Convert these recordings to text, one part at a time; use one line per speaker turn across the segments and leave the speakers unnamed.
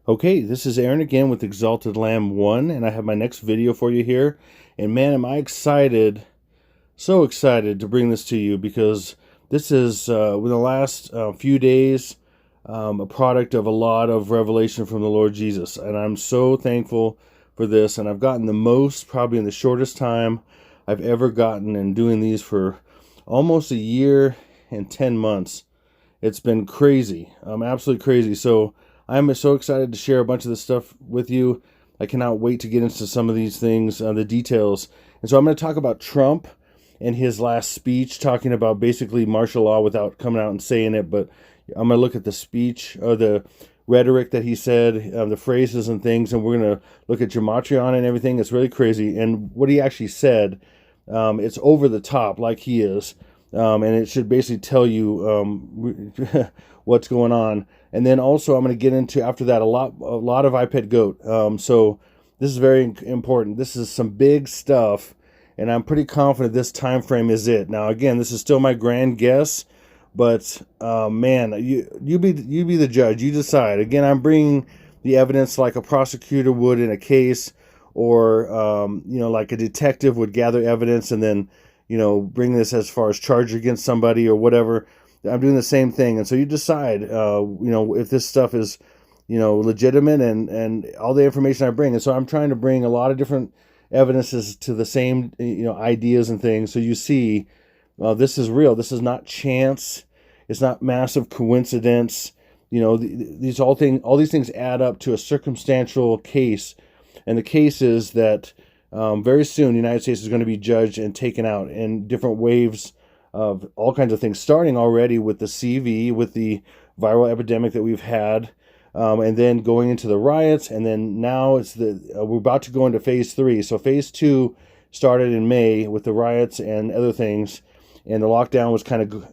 Okay, this is Aaron again with Exalted Lamb 1, and I have my next video for you here. And man, am I excited, so excited to bring this to you, because this is, in the last few days, a product of a lot of revelation from the Lord Jesus. And I'm so thankful for this, and I've gotten the most, probably in the shortest time I've ever gotten in doing these for almost a year and 10 months. It's been crazy, absolutely crazy. So I'm so excited to share a bunch of this stuff with you. I cannot wait to get into some of these things, the details. And so I'm going to talk about Trump and his last speech, talking about basically martial law without coming out and saying it. But I'm going to look at the speech, or the rhetoric that he said, the phrases and things, and we're going to look at Gematria on it and everything. It's really crazy. And what he actually said, it's over the top, like he is. And it should basically tell you what's going on. And then also I'm going to get into, after that, a lot of iPad Goat. So this is very important. This is some big stuff, and I'm pretty confident this time frame is it. Now, again, this is still my grand guess, but man, you be the judge. You decide. Again, I'm bringing the evidence like a prosecutor would in a case, or like a detective would gather evidence and then bring this as far as charge against somebody or whatever. I'm doing the same thing. And so you decide, if this stuff is, legitimate and all the information I bring. And so I'm trying to bring a lot of different evidences to the same, ideas and things. So you see, this is real. This is not chance. It's not massive coincidence. All these things add up to a circumstantial case. And the case is that very soon the United States is going to be judged and taken out in different waves of all kinds of things, starting already with the CV, with the viral epidemic that we've had, and then going into the riots, and then now it's we're about to go into phase 3. So phase 2 started in May with the riots and other things, and the lockdown was kind of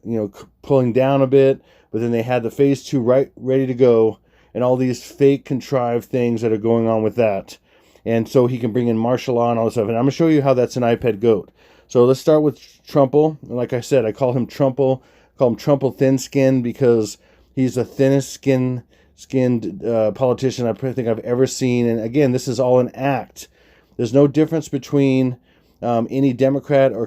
pulling down a bit, but then they had the phase 2 ready to go, and all these fake contrived things that are going on with that. And so he can bring in martial law and all this stuff. And I'm going to show you how that's an iPad Goat. So let's start with Trumple. Like I said, I call him Trumple. I call him Trumple Thin Skin because he's the thinnest skinned politician I think I've ever seen. And again, this is all an act. There's no difference between any Democrat or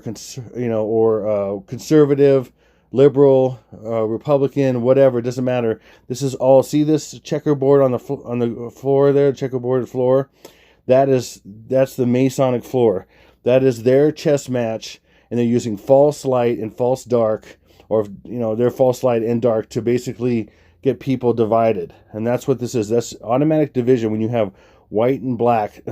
conservative, liberal, Republican, whatever. It doesn't matter. This is all. See this checkerboard on the floor there, checkerboard floor. That's the Masonic floor. That is their chess match, and they're using false light and false dark, or their false light and dark, to basically get people divided. And that's what this is. That's automatic division when you have white and black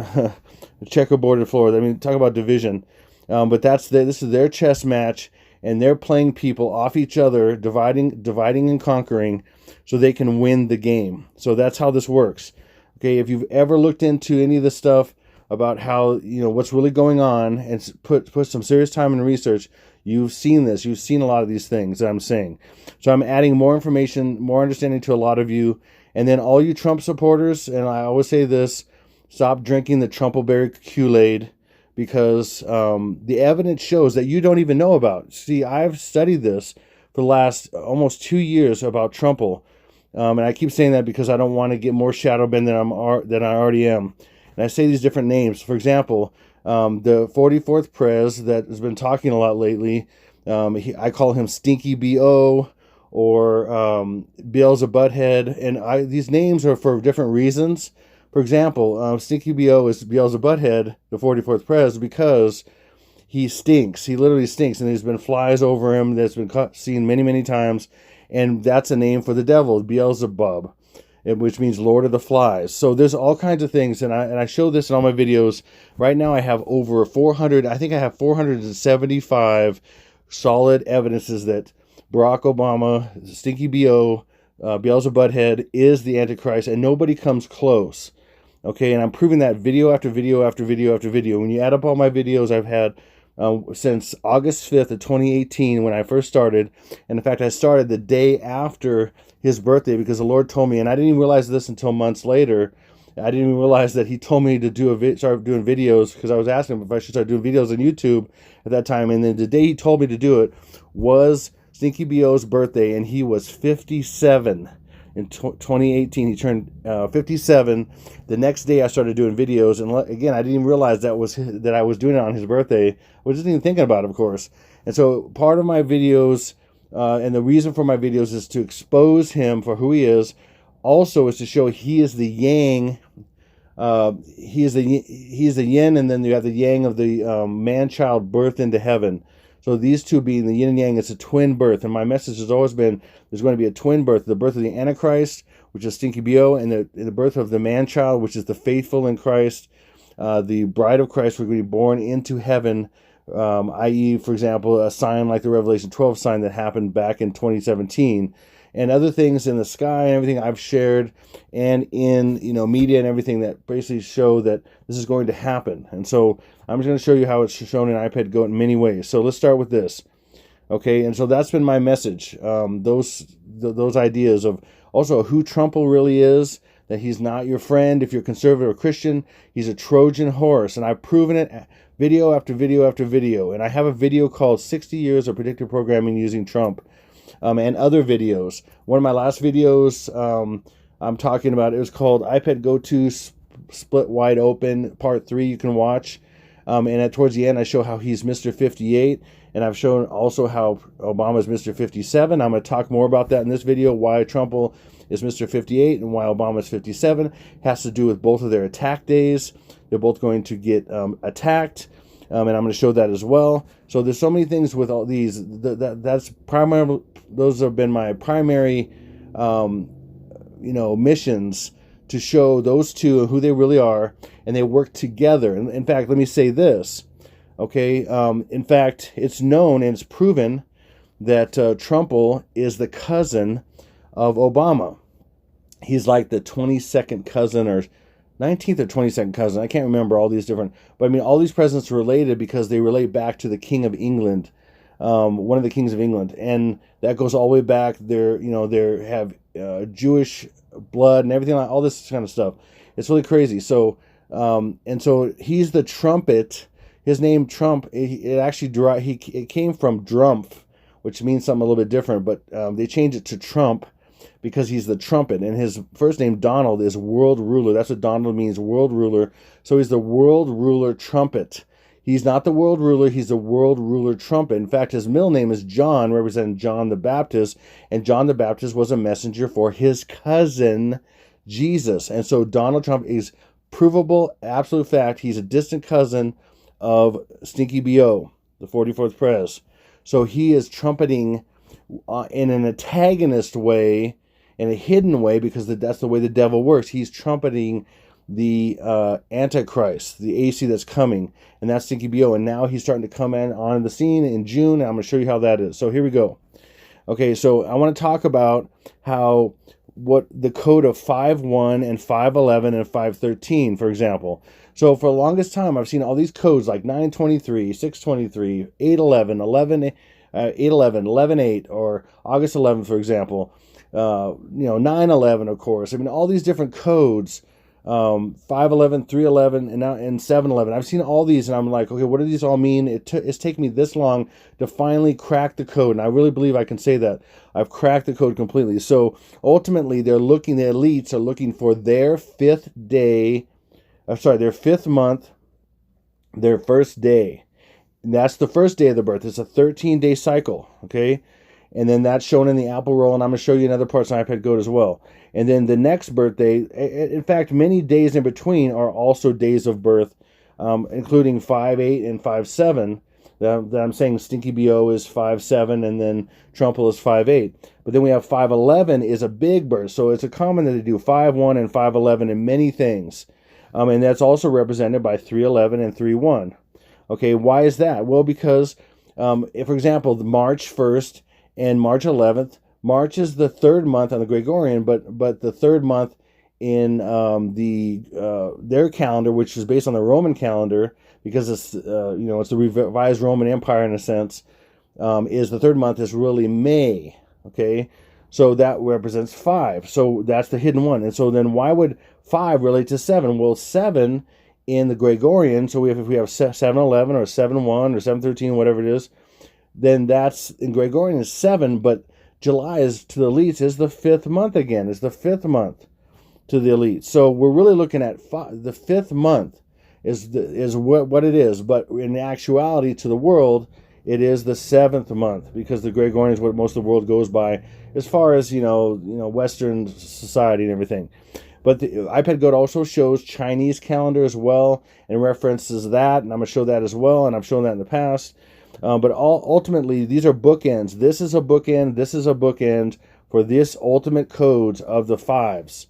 checkerboard floor. I mean, talk about division. But this is their chess match, and they're playing people off each other, dividing and conquering, so they can win the game. So that's how this works. Okay, if you've ever looked into any of this stuff about how, what's really going on, and put some serious time and research, you've seen this. You've seen a lot of these things that I'm saying. So I'm adding more information, more understanding to a lot of you. And then all you Trump supporters, and I always say this, stop drinking the Trumpleberry Kool-Aid, because the evidence shows that you don't even know about. See, I've studied this for the last almost 2 years about Trumple. And I keep saying that because I don't want to get more shadow banned than I already am. And I say these different names. For example, the 44th Prez that has been talking a lot lately, I call him Stinky B.O. or Beelzebutthead. And these names are for different reasons. For example, Stinky B.O. is Beelzebutthead, the 44th Prez, because he stinks. He literally stinks. And there's been flies over him that's been seen many, many times. And that's a name for the devil, Beelzebub, which means Lord of the Flies. So there's all kinds of things, and I show this in all my videos. Right now I have over 400, I think I have 475 solid evidences that Barack Obama, Stinky B.O., Beelzebutthead is the Antichrist, and nobody comes close. Okay, and I'm proving that video after video after video after video. When you add up all my videos I've had since August 5th of 2018 when I first started. And in fact, I started the day after his birthday because the Lord told me, and I didn't even realize this until months later. I didn't even realize that he told me to start doing videos, because I was asking him if I should start doing videos on YouTube at that time. And then the day he told me to do it was Stinky B.O.'s birthday, and he was 57. in 2018. He turned 57. The next day I started doing videos, and again, I didn't even realize that I was doing it on his birthday. I wasn't even thinking about it, of course. And so part of my videos, and the reason for my videos, is to expose him for who he is. Also is to show he is the yang. He is the yin, and then you have the yang of the man-child birth into heaven. So these two being the yin and yang, it's a twin birth. And my message has always been there's going to be a twin birth: the birth of the Antichrist, which is Stinky Bo, and the birth of the man-child, which is the faithful in Christ, the bride of Christ. We're going to be born into heaven, i.e., for example, a sign like the Revelation 12 sign that happened back in 2017. And other things in the sky and everything I've shared, and in media and everything that basically show that this is going to happen. And so I'm just going to show you how it's shown in iPad Go in many ways. So let's start with this, okay? And so that's been my message. Those ideas of also who Trump really is, that he's not your friend if you're conservative or Christian. He's a Trojan horse, and I've proven it video after video after video. And I have a video called 60 Years of Predictive Programming Using Trump. And other videos. One of my last videos I'm talking about, it was called iPad Go 2 Split Wide Open Part 3. You can watch. And towards the end, I show how he's Mr. 58. And I've shown also how Obama's Mr. 57. I'm going to talk more about that in this video, why Trump is Mr. 58 and why Obama's 57. It has to do with both of their attack days. They're both going to get attacked. And I'm going to show that as well. So there's so many things with all these. That's primarily, those have been my primary, missions, to show those two and who they really are, and they work together. And in fact, let me say this, okay? In fact, it's known and it's proven that Trumple is the cousin of Obama. He's like the 22nd cousin or 19th or 22nd cousin. I can't remember all these different, but I mean, all these presidents are related because they relate back to the King of England, one of the kings of England, and that goes all the way back. They have Jewish blood and everything, like all this kind of stuff. It's really crazy. So, and so he's the trumpet. His name Trump. It came from Drumpf, which means something a little bit different, but they changed it to Trump because he's the trumpet, and his first name, Donald, is world ruler. That's what Donald means, world ruler. So he's the world ruler trumpet. He's not the world ruler, he's the world ruler trumpet. In fact, his middle name is John, representing John the Baptist, and John the Baptist was a messenger for his cousin, Jesus. And so Donald Trump is provable, absolute fact. He's a distant cousin of Stinky Bo, the 44th Pres. So he is trumpeting in an antagonist way, in a hidden way, because that's the way the devil works. He's trumpeting the Antichrist, the AC that's coming, and that's Stinky Bo. And now he's starting to come on the scene in June, and I'm going to show you how that is. So here we go. Okay, so I want to talk about what the code of 5.1 and 5.11 and 5.13, for example. So for the longest time, I've seen all these codes like 9.23, 6.23, 8.11, 8.11, 11.8, or August 11th, for example. 9/11, of course. I mean, all these different codes, 5/11, 3/11, and now and 7/11. I've seen all these, and I'm like, okay, what do these all mean? It's taken me this long to finally crack the code, and I really believe I can say that I've cracked the code completely. So ultimately, the elites are looking for their fifth month, their first day. And that's the first day of the birth. It's a 13-day cycle, okay? And then that's shown in the Apple Roll, and I'm going to show you in other parts on iPad Go as well. And then the next birthday, in fact, many days in between are also days of birth, including 5.8 and 5.7. That I'm saying Stinky Bo is 5.7, and then Trumple is 5.8. But then we have 5.11 is a big birth, so it's a common that they do 5.1 and 5.11 in many things. And that's also represented by 3.11 and 3.1. Okay, why is that? Well, because, if, for example, March 1st and March 11th, March is the third month on the Gregorian, but the third month in their calendar, which is based on the Roman calendar, because it's it's the revised Roman Empire in a sense, is the third month is really May. Okay, so that represents 5. So that's the hidden one. And so then why would 5 relate to 7? Well, 7 in the Gregorian. So if we have 7/11 or 7/1 or 7/13, whatever it is, then that's in Gregorian is 7, but July is to the elites is the 5th month again. It's the 5th month to the elites. So we're really looking at the 5th month is what it is. But in actuality, to the world, it is the 7th month, because the Gregorian is what most of the world goes by as far as Western society and everything. But the iPad Goat also shows Chinese calendar as well and references that, and I'm going to show that as well, and I've shown that in the past. But ultimately, these are bookends. This is a bookend. This is a bookend for this ultimate codes of the 5s.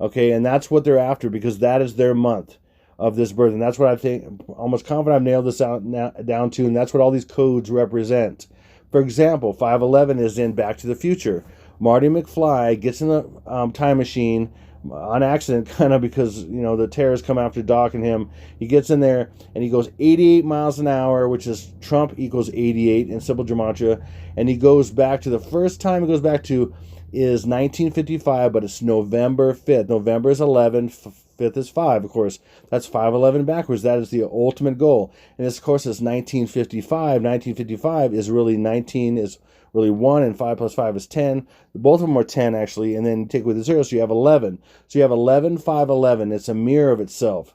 Okay, and that's what they're after, because that is their month of this birth. And that's what I think, almost confident I've nailed this down to, and that's what all these codes represent. For example, 511 is in Back to the Future. Marty McFly gets in the time machine on accident, kind of, because the terrorists come after Doc and him. He gets in there and he goes 88 miles an hour, which is Trump equals 88 in simple gematria, and he goes back to the first time he goes back to is 1955, but it's November 5th. November is 11, 5th is 5, of course. That's 511 backwards. That is the ultimate goal. And this, of course, is 1955. 1955 is really 19 is really 1, and 5 plus 5 is 10. Both of them are 10, actually, and then you take away the 0, so you have 11. So you have 11, 5, 11. It's a mirror of itself.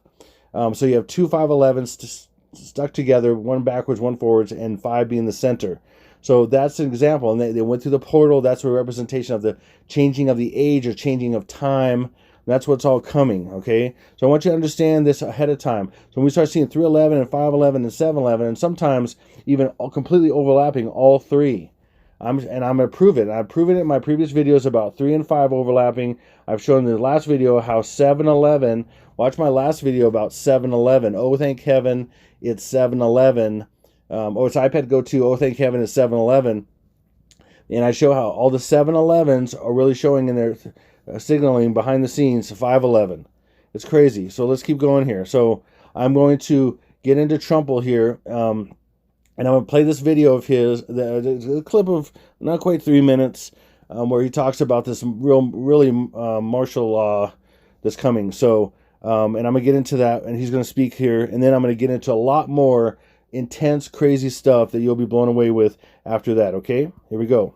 So you have two 511s stuck together, one backwards, one forwards, and 5 being the center. So that's an example, and they went through the portal. That's a representation of the changing of the age or changing of time. That's what's all coming, okay? So I want you to understand this ahead of time. So when we start seeing 311 and 511 and 711, and sometimes even completely overlapping all three, I'm going to prove it. I've proven it in my previous videos about 3 and 5 overlapping. I've shown in the last video how 711, watch my last video about 711. Oh, thank heaven, it's 711. It's iPad Go 2. Oh, thank heaven, it's 711. And I show how all the 711s are really showing in their signaling behind the scenes 511. It's crazy. So let's keep going here. So I'm going to get into Trumple here, and I'm going to play this video of his, the clip of not quite 3 minutes, where he talks about this really martial law that's coming. So, and I'm going to get into that, and he's going to speak here, and then I'm going to get into a lot more intense, crazy stuff that you'll be blown away with after that, okay? Here we go.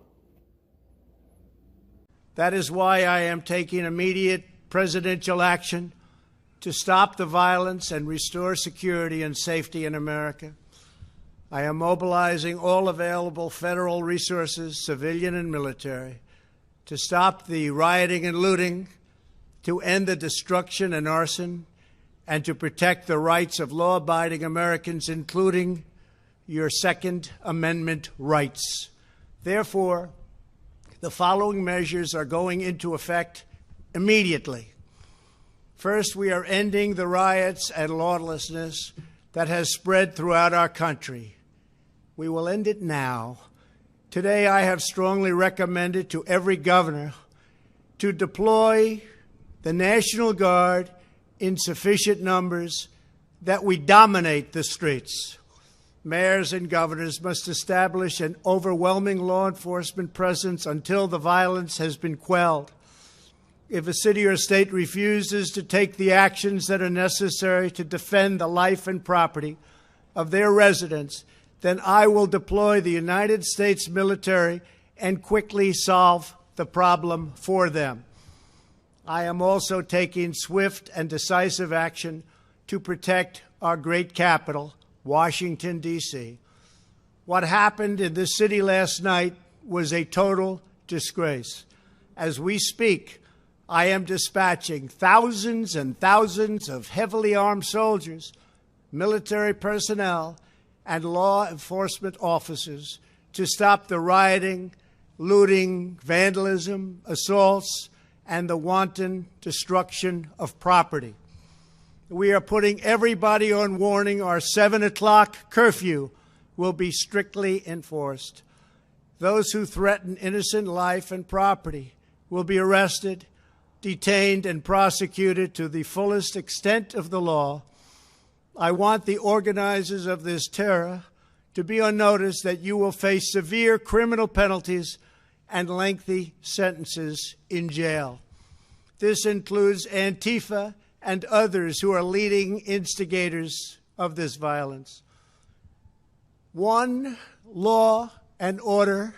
That is why I am taking immediate presidential action to stop the violence and restore security and safety in America. I am mobilizing all available federal resources, civilian and military, to stop the rioting and looting, to end the destruction and arson, and to protect the rights of law-abiding Americans, including your Second Amendment rights. Therefore, the following measures are going into effect immediately. First, we are ending the riots and lawlessness that has spread throughout our country. We will end it now. Today, I have strongly recommended to every governor to deploy the National Guard in sufficient numbers that we dominate the streets. Mayors and governors must establish an overwhelming law enforcement presence until the violence has been quelled. If a city or state refuses to take the actions that are necessary to defend the life and property of their residents, then I will deploy the United States military and quickly solve the problem for them. I am also taking swift and decisive action to protect our great capital, Washington, D.C. What happened in this city last night was a total disgrace. As we speak, I am dispatching thousands and thousands of heavily armed soldiers, military personnel, and law enforcement officers to stop the rioting, looting, vandalism, assaults, and the wanton destruction of property. We are putting everybody on warning. Our 7 o'clock curfew will be strictly enforced. Those who threaten innocent life and property will be arrested, detained, and prosecuted to the fullest extent of the law. I want the organizers of this terror to be on notice that you will face severe criminal penalties and lengthy sentences in jail. This includes Antifa and others who are leading instigators of this violence. One, law and order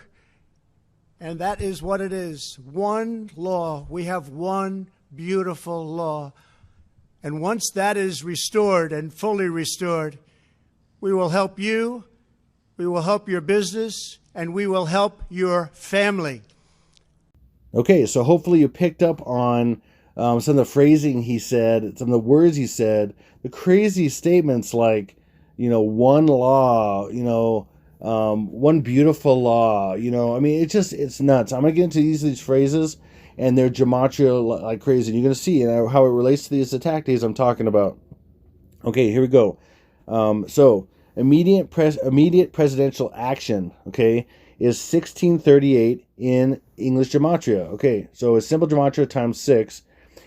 And that is what it is. One law. We have one beautiful law. And once that is restored and fully restored, we will help you, we will help your business, and we will help your family.
Okay, so hopefully you picked up on some of the phrasing he said, some of the words he said, the crazy statements like, one law, one beautiful law, I mean, it's nuts. I'm going to get into these phrases, and they're gematria like crazy. And you're going to see how it relates to these attack days I'm talking about. Okay, here we go. So immediate presidential action, okay, is 1638 in English gematria. Okay, so it's simple gematria times 6.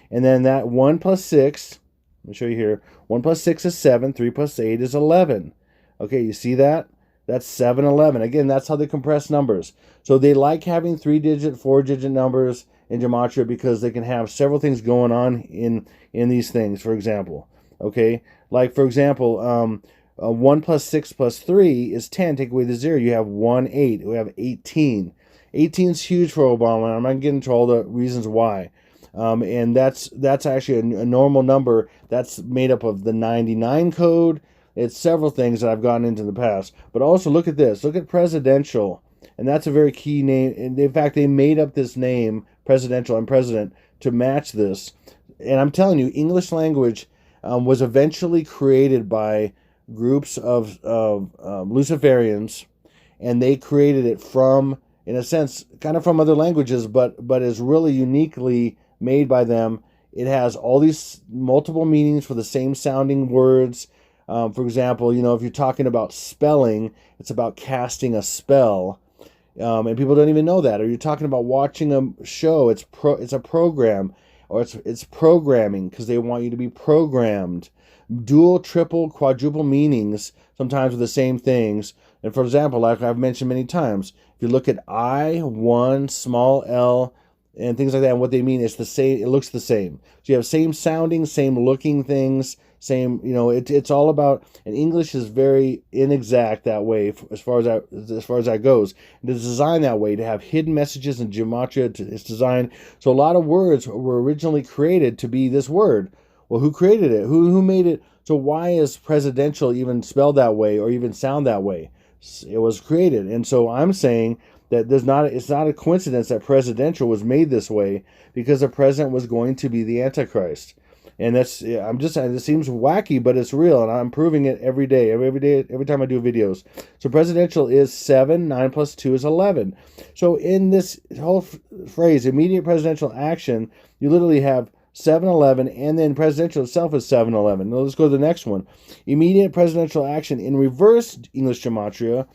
And then that 1 plus 6, let me show you here. 1 plus 6 is 7. 3 plus 8 is 11. Okay, you see that? That's 711. Again, that's how they compress numbers. So they like having 3-digit, 4-digit numbers in gematria because they can have several things going on in these things, for example. Okay, like for example, 1 plus 6 plus 3 is 10. Take away the 0, you have 1, 8. We have 18. 18 is huge for Obama. I'm not getting into all the reasons why. And that's actually a normal number. That's made up of the 99 code. It's several things that I've gotten into in the past. But also look at this. Look at presidential. And that's a very key name. And in fact, they made up this name, presidential and president, to match this. And I'm telling you, English language was eventually created by groups of Luciferians. And they created it from, in a sense, kind of from other languages, but is really uniquely made by them. It has all these multiple meanings for the same sounding words. For example, if you're talking about spelling, it's about casting a spell, and people don't even know that. Or you're talking about watching a show, it's a program, or it's programming because they want you to be programmed. Dual, triple, quadruple meanings sometimes with the same things. And for example, like I've mentioned many times, if you look at I, one, small l, and things like that, and what they mean is the same. It looks the same. So you have same sounding, same looking things, same. It's all about. And English is very inexact that way as far as that goes. And it's designed that way to have hidden messages in gematria. It's designed so a lot of words were originally created to be this word. Well, who created it? Who made it? So why is presidential even spelled that way or even sound that way? It was created, and so I'm saying that it's not a coincidence that presidential was made this way because the president was going to be the Antichrist. And it seems wacky, but it's real, and I'm proving it every day, every time I do videos. So presidential is 7, 9 plus 2 is 11. So in this whole phrase, immediate presidential action, you literally have 7-11, and then presidential itself is 7-11. Now let's go to the next one. Immediate presidential action in reverse English gematria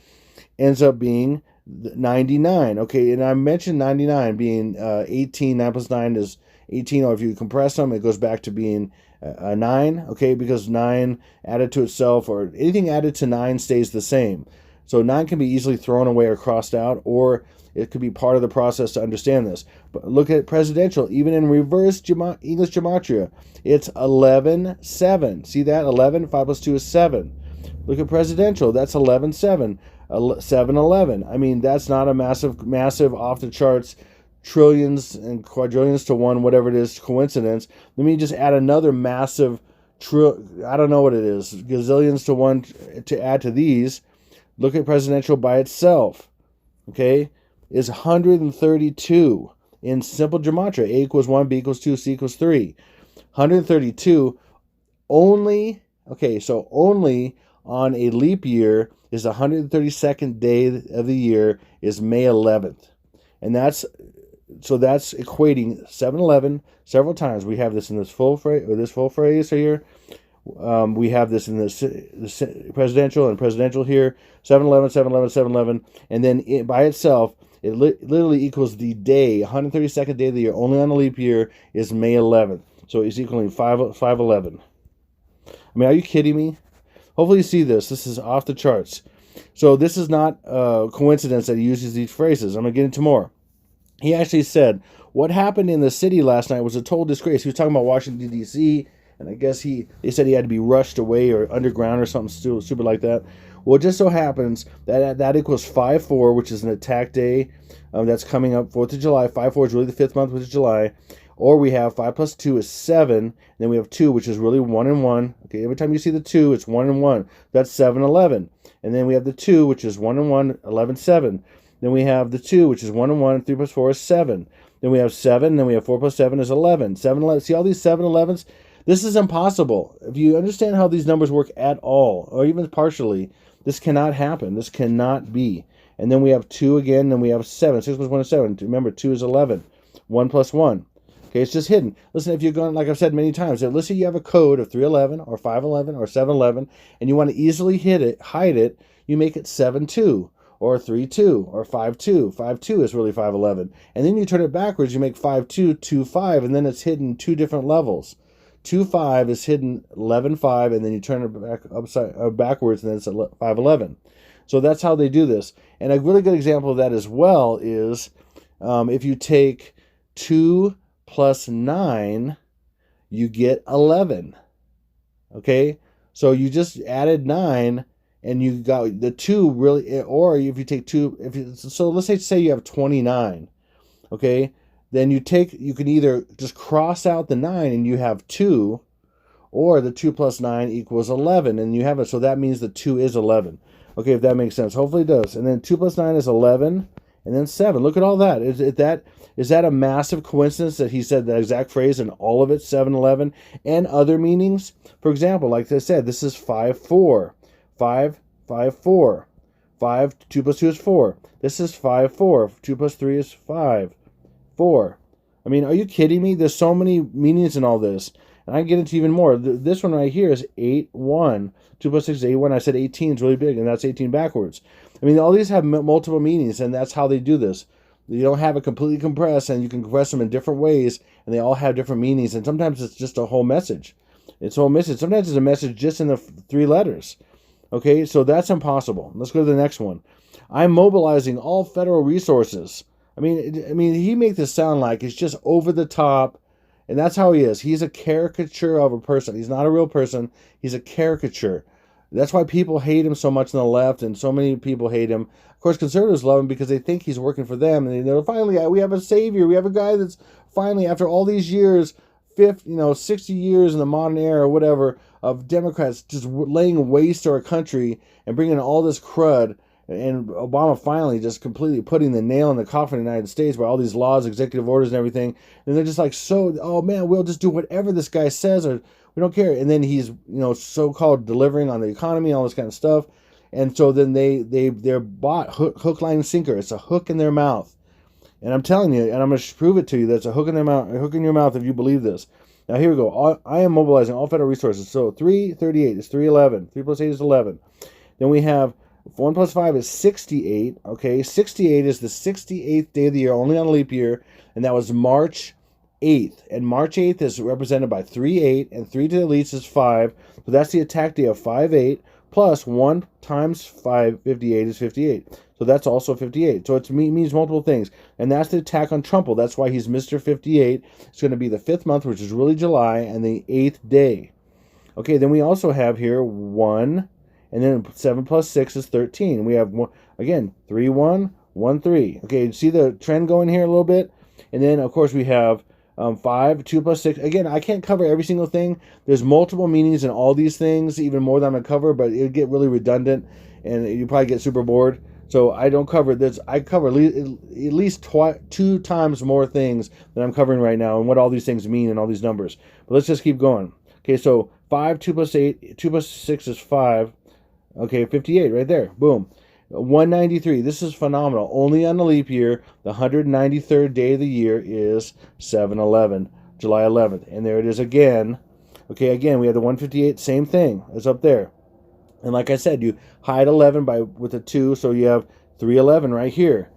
ends up being 99. Okay, and I mentioned 99 being 18. 9 plus 9 is 18. Or if you compress them, it goes back to being a 9. Okay, because 9 added to itself, or anything added to 9 stays the same. So 9 can be easily thrown away or crossed out, or it could be part of the process to understand this. But look at presidential. Even in reverse English gematria, it's 11-7. See that? 11, 5 plus 2 is 7. Look at presidential. That's 11-7. 7-11. I mean, that's not a massive off-the-charts trillions and quadrillions to one, whatever it is, coincidence. Let me just add another massive, I don't know what it is, gazillions to one to add to these. Look at presidential by itself. Okay? Is 132 in simple gematria. A equals 1, B equals 2, C equals 3. 132 only, okay, so only on a leap year is the 132nd day of the year is May 11th. And that's equating 7-11 several times. We have this in this full phrase, or this full phrase here. We have this in the presidential and presidential here. 7-11, 7-11, 7-11. And then by itself, it literally equals the day, 132nd day of the year, only on a leap year, is May 11th. So it's equaling 5-11. I mean, are you kidding me? Hopefully you see this. This is off the charts. So this is not a coincidence that he uses these phrases. I'm going to get into more. He actually said, what happened in the city last night was a total disgrace. He was talking about Washington, D.C., and I guess they said he had to be rushed away or underground or something stupid like that. Well, it just so happens that that equals 5-4, which is an attack day that's coming up, 4th of July. 5-4 is really the 5th month, which is July. Or we have 5 plus 2 is 7. And then we have 2, which is really 1 and 1. Okay, every time you see the 2, it's 1 and 1. That's 7-11. And then we have the 2, which is 1 and 1, 11-7. Then we have the 2, which is 1 and 1. 3 plus 4 is 7. Then we have 7. Then we have 4 plus 7 is 11. 7-11. See all these 7-11s? This is impossible. If you understand how these numbers work at all, or even partially, this cannot happen. This cannot be. And then we have 2 again, then we have 7. 6 plus 1 is 7. Remember, 2 is 11. 1 plus 1. Okay, it's just hidden. Listen, if you're going, like I've said many times, let's say you have a code of 311 or 511 or 711, and you want to easily hide it, you make it 72 or 32 or 52. 52 is really 511. And then you turn it backwards, you make 52, 25, and then it's hidden 2 different levels. 2-5 is hidden 11-5, and then you turn it backwards, and then it's 5-11. So that's how they do this. And a really good example of that as well is if you take 2 plus 9, you get 11. Okay? So you just added 9, and you got the 2 really, or if you take 2, so let's say you have 29. Okay? Then you can either just cross out the 9 and you have 2, or the 2 plus 9 equals 11, and you have it. So that means the 2 is 11. Okay, if that makes sense. Hopefully it does. And then 2 plus 9 is 11, and then 7. Look at all that. Is that a massive coincidence that he said that exact phrase and all of it, 7-11, and other meanings? For example, like I said, this is 5-4. 5-5-4. 2 plus 2 is 4. This is 5-4. 2 plus 3 is 5. 4. I mean, are you kidding me? There's so many meanings in all this. And I can get into even more. This one right here is 8-1. 2 plus 6 is 8-1. I said 18 is really big, and that's 18 backwards. I mean, all these have multiple meanings, and that's how they do this. You don't have it completely compressed, and you can compress them in different ways, and they all have different meanings. And sometimes it's just a whole message. It's a whole message. Sometimes it's a message just in the 3 letters. Okay, so that's impossible. Let's go to the next one. I'm mobilizing all federal resources. I mean, he makes this sound like it's just over the top, and that's how he is. He's a caricature of a person. He's not a real person. He's a caricature. That's why people hate him so much on the left, and so many people hate him. Of course, conservatives love him because they think he's working for them, and they're finally, we have a savior. We have a guy that's finally, after all these years, 60 years in the modern era or whatever, of Democrats just laying waste to our country and bringing all this crud. And Obama finally just completely putting the nail in the coffin in the United States by all these laws, executive orders, and everything. And they're just like, oh man, we'll just do whatever this guy says, or we don't care. And then he's, so-called delivering on the economy, all this kind of stuff. And so then they're bought hook, line, and sinker. It's a hook in their mouth. And I'm telling you, and I'm going to prove it to you, that's a hook in their mouth, a hook in your mouth if you believe this. Now here we go. I am mobilizing all federal resources. So 338 is 311. 3 plus 8 is 11. Then we have 1 plus 5 is 68, okay? 68 is the 68th day of the year, only on a leap year, and that was March 8th. And March 8th is represented by 3-8, and 3 to the least is 5. So that's the attack day of 5-8, plus 1 times 5, 58 is 58. So that's also 58. So it means multiple things. And that's the attack on Trump. That's why he's Mr. 58. It's going to be the 5th month, which is really July, and the 8th day. Okay, then we also have here 1... and then 7 plus 6 is 13. We have, 3-1, 1-3. Okay, see the trend going here a little bit? And then, of course, we have 5, 2 plus 6. Again, I can't cover every single thing. There's multiple meanings in all these things, even more than I'm going to cover, but it would get really redundant, and you probably get super bored. So I don't cover this. I cover at least 2 times more things than I'm covering right now and what all these things mean and all these numbers. But let's just keep going. Okay, so 5, 2 plus 8, 2 plus 6 is 5. Okay, 58 right there. Boom. 193. This is phenomenal. Only on the leap year, the 193rd day of the year is 7/11, July 11th. And there it is again. Okay, again, we have the 158, same thing. It's up there. And like I said, you hide 11 with a 2, so you have 311 right here.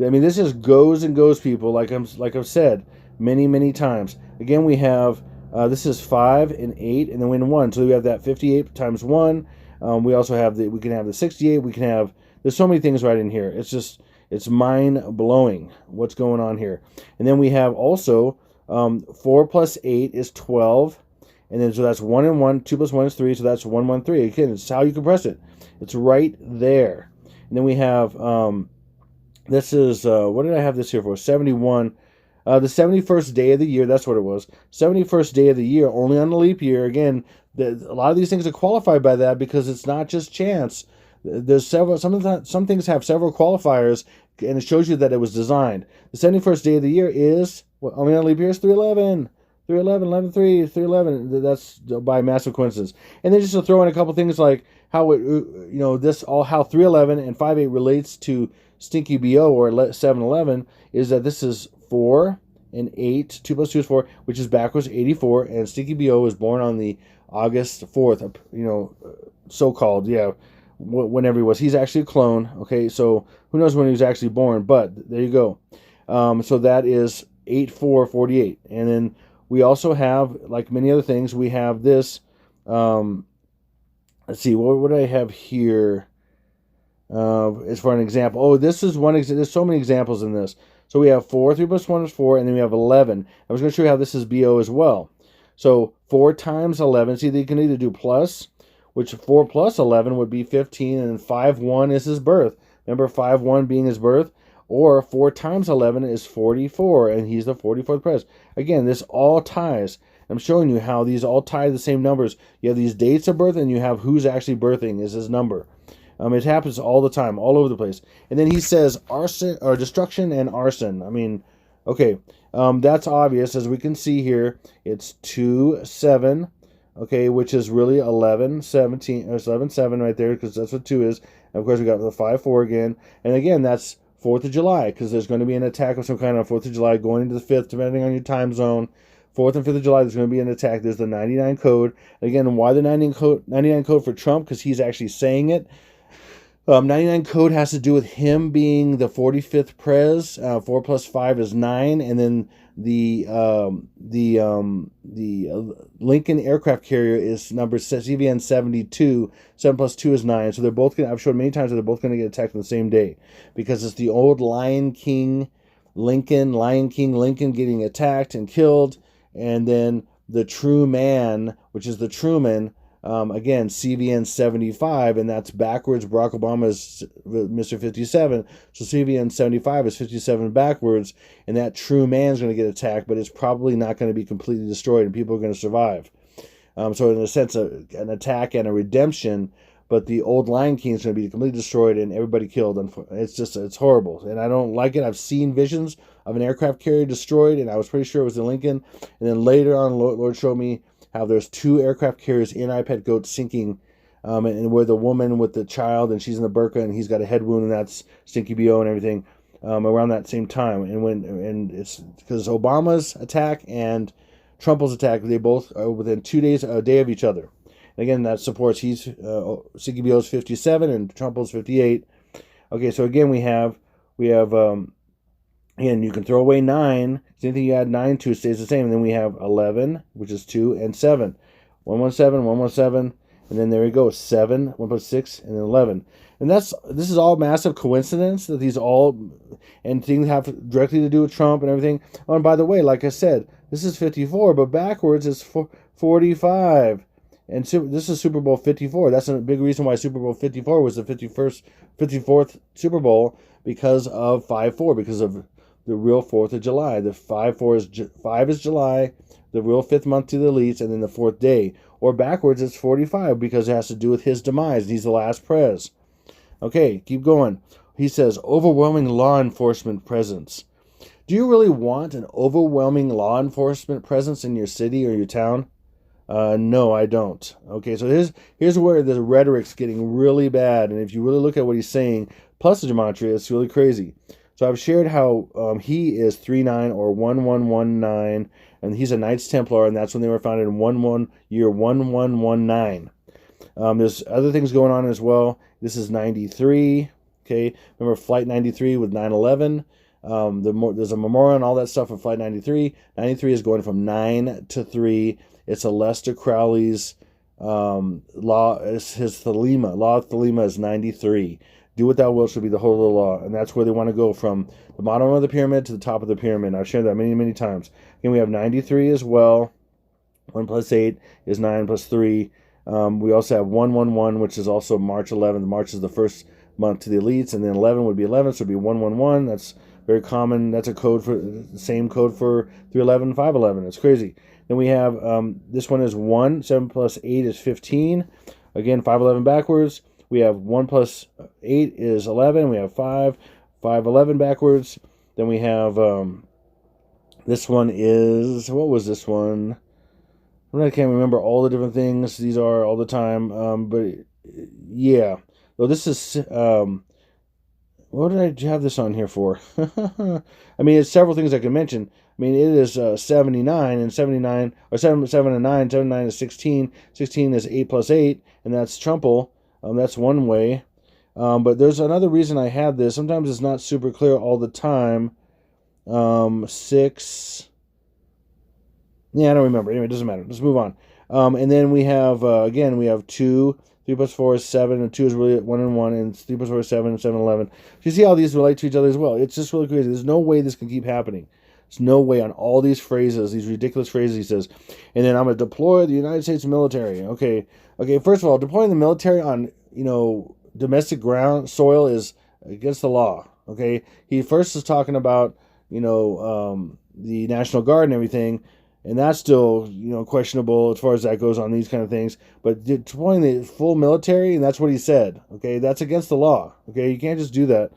I mean, this just goes and goes, people, like I've said many, many times. Again, we have, this is 5 and 8, and then we have 1. So we have that 58 times 1. We also have we can have the 68. We can have, there's so many things right in here. It's mind-blowing what's going on here. And then we have also 4 plus 8 is 12. And then so that's 1 and 1. 2 plus 1 is 3, so that's 1, 1, 3. Again, it's how you compress it. It's right there. And then we have, this is, what did I have this here for? 71. The 71st day of the year, that's what it was. 71st day of the year, only on the leap year. Again, a lot of these things are qualified by that because it's not just chance. There's several, some things have several qualifiers, and it shows you that it was designed. The 71st day of the year is, only on leap year is 311. 311, 11, 3, 311. That's by massive coincidence. And then just to throw in a couple things like how it, how 311 and 58 relates to Stinky BO or 711 is that this is 4 and 8. 2 plus 2 is 4, which is backwards 84. And Stinky BO was born on the August 4th, so-called, whenever he was. He's actually a clone, okay? So who knows when he was actually born, but there you go. So that is 8448. And then we also have, like many other things, we have this, let's see, what do I have here as for an example? Oh, this is one example. There's so many examples in this. So we have 4, 3 plus 1 is 4, and then we have 11. I was going to show you how this is BO as well. So 4 times 11, see, they can either do plus, which 4 plus 11 would be 15, and 5, 1 is his birth. Remember 5, 1 being his birth? Or 4 times 11 is 44, and he's the 44th president. Again, this all ties. I'm showing you how these all tie to the same numbers. You have these dates of birth, and you have who's actually birthing is his number. It happens all the time, all over the place. And then he says arson, or destruction and arson. I mean, okay, that's obvious. As we can see here, it's 2, 7, okay, which is really 11, 17, or 11, 7 right there, because that's what 2 is. And of course, we got the 5, 4 again. And again, that's 4th of July, because there's going to be an attack of some kind on 4th of July, going into the 5th, depending on your time zone. 4th and 5th of July, there's going to be an attack. There's the 99 code. And again, why the 99 code for Trump? Because he's actually saying it. 99 code has to do with him being the 45th pres. 4 plus 5 is 9, and then the Lincoln aircraft carrier is number CVN 72. 7 plus 2 is 9. So they're both going. I've showed many times that they're both going to get attacked on the same day, because it's the old Lion King Lincoln getting attacked and killed, and then the True Man, which is the Truman. Again, CVN 75, and that's backwards. Barack Obama is Mr. 57. So CVN 75 is 57 backwards, and that true man is going to get attacked, but it's probably not going to be completely destroyed, and people are going to survive. So in a sense, an attack and a redemption, but the old Lion King is going to be completely destroyed and everybody killed. It's horrible, and I don't like it. I've seen visions of an aircraft carrier destroyed, and I was pretty sure it was the Lincoln. And then later on, Lord showed me how there's 2 aircraft carriers in iPad Goat sinking, and where the woman with the child, and she's in the burqa, and he's got a head wound, and that's Stinky BO and everything, around that same time. And it's because Obama's attack and Trump's attack, they both are within 2 days, a day of each other. And again, that supports Stinky BO's 57 and Trump's 58. Okay, so again we have again, you can throw away 9. Anything you add 9 to stays the same. And then we have 11, which is 2, and 7. 117, 117, and then there we go. 7, 1 plus 6, and then 11. And this is all massive coincidence that these all, and things have directly to do with Trump and everything. Oh, and by the way, like I said, this is 54, but backwards is 45. And this is Super Bowl 54. That's a big reason why Super Bowl 54 was the 54th Super Bowl, because of 5-4, because of the real 4th of July. The 5 is July, the real 5th month to the elites, and then the 4th day. Or backwards, it's 45, because it has to do with his demise, and he's the last pres. Okay, keep going. He says, overwhelming law enforcement presence. Do you really want an overwhelming law enforcement presence in your city or your town? No, I don't. Okay, so here's where the rhetoric's getting really bad, and if you really look at what he's saying, plus the Gematria, it's really crazy. So I've shared how he is 39 or 1119, and he's a Knights Templar, and that's when they were founded in year 1119. There's other things going on as well. This is 93. Okay, remember Flight 93 with 9/11. There's a memorial and all that stuff for Flight 93. 93 is going from 9 to 3. It's Aleister Crowley's law. It's his Thelema. Law of Thelema is 93. Do what thou wilt shall be the whole of the law. And that's where they want to go, from the bottom of the pyramid to the top of the pyramid. I've shared that many, many times. Again, we have 93 as well. 1 plus 8 is 9 plus 3. We also have 111, which is also March 11th. March is the first month to the elites, and then 11 would be 11, so it would be 111. That's very common. That's a code for the same code for 311 and 511. It's crazy. Then we have this one is 1. 7 plus 8 is 15. Again, 511 backwards. We have 1 plus 8 is 11. We have 5. 511 backwards. Then we have this one is, what was this one? I can't remember all the different things these are all the time, but yeah. So this is, what did I have this on here for? I mean, it's several things I can mention. I mean, it is 79, and 79, or 7, 7 and 9, 7 and 9 is 16. 16 is 8 plus 8, and that's Trumple. That's one way. But there's another reason I had this. Sometimes it's not super clear all the time. 6. Yeah, I don't remember. Anyway, it doesn't matter. Let's move on. And then we have, again, we have 2. 3 plus 4 is 7, and 2 is really 1 and 1, and 3 plus 4 is 7, and 7 11. So you see how these relate to each other as well. It's just really crazy. There's no way this can keep happening. There's no way on all these phrases, these ridiculous phrases he says. And then I'm going to deploy the United States military. Okay, first of all, deploying the military on, domestic ground, soil is against the law. Okay, he first is talking about, the National Guard and everything, and that's still, questionable as far as that goes on these kind of things. But deploying the full military, and that's what he said. Okay, that's against the law. Okay, you can't just do that.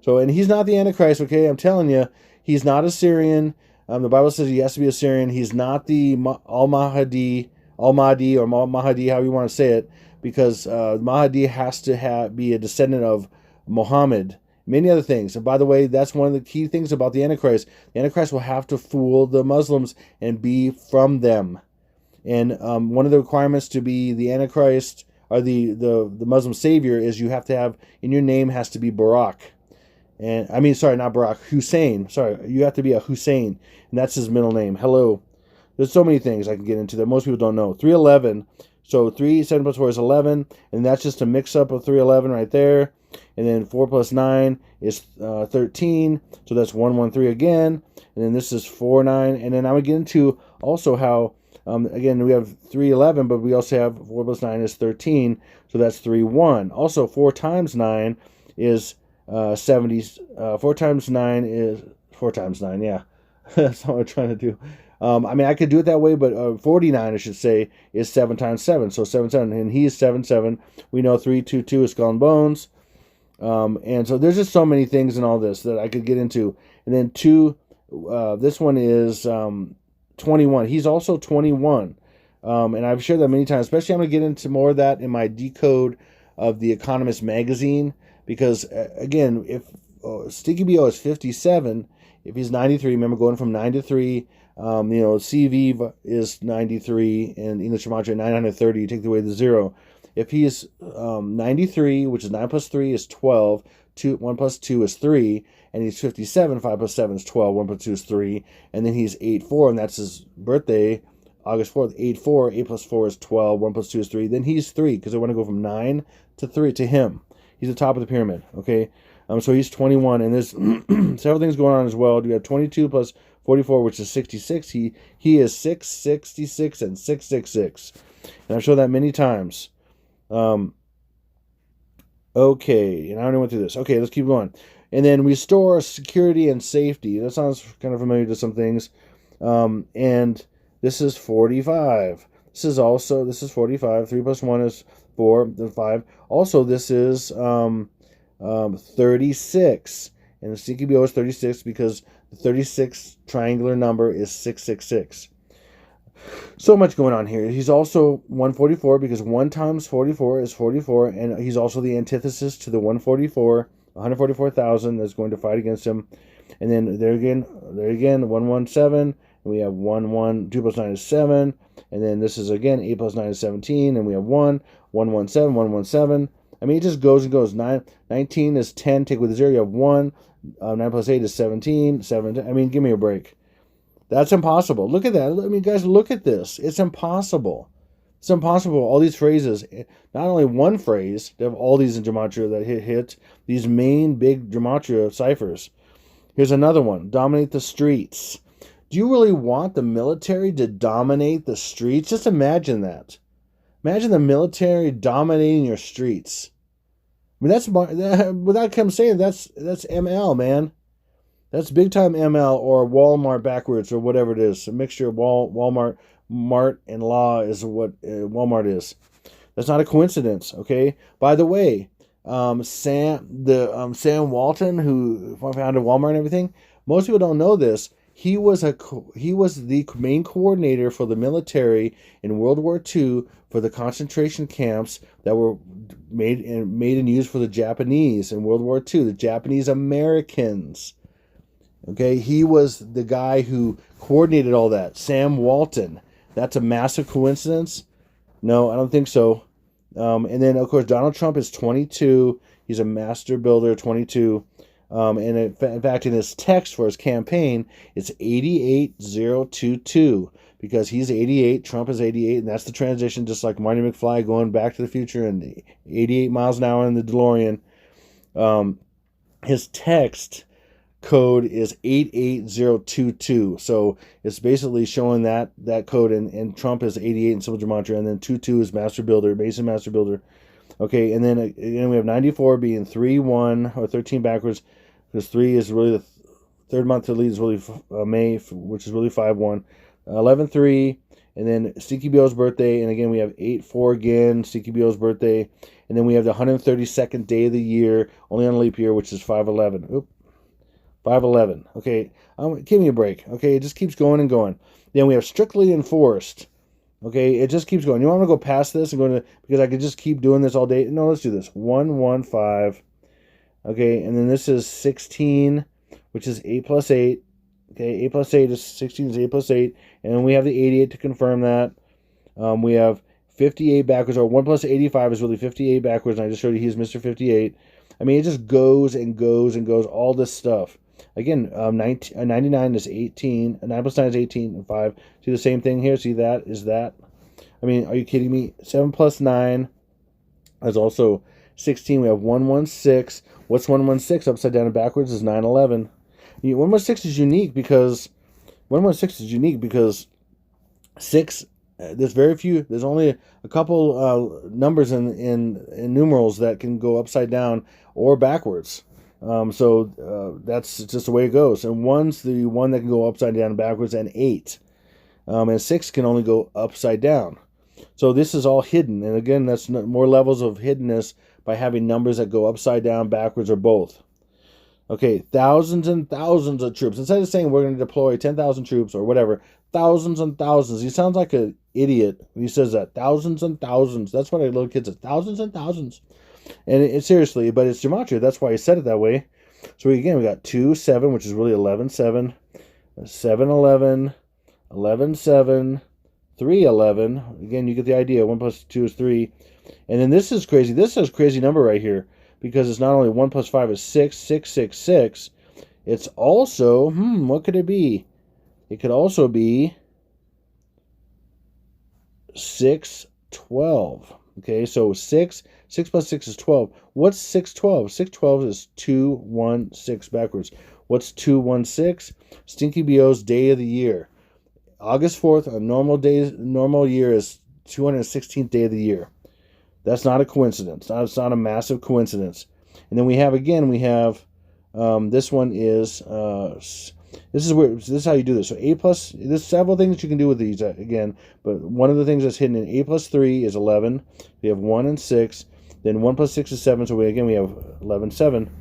So, and he's not the Antichrist. Okay, I'm telling you, he's not a Syrian. The Bible says he has to be a Syrian. He's not the Al-Mahdi, or Mahdi, however you want to say it, because Mahdi has to be a descendant of Muhammad. Many other things. And by the way, that's one of the key things about the Antichrist. The Antichrist will have to fool the Muslims and be from them. And one of the requirements to be the Antichrist, or the Muslim savior, is you have to have, in your name has to be Barak. And I mean, sorry, not Barak, Hussein. Sorry, you have to be a Hussein. And that's his middle name. Hello. There's so many things I can get into that most people don't know. 311. So 3, 7 plus 4 is 11. And that's just a mix-up of 311 right there. And then 4 plus 9 is 13. So that's 113 again. And then this is 4, 9. And then I'm going to get into also how, again, we have 311, but we also have 4 plus 9 is 13. So that's 3, 1. Also, 4 times 9 is 70. 4 times 9 is 4 times 9, yeah. That's what I'm trying to do. I mean, I could do it that way, but 49, I should say, is 7 times 7. So 7, 7. And he is 7, 7. We know 3, 2, 2 is skull and bones. And so there's just so many things in all this that I could get into. And then 2, this one is 21. He's also 21. And I've shared that many times, especially I'm going to get into more of that in my decode of The Economist magazine. Because, again, if Sticky B.O. is 57, if he's 93, remember going from 9 to 3, CV is 93, and English Gematria 930, you take away the 0. If he is 93, which is 9 plus 3 is 12, 1 plus 2 is 3, and he's 57, 5 plus 7 is 12, 1 plus 2 is 3, and then he's 8-4, and that's his birthday, August 4th, 8-4, 8 plus 4 is 12, 1 plus 2 is 3, then he's 3, because I want to go from 9 to 3 to him. He's the top of the pyramid, okay? So he's 21, and there's several things going on as well. You have 22 plus 44, which is 66. He is 666 and 666. And I've shown that many times. Okay, and I already went through this. Okay, let's keep going. And then restore security and safety. That sounds kind of familiar to some things. And this is 45. This is 45. 3 plus 1 is 4, then 5. Also, this is 36. And the CQBO is 36 because the 36 triangular number is 666. So much going on here. He's also 144 because 1 times 44 is 44, and he's also the antithesis to the 144,000 that's going to fight against him. And then there again, 117, and we have 2 plus 9 is 7, and then this is again 8 plus 9 is 17, and we have 117, 117. I mean, it just goes and goes. 19 is 10, take with the 0, you have 1. 9 plus 8 is 17, 7. I mean, give me a break. That's impossible. Look at that. I mean, guys, look at this. It's impossible. It's impossible. All these phrases, not only one phrase, they have all these in Gematria that hit these main big Gematria ciphers. Here's another one. Dominate the streets. Do you really want the military to dominate the streets? Just imagine that. Imagine the military dominating your streets. I mean, without him saying that's ML, man. That's big time ML, or Walmart backwards, or whatever it is. A mixture of Walmart, Mart, and Law is what Walmart is. That's not a coincidence, okay? By the way, Sam Walton, who founded Walmart and everything, most people don't know this. He was the main coordinator for the military in World War II for the concentration camps that were made and used for the Japanese in World War II, the Japanese Americans. Okay, he was the guy who coordinated all that. Sam Walton. That's a massive coincidence? No, I don't think so. And then, of course, Donald Trump is 22. He's a master builder, 22. And in fact, in his text for his campaign, it's 88022 because he's 88, Trump is 88, and that's the transition, just like Marty McFly going back to the future and 88 miles an hour in the DeLorean. His text code is 88022. So it's basically showing that code, and Trump is 88 in Civil Gematria, and then 22 is Master Builder, Mason Master Builder. Okay, and then again we have 94 being 3-1 or 13 backwards, because 3 is really the third month to lead is really May, which is really 5-1. 11-3, and then Stinky Bill's birthday, and again we have 8-4 again, Stinky Bill's birthday, and then we have the 132nd day of the year, only on a leap year, which is 5-11. Oop. 5-11. Okay, give me a break. Okay, it just keeps going and going. Then we have strictly enforced. Okay, it just keeps going. You want to go past this and go to, because I could just keep doing this all day. No, let's do this. 115. Okay, and then this is 16, which is 8 plus 8. Okay, 8 plus 8 is 16 is 8 plus 8. And then we have the 88 to confirm that. We have 58 backwards, or 1 plus 85 is really 58 backwards, and I just showed you he's Mr. 58. I mean, it just goes and goes and goes, all this stuff. Again, 99 is 18, 9 plus 9 is 18, and 5. See the same thing here? See that? Is that? I mean, are you kidding me? 7 plus 9 is also 16. We have 116. What's 116 upside down and backwards is 911. 116 is unique because 6, there's very few, there's only a couple numbers in numerals that can go upside down or backwards. So that's just the way it goes. And 1's the one that can go upside down and backwards, and 8. And 6 can only go upside down. So this is all hidden. And again, that's more levels of hiddenness by having numbers that go upside down, backwards, or both. Okay, thousands and thousands of troops. Instead of saying we're going to deploy 10,000 troops or whatever, thousands and thousands. He sounds like an idiot when he says that. Thousands and thousands. That's what a little kid says. Thousands and thousands. And seriously, but it's Gematria. That's why he said it that way. So again, we got 2, 7, which is really 11, 7, 7, 11, 11, 7, 3, 11. Again, you get the idea. 1 plus 2 is 3. And then this is crazy. This is a crazy number right here, because it's not only 1 plus 5 is 6, 6, 6, 6. It's also, what could it be? It could also be 6, 12. Okay, so 6 plus 6 is 12. What's 6, 12? 6, 12 is 2, 1, 6 backwards. What's 2, 1, 6? Stinky B.O.'s day of the year. August 4th, a normal year is 216th day of the year. That's not a coincidence. It's not a massive coincidence. And then we have this one is this is how you do this. So 8 plus, there's several things that you can do with these again, but one of the things that's hidden in 8 plus 3 is 11. We have 1 and 6. Then 1 plus 6 is 7. So we have 11, 7.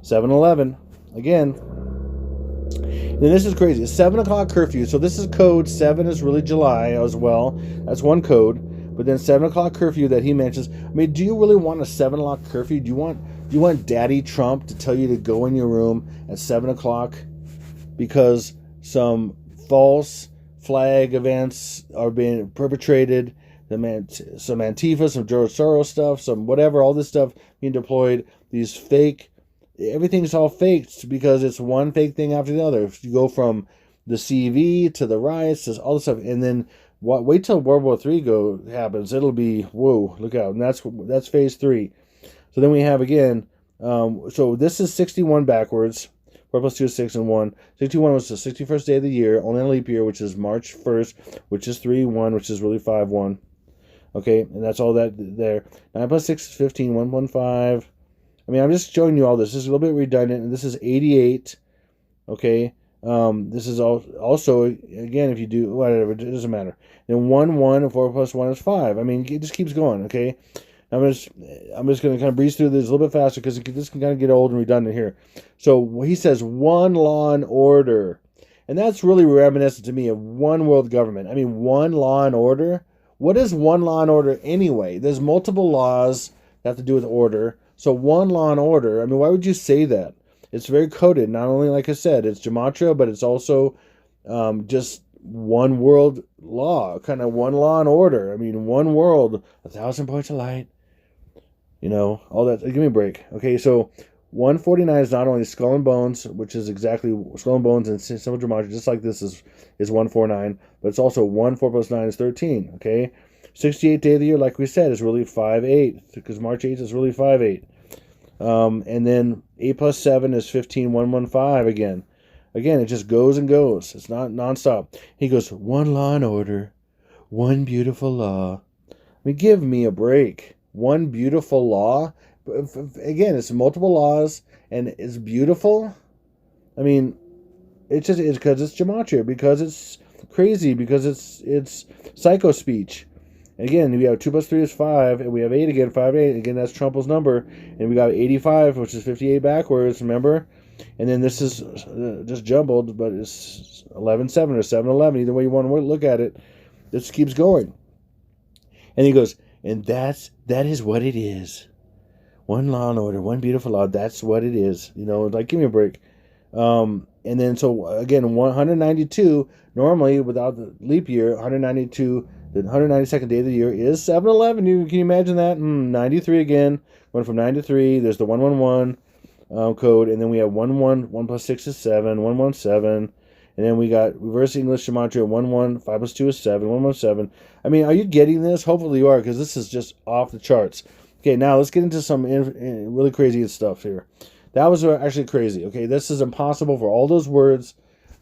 7, 11. Again. Then this is crazy. It's 7 o'clock curfew. So this is code. 7 is really July as well. That's one code. But then 7 o'clock curfew that he mentions. I mean, do you really want a 7 o'clock curfew? Do you want Daddy Trump to tell you to go in your room at 7 o'clock because some false flag events are being perpetrated? Some Antifa, some George Soros stuff, some whatever, all this stuff being deployed. These fake, everything's all faked because it's one fake thing after the other. If you go from the CV to the riots to all this stuff, and then wait till World War III happens. It'll be, whoa, look out. And that's phase 3. So then we have again, so this is 61 backwards, 4 plus 2 is 6, and 1. 61 was the 61st day of the year, only on a leap year, which is March 1st, which is 3, 1, which is really 5, 1. Okay, and that's all that there. 9 plus 6 is 15, 1, 1, 5. I mean, I'm just showing you all this. This is a little bit redundant, and this is 88. Okay, this is also, again, if you do, whatever, it doesn't matter. Then 1, 1, and 4 plus 1 is 5. I mean, it just keeps going, okay? I'm just going to kind of breeze through this a little bit faster because this can kind of get old and redundant here. So he says one law and order. And that's really reminiscent to me of one world government. I mean, one law and order. What is one law and order anyway? There's multiple laws that have to do with order. So one law and order. I mean, why would you say that? It's very coded. Not only, like I said, it's Gematria, but it's also just one world law. Kind of one law and order. I mean, one world, 1,000 points of light. You know, all that. Give me a break. Okay, so 149 is not only skull and bones, which is exactly skull and bones and simple gematria, just like this is 149, but it's also 1, 4 plus 9 is 13. Okay, 68 day of the year, like we said, is really 5/8 because March 8th is really 5/8. And then 8 plus 7 is 15, 115 again. Again, it just goes and goes. It's not nonstop. He goes, one law and order, one beautiful law. I mean, give me a break. One beautiful law. Again, it's multiple laws, and it's beautiful. I mean, it's because it's gematria, because it's crazy, because it's psycho speech. And again, we have 2 plus 3 is 5, and we have 8 again, 5, 8. Again, that's Trumple's number. And we got 85, which is 58 backwards, remember? And then this is just jumbled, but it's 11-7 or 7-11. Either way you want to look at it, this keeps going. And he goes, and that is what it is. One law and order, one beautiful law. That's what it is. You know, like, give me a break. And then, so, again, 192, normally, without the leap year, 192, the 192nd day of the year is 7-11. Can you imagine that? 93 again. Going from 9 to 3. There's the 111 code. And then we have 1 plus 6 is 7, 117. And then we got reverse English gematria, 1 5 plus 2 is 7, 117. I mean, are you getting this? Hopefully you are, because this is just off the charts. Okay, now let's get into some really crazy stuff here. That was actually crazy. Okay, this is impossible for all those words,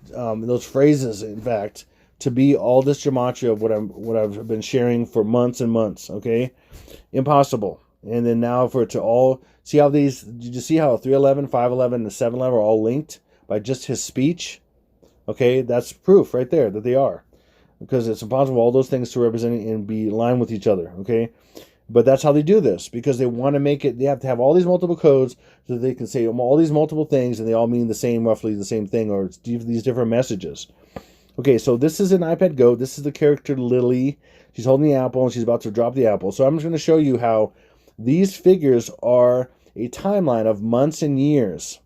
those phrases, in fact, to be all this gematria of what I've been sharing for months and months. Okay, impossible. And then now for it to all see how these. Did you see how 311, 511, and 711 are all linked by just his speech? Okay, that's proof right there that they are, because it's impossible for all those things to represent and be in line with each other. Okay, but that's how they do this, because they want to make it. They have to have all these multiple codes so that they can say all these multiple things and they all mean the same, roughly the same thing, or it's these different messages. Okay, so this is an iPad Go. This is the character Lily. She's holding the apple and she's about to drop the apple. So I'm just going to show you how these figures are a timeline of months and years.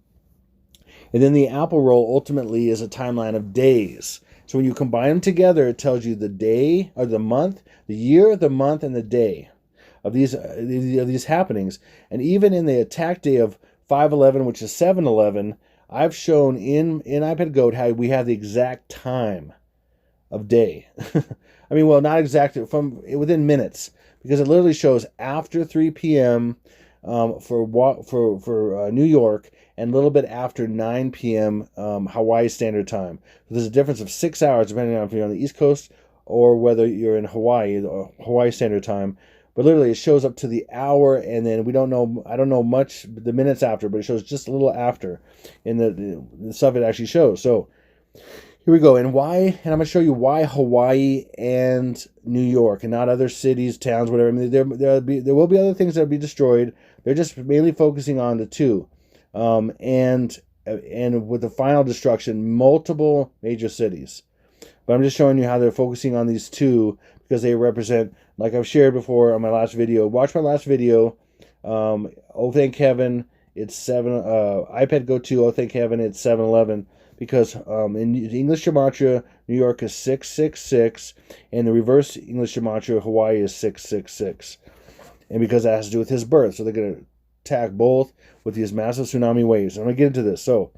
And then the apple roll ultimately is a timeline of days. So when you combine them together, it tells you the day or the month, the year, the month, and the day of these happenings. And even in the attack day of 5/11, which is 7/11, I've shown in iPad Go how we have the exact time of day. I mean, well, not exact, from within minutes, because it literally shows after 3 p.m. For New York, and a little bit after 9 p.m. Hawaii Standard Time. So there's a difference of 6 hours depending on if you're on the East Coast or whether you're in Hawaii, Hawaii Standard Time. But literally, it shows up to the hour, and then we don't know. I don't know much the minutes after, but it shows just a little after in the stuff it actually shows. So here we go, and why? And I'm gonna show you why Hawaii and New York, and not other cities, towns, whatever. I mean, there will be other things that will be destroyed. They're just mainly focusing on the two, and with the final destruction, multiple major cities. But I'm just showing you how they're focusing on these two because they represent, like I've shared before on my last video. Watch my last video. Oh, thank heaven, it's 7. iPad Go 2. Oh, thank heaven, it's 7-11. Because in English gematria, New York is 666, and the reverse English gematria, Hawaii is 666. And because that has to do with his birth, so they're going to attack both with these massive tsunami waves. I'm going to get into this. So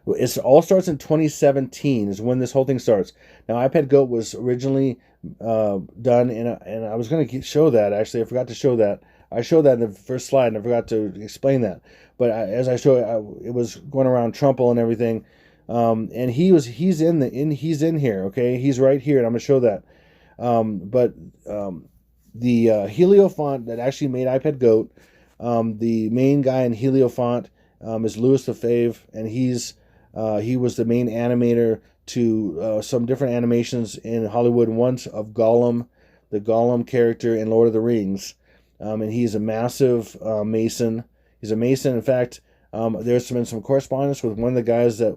it all starts in 2017 is when this whole thing starts. Now, iPad Go was originally done, and I was going to show that. Actually, I forgot to show that. I showed that in the first slide, and I forgot to explain that. But as I showed, it was going around Trumple and everything, and he's in here. Okay, he's right here, and I'm gonna show that. But the Heliofont that actually made iPad Goat, the main guy in Heliofont is Louis Lefebvre, and he was the main animator to some different animations in Hollywood. Once of Gollum, the Gollum character in Lord of the Rings, and he's a massive Mason. He's a Mason. In fact, there's been some correspondence with one of the guys that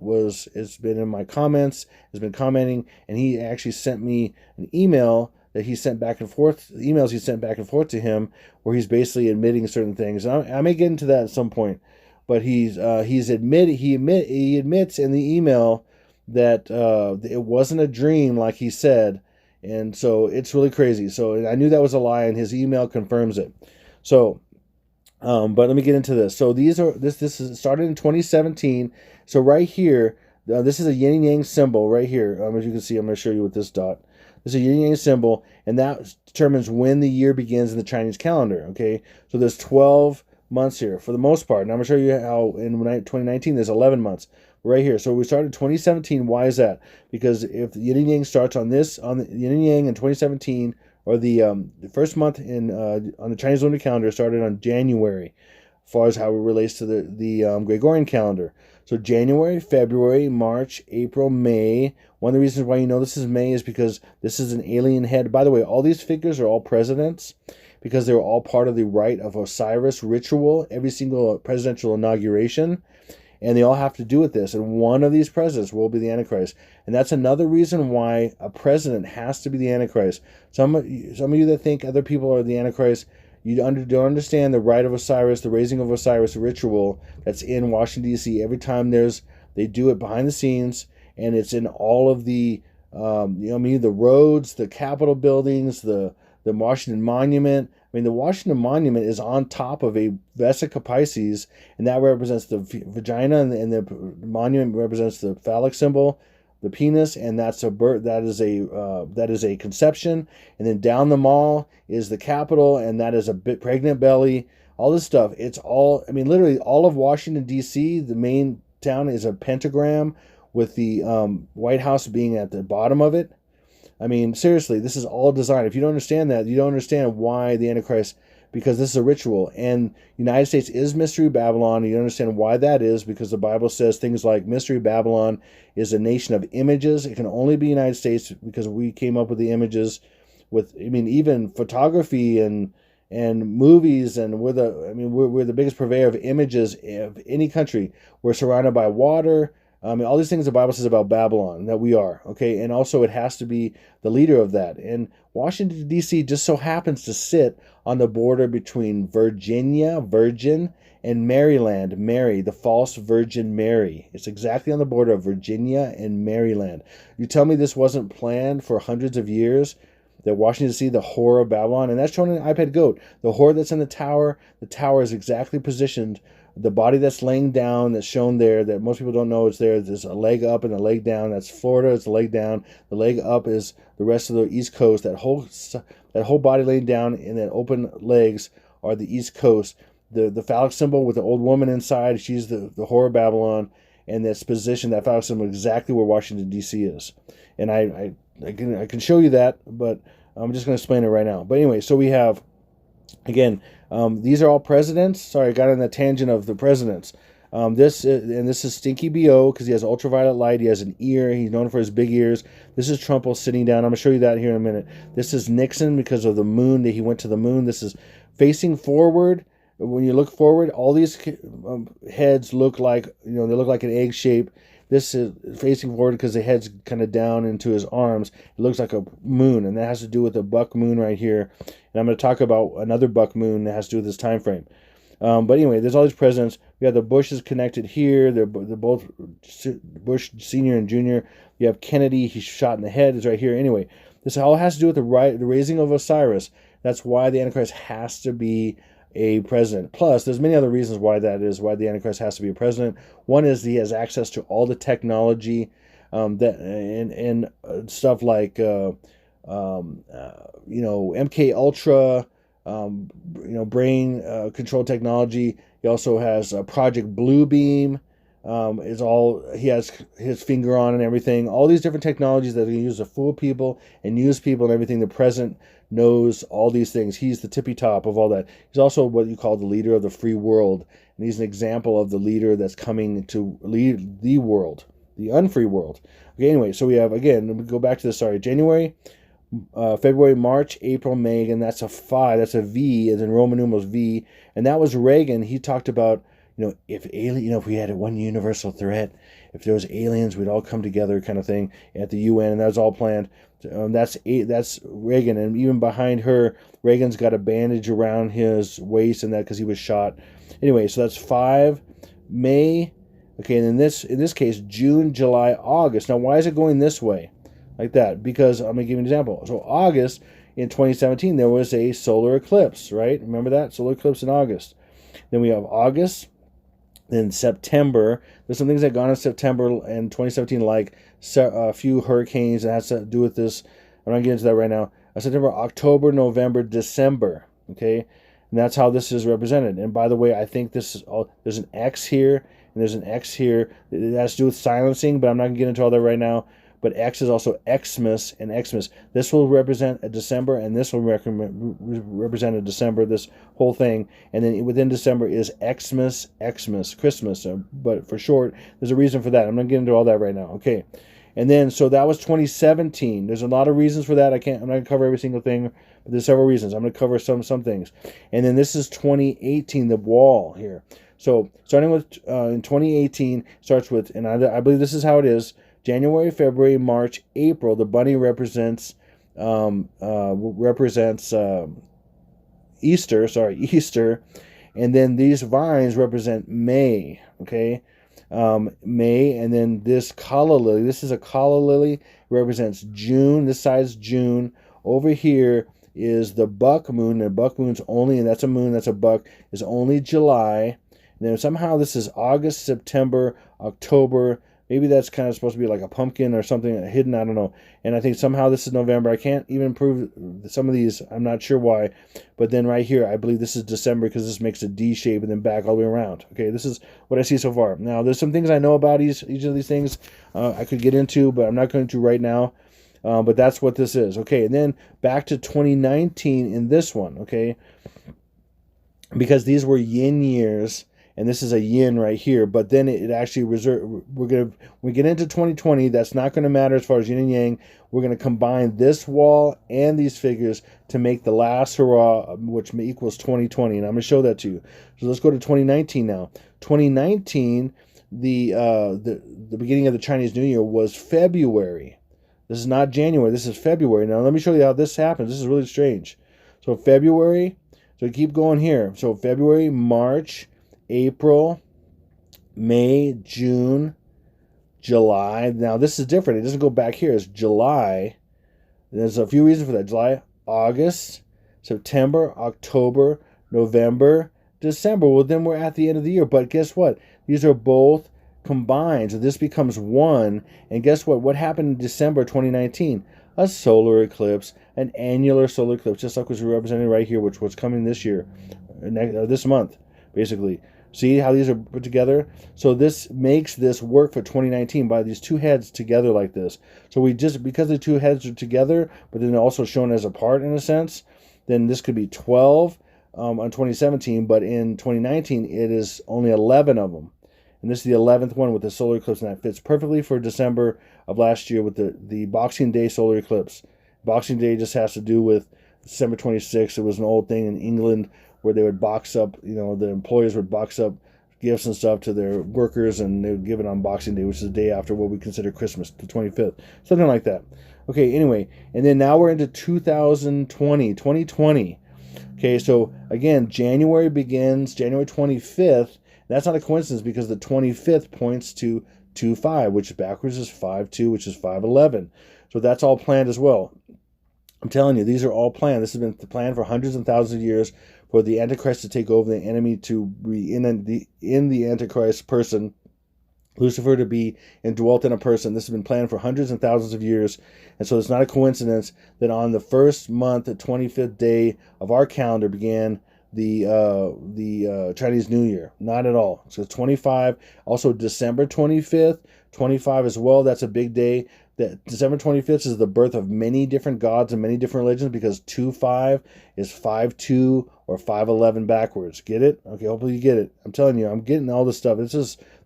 has been in my comments, has been commenting, and he actually sent me an email that he sent back and forth, emails he sent back and forth to him, where he's basically admitting certain things. And I may get into that at some point, but he admits in the email that it wasn't a dream like he said, and so it's really crazy. So I knew that was a lie, and his email confirms it. So. But let me get into this. So this is started in 2017. So right here, this is a yin and yang symbol right here. As you can see, I'm going to show you with this dot. This is a yin and yang symbol, and that determines when the year begins in the Chinese calendar. Okay, so there's 12 months here for the most part. And I'm going to show you how in 2019 there's 11 months right here. So we started 2017. Why is that? Because if the yin and yang starts on the yin and yang in 2017. Or the first month on the Chinese lunar calendar started on January, as far as how it relates to the Gregorian calendar. So January, February, March, April, May. One of the reasons why you know this is May is because this is an alien head. By the way, all these figures are all presidents because they were all part of the Rite of Osiris ritual, every single presidential inauguration. And they all have to do with this. And one of these presidents will be the Antichrist. And that's another reason why a president has to be the Antichrist. Some of you that think other people are the Antichrist, you don't understand the Rite of Osiris, the raising of Osiris ritual that's in Washington, D.C. Every time they do it behind the scenes, and it's in all of the, the roads, the Capitol buildings, the Washington Monument. I mean, the Washington Monument is on top of a Vesica Pisces, and that represents the vagina, and the monument represents the phallic symbol, the penis, and that's a birth. That is a conception. And then down the mall is the Capitol, and that is a pregnant belly. All this stuff. It's all. I mean, literally all of Washington D.C. The main town is a pentagram with the White House being at the bottom of it. I mean, seriously, this is all designed. If you don't understand that, you don't understand why the Antichrist, because this is a ritual. And United States is Mystery Babylon. You understand why that is, because the Bible says things like Mystery Babylon is a nation of images. It can only be United States because we came up with the images even photography and movies, and we're the biggest purveyor of images of any country. We're surrounded by water. All these things the Bible says about Babylon, that we are, okay? And also it has to be the leader of that. And Washington, D.C. just so happens to sit on the border between Virginia, Virgin, and Maryland, Mary, the false Virgin Mary. It's exactly on the border of Virginia and Maryland. You tell me this wasn't planned for hundreds of years, that Washington, D.C., the whore of Babylon, and that's shown in iPad Goat. The whore that's in the tower is exactly positioned. The body that's laying down, that's shown there, that most people don't know it's there. There's a leg up and a leg down. That's Florida. It's the leg down. The leg up is the rest of the East Coast. That whole body laying down and then open legs are the East Coast. The phallic symbol with the old woman inside, she's the whore of Babylon, and that's positioned, that phallic symbol, exactly where Washington, D.C. is. And I can show you that, but I'm just going to explain it right now. But anyway, so we have, again, these are all presidents. Sorry, I got on the tangent of the presidents. This is Stinky B.O. because he has ultraviolet light. He has an ear. He's known for his big ears. This is Trump sitting down. I'm going to show you that here in a minute. This is Nixon because of the moon, that he went to the moon. This is facing forward. When you look forward, all these heads look like, they look like an egg shape. This is facing forward because the head's kind of down into his arms. It looks like a moon, and that has to do with the buck moon right here. And I'm going to talk about another buck moon that has to do with this time frame. But anyway, there's all these presidents. We have the Bushes connected here. They're both Bush Senior and Junior. You have Kennedy. He's shot in the head. Is right here. Anyway, this all has to do with the raising of Osiris. That's why the Antichrist has to be a president. Plus, there's many other reasons why that is, why the Antichrist has to be a president. One is he has access to all the technology and stuff like MK Ultra, brain control technology. He also has Project Bluebeam. Is all he has his finger on and everything. All these different technologies that he uses to fool people and use people and everything. The president knows all these things. He's the tippy top of all that. He's also what you call the leader of the free world, and he's an example of the leader that's coming to lead the world, the unfree world. Okay, anyway, so we have, again, let me go back to this. Sorry, January, February, March, April, May, and that's a 5. That's a V, as in Roman numerals V, and that was Reagan. He talked about, if we had one universal threat, if there was aliens, we'd all come together, kind of thing, at the UN, and that was all planned. That's Reagan, and even behind her, Reagan's got a bandage around his waist and that because he was shot. Anyway, so that's 5, May. Okay, and in this case, June, July, August. Now, why is it going this way, like that? Because I'm gonna give you an example. So August in 2017, there was a solar eclipse, right? Remember that solar eclipse in August. Then we have August. Then September, there's some things that got on in September in 2017, like a few hurricanes that has to do with this. I'm not getting into that right now. September, October, November, December. Okay, and that's how this is represented. And by the way, I think this is all. There's an X here and there's an X here. It has to do with silencing, but I'm not going to get into all that right now. But X is also Xmas and Xmas. This will represent a December, and this will represent a December, this whole thing. And then within December is Xmas, Christmas. But for short, there's a reason for that. I'm not getting into all that right now. Okay. And then, so that was 2017. There's a lot of reasons for that. I'm not going to cover every single thing, but there's several reasons. I'm going to cover some things. And then this is 2018, the wall here. So starting with, in 2018, starts with, and I believe this is how it is, January, February, March, April. The bunny represents Easter, and then these vines represent May. Okay, May, and then this calla lily. This is a calla lily. Represents June. This side's June. Over here is the buck moon. And buck moon's only, and that's a moon. That's a buck. Is only July. And then somehow this is August, September, October. Maybe that's kind of supposed to be like a pumpkin or something hidden. I don't know. And I think somehow this is November. I can't even prove some of these. I'm not sure why. But then right here, I believe this is December because this makes a D shape and then back all the way around. Okay, this is what I see so far. Now, there's some things I know about each of these things I could get into, but I'm not going to right now. But that's what this is. Okay, and then back to 2019 in this one. Okay, because these were yin years. And this is a yin right here, but then it actually when we get into 2020, that's not going to matter as far as yin and yang. We're going to combine this wall and these figures to make the last hurrah, which equals 2020, and I'm going to show that to you. So let's go to 2019 now. 2019, the beginning of the Chinese New Year was February. This is not January. This is February. Now let me show you how this happens. This is really strange. So February. So keep going here. So February, March, April, May, June, July. Now this is different. It doesn't go back here. It's July. There's a few reasons for that. July, August, September, October, November, December. Well, then we're at the end of the year. But guess what? These are both combined. So this becomes one. And guess what? What happened in December 2019? A solar eclipse, an annular solar eclipse, just like was represented right here, which was coming this year, this month, basically. See how these are put together? So this makes this work for 2019 by these two heads together like this. So because the two heads are together, but then also shown as apart in a sense, then this could be 12 on 2017, but in 2019 it is only 11 of them. And this is the 11th one with the solar eclipse, and that fits perfectly for December of last year with the Boxing Day solar eclipse. Boxing Day just has to do with December 26th. It was an old thing in England where they would box up, the employers would box up gifts and stuff to their workers, and they would give it on Boxing Day, which is the day after what we consider Christmas, the 25th, something like that. Okay, anyway, and then now we're into 2020. Okay, so again, January begins January 25th. That's not a coincidence because the 25th points to 2-5, which backwards is 5-2, which is 5-11. So that's all planned as well. I'm telling you, these are all planned. This has been planned for hundreds and thousands of years for the Antichrist to take over, the enemy to be in the Antichrist person Lucifer to be indwelt in a person. This has been planned for hundreds and thousands of years. And so it's not a coincidence that on the first month, the 25th day of our calendar began the Chinese New Year. Not at all. So 25, also December 25th, 25 as well. That's a big day. That December 25th is the birth of many different gods and many different religions, because 2-5 is 5-2 or 5-11 backwards. Get it? Okay, hopefully you get it. I'm telling you, I'm getting all this stuff. This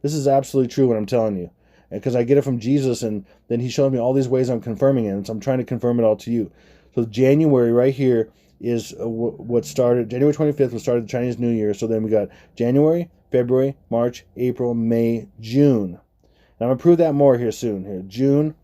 is absolutely true what I'm telling you. Because I get it from Jesus, and then he showed me all these ways I'm confirming it, and so I'm trying to confirm it all to you. So January right here is what started. January 25th was started the Chinese New Year. So then we got January, February, March, April, May, June. And I'm going to prove that more here soon. Here, June,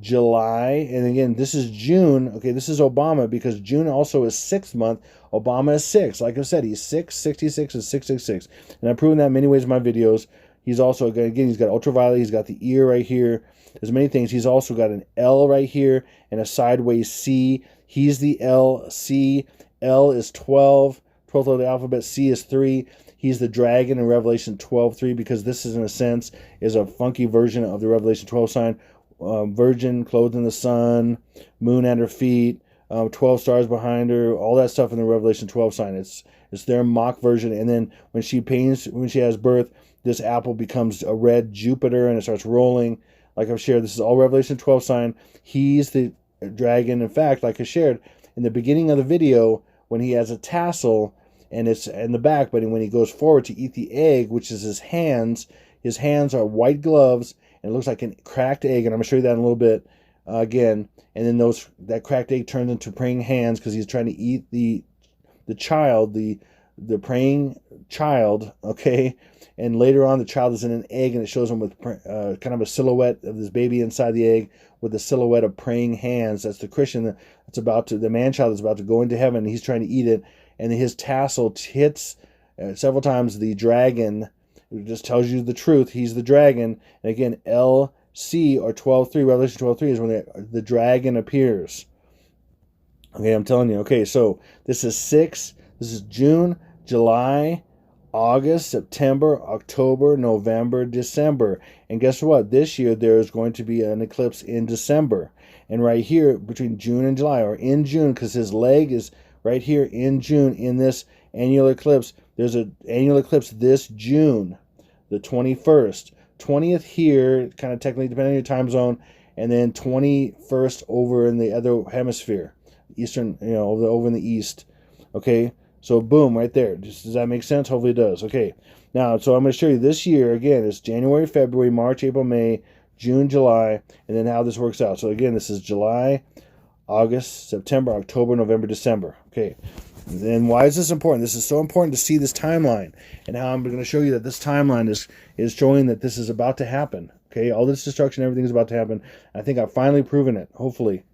July, and again, this is June. Okay, this is Obama, because June also is 6th month. Obama is 6. Like I said, he's 666 is 666. And I've proven that in many ways in my videos. He's also, again, he's got ultraviolet. He's got the ear right here. There's many things. He's also got an L right here and a sideways C. He's the L, C. L is 12. 12th of the alphabet. C is 3. He's the dragon in Revelation 12:3, because this is, in a sense, is a funky version of the Revelation 12 sign. Virgin, clothed in the sun, moon at her feet, 12 stars behind her, all that stuff in the Revelation 12 sign. It's their mock version. And then when she has birth, this apple becomes a red Jupiter, and it starts rolling. Like I've shared, this is all Revelation 12 sign. He's the dragon. In fact, like I shared in the beginning of the video, when he has a tassel and it's in the back, but when he goes forward to eat the egg, which is his hands are white gloves, and it looks like a cracked egg, and I'm going to show you that in a little bit again. And then that cracked egg turns into praying hands, because he's trying to eat the child, the praying child, okay? And later on, the child is in an egg, and it shows him with kind of a silhouette of this baby inside the egg with a silhouette of praying hands. That's the Christian that's the man-child that's about to go into heaven, and he's trying to eat it. And his tassel hits several times the dragon. It just tells you the truth. He's the dragon. And again, LC or 12:3, Revelation 12:3 is when the dragon appears. Okay, I'm telling you. Okay, so this is 6. This is June, July, August, September, October, November, December. And guess what? This year there is going to be an eclipse in December. And right here between June and July, or in June, because his leg is right here in June in this annual eclipse. There's an annual eclipse this June, the 21st. 20th here, kind of technically depending on your time zone, and then 21st over in the other hemisphere, eastern, over in the east. Okay, so boom, right there. Does that make sense? Hopefully it does. Okay, now, so I'm going to show you this year, again, it's January, February, March, April, May, June, July, and then how this works out. So again, this is July, August, September, October, November, December. Okay, and why is this important? This is so important to see this timeline, and how I'm going to show you that this timeline is showing that this is about to happen. Okay, all this destruction, everything is about to happen. I think I've finally proven it, hopefully.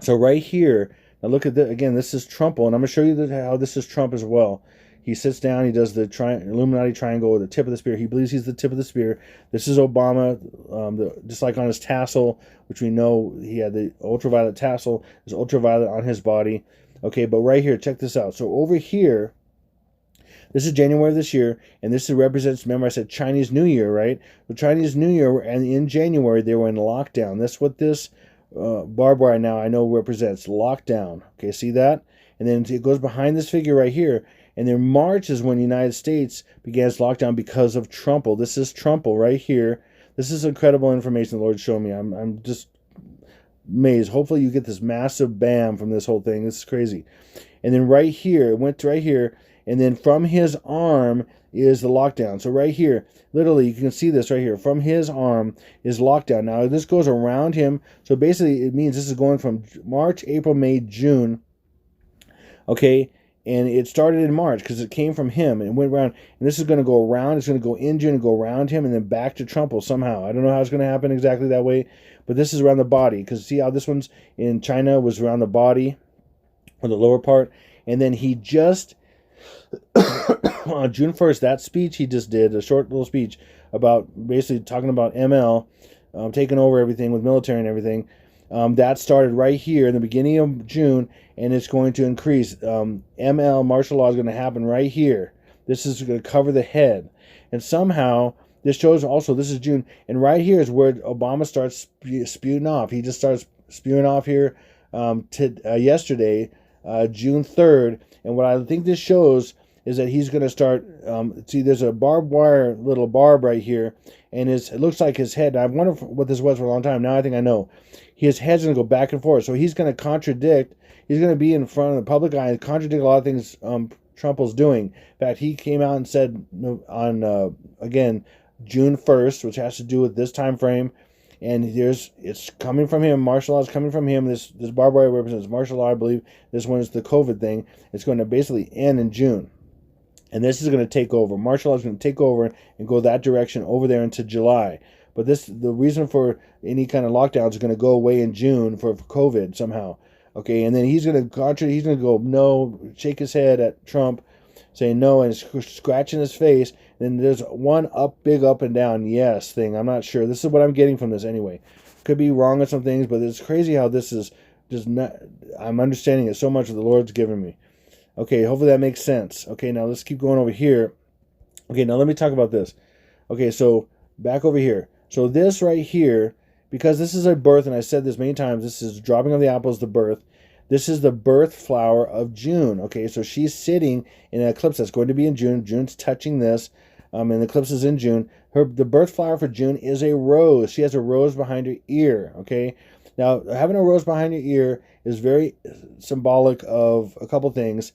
So right here, now look at this. Again, this is Trump, and I'm going to show you how this is Trump as well. He sits down, he does the Illuminati triangle, or the tip of the spear. He believes he's the tip of the spear. This is Obama, just like on his tassel, which we know he had the ultraviolet tassel. There's ultraviolet on his body. Okay, but right here, check this out. So over here, this is January of this year, and this represents, remember I said Chinese New Year, right? The Chinese New Year, and in January, they were in lockdown. That's what this barbed wire now I know represents, lockdown. Okay, see that? And then it goes behind this figure right here. And then March is when the United States began its lockdown because of Trump. This is Trump right here. This is incredible information the Lord showed me. I'm just amazed. Hopefully you get this massive bam from this whole thing. This is crazy. And then right here, it went to right here. And then from his arm is the lockdown. So right here, literally, you can see this right here. From his arm is lockdown. Now, this goes around him. So basically, it means this is going from March, April, May, June. Okay, and it started in March because it came from him and it went around. And this is going to go around. It's going to go in June and go around him and then back to Trump somehow. I don't know how it's going to happen exactly that way, but this is around the body. Because see how this one's in China was around the body, or the lower part. And then he just, on June 1st, that speech he just did, a short little speech about basically talking about ML, taking over everything with military and everything. That started right here in the beginning of June, and it's going to increase. ML, martial law, is going to happen right here. This is going to cover the head. And somehow, this shows also, this is June, and right here is where Obama starts spewing off. He just starts spewing off here yesterday, June 3rd, and what I think this shows is that he's going to start, see, there's a barbed wire, little barb right here, and it looks like his head, I've wondered what this was for a long time, now I think I know. His head's going to go back and forth, so he's going to contradict, he's going to be in front of the public eye and contradict a lot of things Trump was doing. In fact, he came out and said on, again, June 1st, which has to do with this time frame, and it's coming from him. Martial law is coming from him. This barbed wire represents martial law, I believe. This one is the COVID thing. It's going to basically end in June. And this is going to take over. Martial law is going to take over and go that direction over there into July. But the reason for any kind of lockdowns is going to go away in June for COVID somehow. Okay, and then he's going to go no, shake his head at Trump, saying no, and scratching his face. And there's one big up and down yes thing. I'm not sure. This is what I'm getting from this anyway. Could be wrong on some things, but it's crazy how this is just not. I'm understanding it so much what the Lord's given me. Okay, hopefully that makes sense. Okay, now let's keep going over here. Okay, now let me talk about this. Okay, so back over here. So this right here, because this is a birth, and I said this many times, this is dropping of the apples, the birth. This is the birth flower of June. Okay, so she's sitting in an eclipse that's going to be in June. June's touching this, and the eclipse is in June. The birth flower for June is a rose. She has a rose behind her ear. Okay, now having a rose behind your ear is very symbolic of a couple things.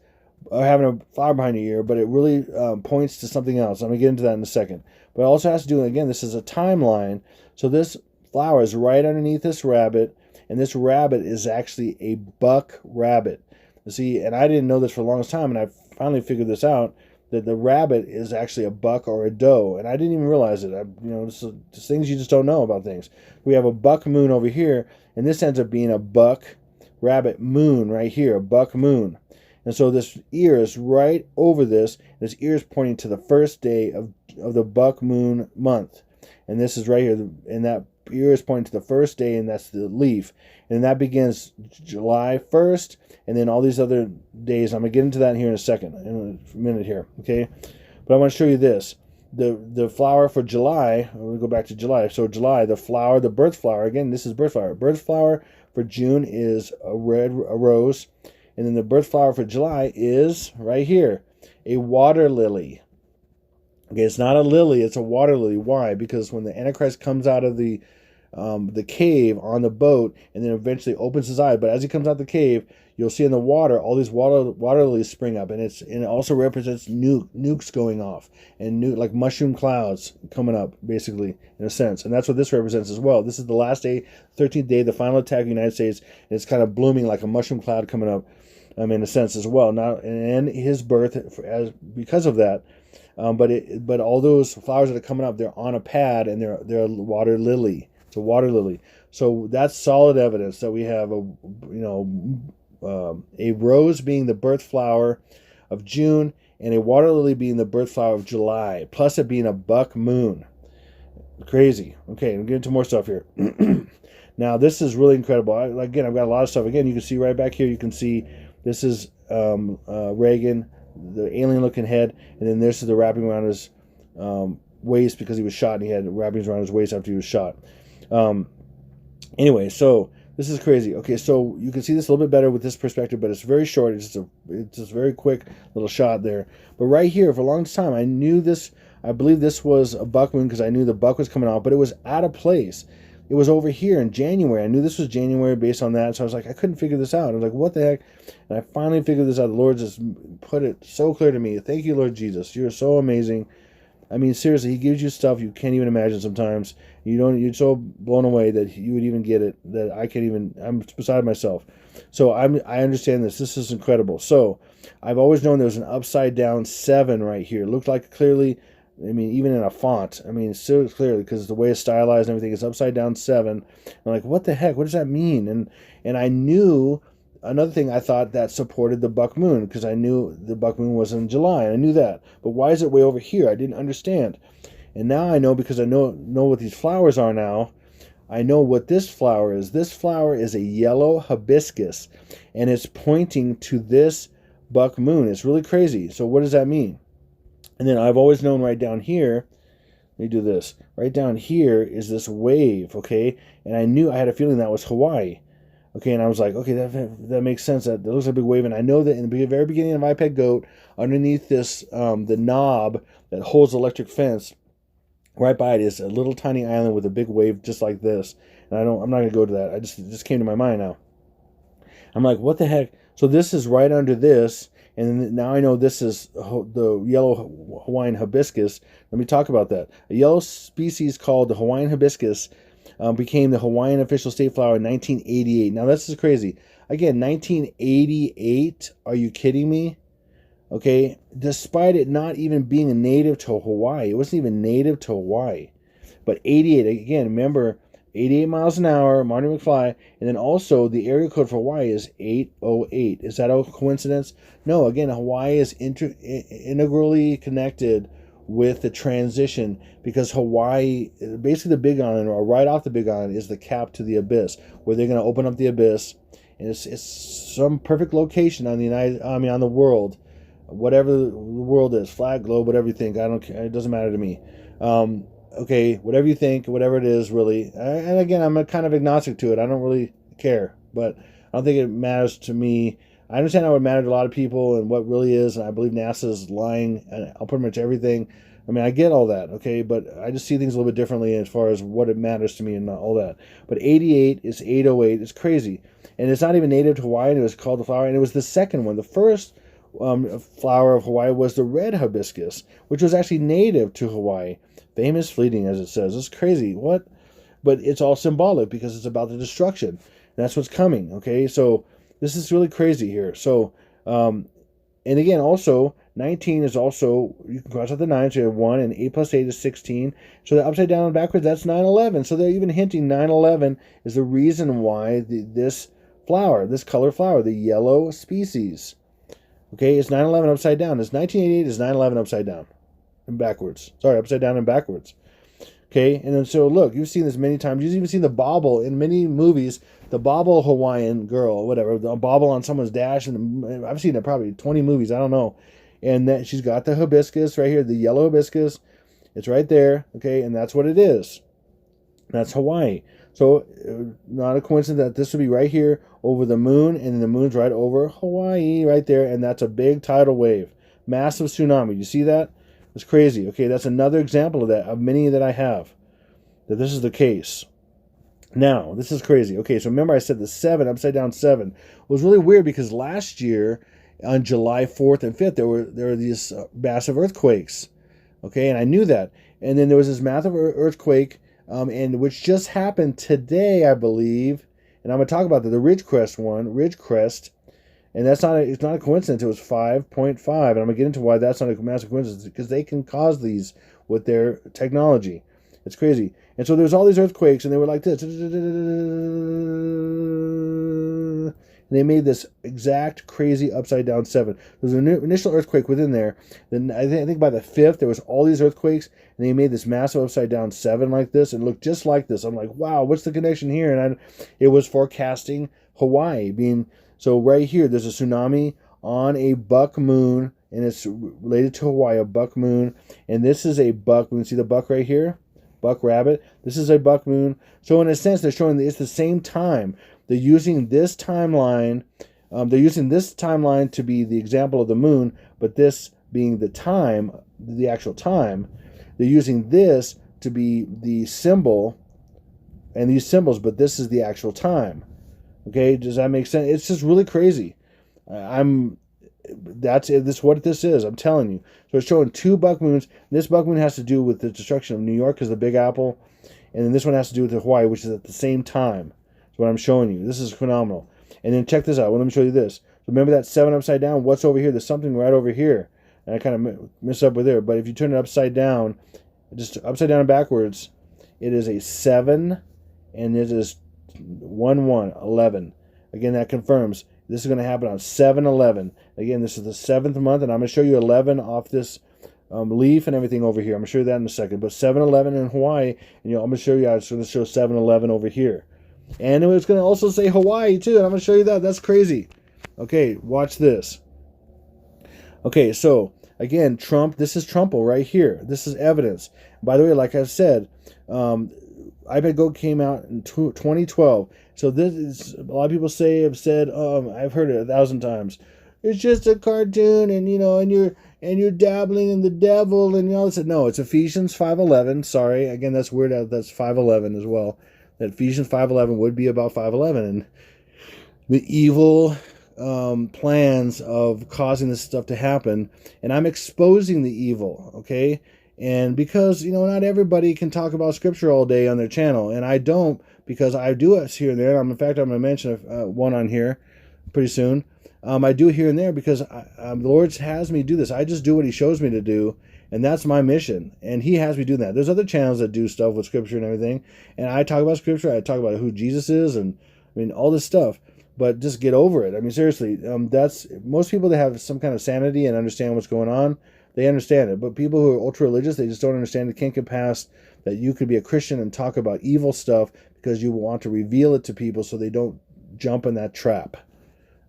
Having a flower behind your ear, but it really points to something else. I'm going to get into that in a second. But it also has to do, again, this is a timeline. So this flower is right underneath this rabbit, and this rabbit is actually a buck rabbit. See, and I didn't know this for the longest time, and I finally figured this out, that the rabbit is actually a buck or a doe, and I didn't even realize it. It's things you just don't know about things. We have a buck moon over here, and this ends up being a buck rabbit moon right here, a buck moon. And so this ear is right over this. This ear is pointing to the first day of the buck moon month. And this is right here. And that ear is pointing to the first day, and that's the leaf. And that begins July 1st. And then all these other days. I'm going to get into that here in a second, in a minute here. Okay. But I want to show you this. The flower for July. We'll go back to July. So July, the flower, the birth flower. Again, this is birth flower. Birth flower for June is a rose. And then the birth flower for July is right here, a water lily. Okay, it's not a lily, it's a water lily. Why? Because when the Antichrist comes out of the cave on the boat and then eventually opens his eye, but as he comes out the cave, you'll see in the water, all these water lilies spring up. And it also represents nukes going off and like mushroom clouds coming up, basically, in a sense. And that's what this represents as well. This is the last day, 13th day, the final attack of the United States. And it's kind of blooming like a mushroom cloud coming up. In a sense as well. Now, and his birth because of that. But all those flowers that are coming up, they're on a pad, and they're a water lily. It's a water lily. So that's solid evidence that we have a rose being the birth flower of June, and a water lily being the birth flower of July, plus it being a buck moon. Crazy. Okay, we'll get into more stuff here. Now, this is really incredible. Again, I've got a lot of stuff. Again, you can see right back here. You can see. This is Reagan, the alien-looking head, and then this is the wrapping around his waist because he was shot, and he had wrappings around his waist after he was shot. Anyway, so this is crazy. Okay, so you can see this a little bit better with this perspective, but it's very short. It's just a very quick little shot there. But right here, for a long time, I knew this. I believe this was a buck moon because I knew the buck was coming out, but it was out of place. It was over here in January. I knew this was January based on that. So I was like, I couldn't figure this out. I was like, what the heck? And I finally figured this out. The Lord just put it so clear to me. Thank you, Lord Jesus. You're so amazing. I mean, seriously, he gives you stuff you can't even imagine sometimes. You're so blown away that you would even get it, that I can't even, I'm beside myself. So I understand this. This is incredible. So I've always known there was an upside down 7 right here. It looked like clearly, I mean, even in a font, I mean, so clearly, because the way it's stylized and everything, it's upside down 7. I'm like, what the heck? What does that mean? And I knew another thing. I thought that supported the buck moon because I knew the buck moon was in July, and I knew that. But why is it way over here? I didn't understand. And now I know because I know what these flowers are now. I know what this flower is. This flower is a yellow hibiscus, and it's pointing to this buck moon. It's really crazy. So what does that mean? And then I've always known right down here Let me do this. Right down here is this wave, okay? And I knew, I had a feeling that was Hawaii. Okay, and I was like, okay, that makes sense. That looks like a big wave. And I know that in the very beginning of iPad Goat, underneath this, the knob that holds the electric fence, right by it is a little tiny island with a big wave just like this. And I'm not going to go to that. It just came to my mind now. I'm like, what the heck? So this is right under this, and now I know this is the yellow Hawaiian hibiscus. Let me talk about that. A yellow species called the Hawaiian hibiscus became the Hawaiian official state flower in 1988. Now this is crazy. Again, 1988? Are you kidding me? Okay, despite it not even being a native to Hawaii. It wasn't even native to Hawaii. But 88, again, remember, 88 miles an hour, Marty McFly, and then also the area code for Hawaii is 808. Is that a coincidence? No, again, Hawaii is integrally connected with the transition because Hawaii, basically the Big Island, or right off the Big Island, is the cap to the abyss, where they're going to open up the abyss, and it's some perfect location on on the world, whatever the world is, flat, globe, whatever you think. I don't care. It doesn't matter to me. Okay, whatever you think, whatever it is, really. And again, I'm kind of agnostic to it. I don't really care, but I don't think it matters to me. I understand how it matters to a lot of people and what really is, and I believe NASA is lying on pretty much everything. I mean, I get all that, okay, but I just see things a little bit differently as far as what it matters to me and all that. But 88 is 808. It's crazy. And it's not even native to Hawaii. It was called the flower, and it was the second one. The first flower of Hawaii was the red hibiscus, which was actually native to Hawaii. Famous fleeting, as it says. It's crazy. What? But it's all symbolic because it's about the destruction. And that's what's coming, okay? So this is really crazy here. So, and again, also, 19 is also, you can cross out the 9, so you have 1, and 8 plus 8 is 16. So the upside down and backwards, that's 9/11. So they're even hinting 9/11 is the reason why this flower, this color flower, the yellow species, okay, it's 9/11 upside down. It's 1988 is 9/11 upside down and backwards. Sorry, upside down and backwards. Okay, and then so look, you've seen this many times. You've even seen the bauble in many movies. The bauble Hawaiian girl, whatever, the bauble on someone's dash, and I've seen it probably 20 movies. I don't know. And that she's got the hibiscus right here, the yellow hibiscus. It's right there. Okay, and that's what it is. That's Hawaii. So not a coincidence that this would be right here over the moon, and the moon's right over Hawaii, right there, and that's a big tidal wave, massive tsunami. You see that? It's crazy. Okay, that's another example of that, of many that I have, that this is the case. Now, this is crazy. Okay, so remember I said the 7, upside down 7, was really weird because last year on July 4th and 5th, there were these massive earthquakes. Okay, and I knew that. And then there was this massive earthquake, and which just happened today, I believe. And I'm going to talk about the Ridgecrest one, Ridgecrest. And it's not a coincidence. It was 5.5, and I'm going to get into why that's not a massive coincidence, because they can cause these with their technology. It's crazy. And so there's all these earthquakes, and they were like this. And they made this exact crazy upside down 7. There was an initial earthquake within there. Then I think by the 5th, there was all these earthquakes, and they made this massive upside down 7 like this, and looked just like this. I'm like, wow, what's the connection here? And it was forecasting Hawaii being... So right here, there's a tsunami on a buck moon, and it's related to Hawaii, a buck moon. And this is a buck moon. See the buck right here? Buck rabbit. This is a buck moon. So in a sense, they're showing that it's the same time. They're using this timeline. They're using this timeline to be the example of the moon, but this being the time, the actual time. They're using this to be the symbol and these symbols, but this is the actual time. Okay, does that make sense? It's just really crazy. That's it. This is what this is. I'm telling you. So it's showing 2 buck moons. This buck moon has to do with the destruction of New York because of the Big Apple, and then this one has to do with Hawaii, which is at the same time. That's what I'm showing you. This is phenomenal. And then check this out. Well, let me show you this. So remember that 7 upside down? What's over here? There's something right over here, and I kind of messed up with there. But if you turn it upside down, just upside down and backwards, it is a 7, and it is 11. Again, that confirms this is going to happen on 7/11. Again, this is the 7th month, and I'm going to show you 11 off this leaf and everything over here. I'm going to show you that in a second. But 7/11 in Hawaii, and I'm going to show you. I'm going to show 7/11 over here, and it's going to also say Hawaii too. And I'm going to show you that. That's crazy. Okay, watch this. Okay, so again, Trump, this is Trumple right here. This is evidence. By the way, like I said, iPad Go came out in 2012. So this is, a lot of people have said, I've heard it 1,000 times. It's just a cartoon, and you're dabbling in the devil, and all this. No, it's Ephesians 5:11. Sorry, again, that's weird. That's 5:11 as well. That Ephesians 5:11 would be about 5:11, and the evil plans of causing this stuff to happen. And I'm exposing the evil, okay? And because, not everybody can talk about Scripture all day on their channel, and I don't, because I do it here and there. In fact, I'm going to mention one on here pretty soon. I do here and there because the Lord has me do this. I just do what He shows me to do, and that's my mission. And He has me do that. There's other channels that do stuff with Scripture and everything, and I talk about Scripture. I talk about who Jesus is, and all this stuff. But just get over it. Seriously, that's most people that have some kind of sanity and understand what's going on, they understand it. But people who are ultra religious, they just don't understand it. Can't get past that you could be a Christian and talk about evil stuff because you want to reveal it to people so they don't jump in that trap.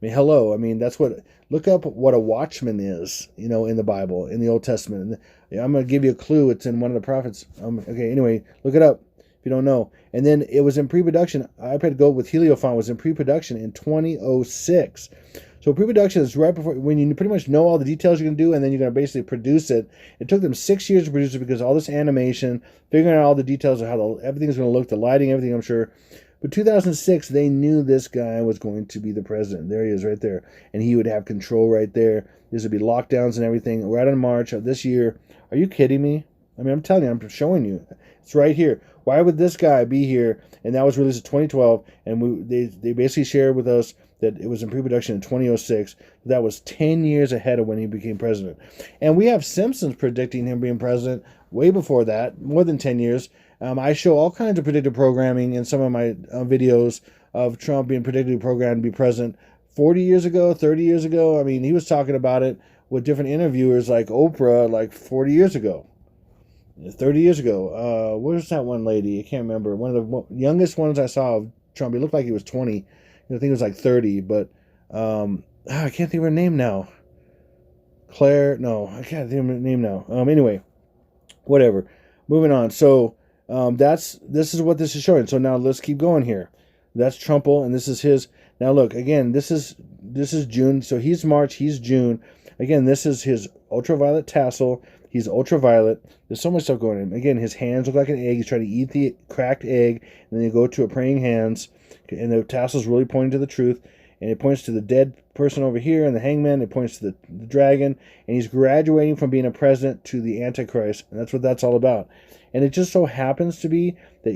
Hello. That's what. Look up what a watchman is. In the Bible, in the Old Testament. I'm going to give you a clue. It's in one of the prophets. Okay. Anyway, look it up if you don't know. And then it was in pre-production. iPad Go with Heliofon was in pre-production in 2006. So pre-production is right before, when you pretty much know all the details you're going to do, and then you're going to basically produce it. It took them 6 years to produce it because all this animation, figuring out all the details of how everything's going to look, the lighting, everything, I'm sure. But 2006, they knew this guy was going to be the president. There he is right there. And he would have control right there. This would be lockdowns and everything right in March of this year. Are you kidding me? I'm telling you, I'm showing you. It's right here. Why would this guy be here? And that was released in 2012, and they basically shared with us that it was in pre-production in 2006. That was 10 years ahead of when he became president. And we have Simpsons predicting him being president way before that, more than 10 years. I show all kinds of predictive programming in some of my videos of Trump being predictively programmed to be president 40 years ago, 30 years ago. He was talking about it with different interviewers like Oprah like 40 years ago. 30 years ago. Where's that one lady? I can't remember. One of the youngest ones I saw of Trump. He looked like he was 20. I think it was like 30, but I can't think of her name now. Claire? No, I can't think of her name now. Anyway, whatever. Moving on. So this is what this is showing. So now let's keep going here. That's Trumple, and this is his. Now look, again, this is June. So he's March, he's June. Again, this is his ultraviolet tassel. He's ultraviolet. There's so much stuff going on. Again, his hands look like an egg. He's trying to eat the cracked egg. And then you go to a praying hands. And the tassel's really pointing to the truth. And it points to the dead person over here and the hangman. It points to the dragon. And he's graduating from being a president to the Antichrist. And that's what that's all about. And it just so happens to be that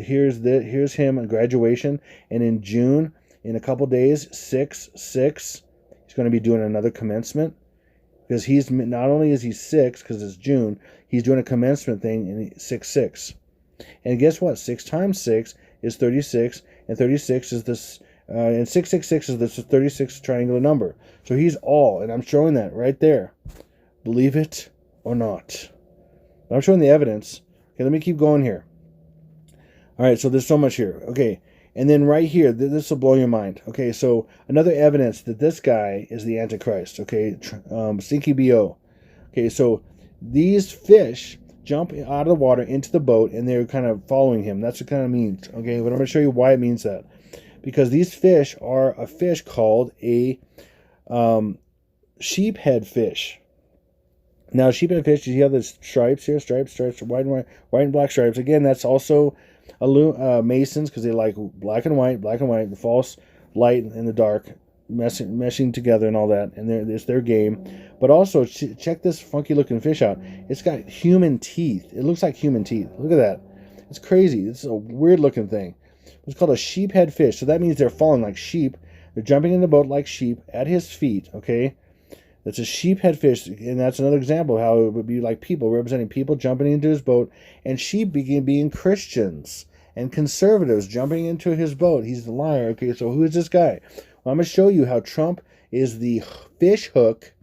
here's him at graduation. And in June, in a couple days, 6/6, he's going to be doing another commencement. Because he's not only is he 6, because it's June, he's doing a commencement thing in 6/6. And guess what? 6 times 6 is 36, and 36 is this, and 666 is this 36 triangular number. So he's all, and I'm showing that right there. Believe it or not. I'm showing the evidence. Okay, let me keep going here. All right, so there's so much here. Okay. And then right here, this will blow your mind. Okay, so another evidence that this guy is the Antichrist. Okay, Stinky B.O. Okay, so these fish jump out of the water into the boat, and they're kind of following him. That's what it kind of means. Okay, but I'm going to show you why it means that. Because these fish are a fish called a sheephead fish. Now, sheephead fish, you see how there's stripes here? Stripes, white and black stripes. Again, that's also Masons, because they like black and white, the false light and the dark meshing together and all that, and it's their game. But also, check this funky looking fish out. It's got human teeth. It looks like human teeth. Look at that. It's crazy. It's a weird looking thing. It's called a sheephead fish. So that means they're falling like sheep. They're jumping in the boat like sheep at his feet. Okay, that's a sheephead fish, and that's another example of how it would be like people, representing people jumping into his boat, and sheep being Christians and conservatives jumping into his boat. He's the liar. Okay, so who is this guy? Well, I'm going to show you how Trump is the fish hook.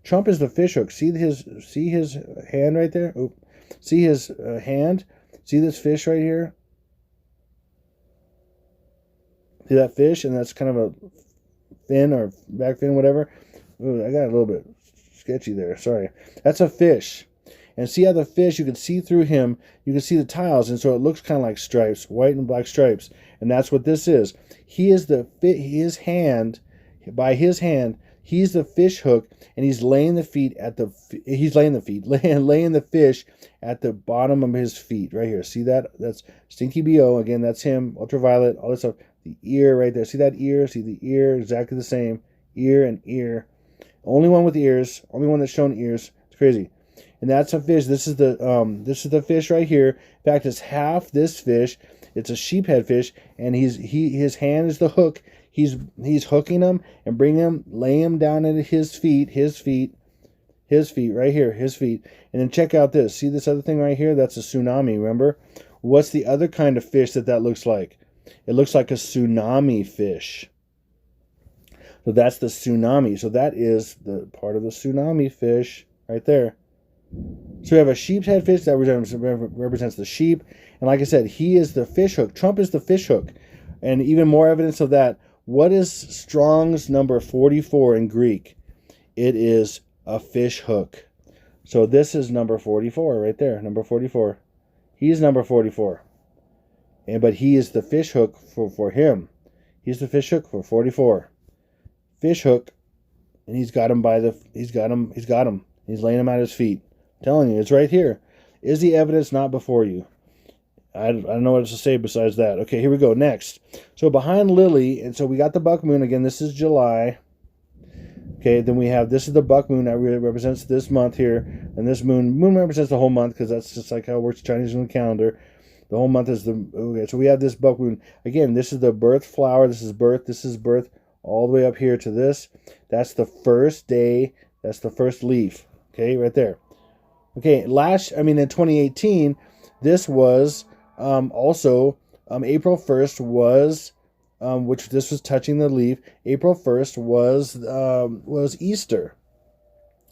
Trump is the fish hook. See his hand right there? Oop. See his hand? See this fish right here? See that fish? And that's kind of a fin or back fin, whatever. Ooh, I got a little bit sketchy there. Sorry. That's a fish. And see how the fish, you can see through him, you can see the tiles, and so it looks kind of like stripes, white and black stripes. And that's what this is. He is his hand, by his hand, he's the fish hook, and he's laying the fish at the bottom of his feet right here. See that? That's Stinky BO. Again, that's him. Ultraviolet, all this stuff. The ear right there. See that ear? See the ear? Exactly the same. Ear and ear. Only one with ears. Only one that's shown ears. It's crazy. And that's a fish. This is the fish right here. In fact, it's half this fish. It's a sheephead fish, and his hand is the hook. He's hooking him and bringing him, laying him down at his feet right here, his feet. And then check out this. See this other thing right here? That's a tsunami. Remember? What's the other kind of fish that looks like? It looks like a tsunami fish. So that's the tsunami. So that is the part of the tsunami fish right there. So we have a sheep's head fish that represents the sheep. And like I said, he is the fish hook. Trump is the fish hook. And even more evidence of that. What is Strong's number 44 in Greek? It is a fish hook. So this is number 44 right there. Number 44. He's number 44. But he is the fish hook for him. He's the fish hook for 44. Fish hook. And he's got him he's got him. He's laying him at his feet. Telling you, it's right here. Is the evidence not before you? I don't know what else to say besides that. Okay, here we go. Next. So behind Lily, and so we got the buck moon. Again, this is July. Okay, then we have, this is the buck moon that represents this month here. And this moon represents the whole month, because that's just like how it works Chinese moon calendar. The whole month is okay, so we have this buck moon. Again, this is the birth flower. This is birth all the way up here to this. That's the first day. That's the first leaf. Okay, right there. Okay, in 2018, this was also April 1st was, which this was touching the leaf. April 1st was Easter.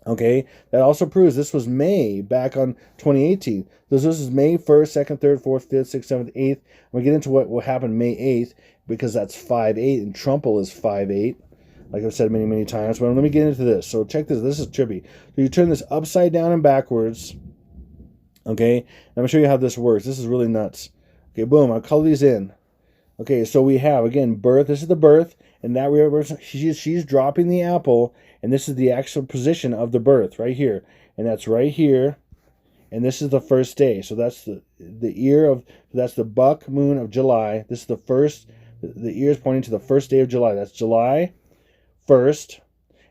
Okay, that also proves this was May back on 2018. So this is May 1st, 2nd, 3rd, 4th, 5th, 6th, 7th, 8th. I'm going to get into what happened May 8th, because that's 5/8, and Trumple is 5/8. Like I've said many, many times. But let me get into this. So check this. This is trippy. So you turn this upside down and backwards. Okay. And I'm going to show you how this works. This is really nuts. Okay, boom. I'll color these in. Okay, so we have, again, birth. This is the birth. And that she's dropping the apple. And this is the actual position of the birth right here. And that's right here. And this is the first day. So that's that's the buck moon of July. This is the first. The ear is pointing to the first day of July. That's July 1st,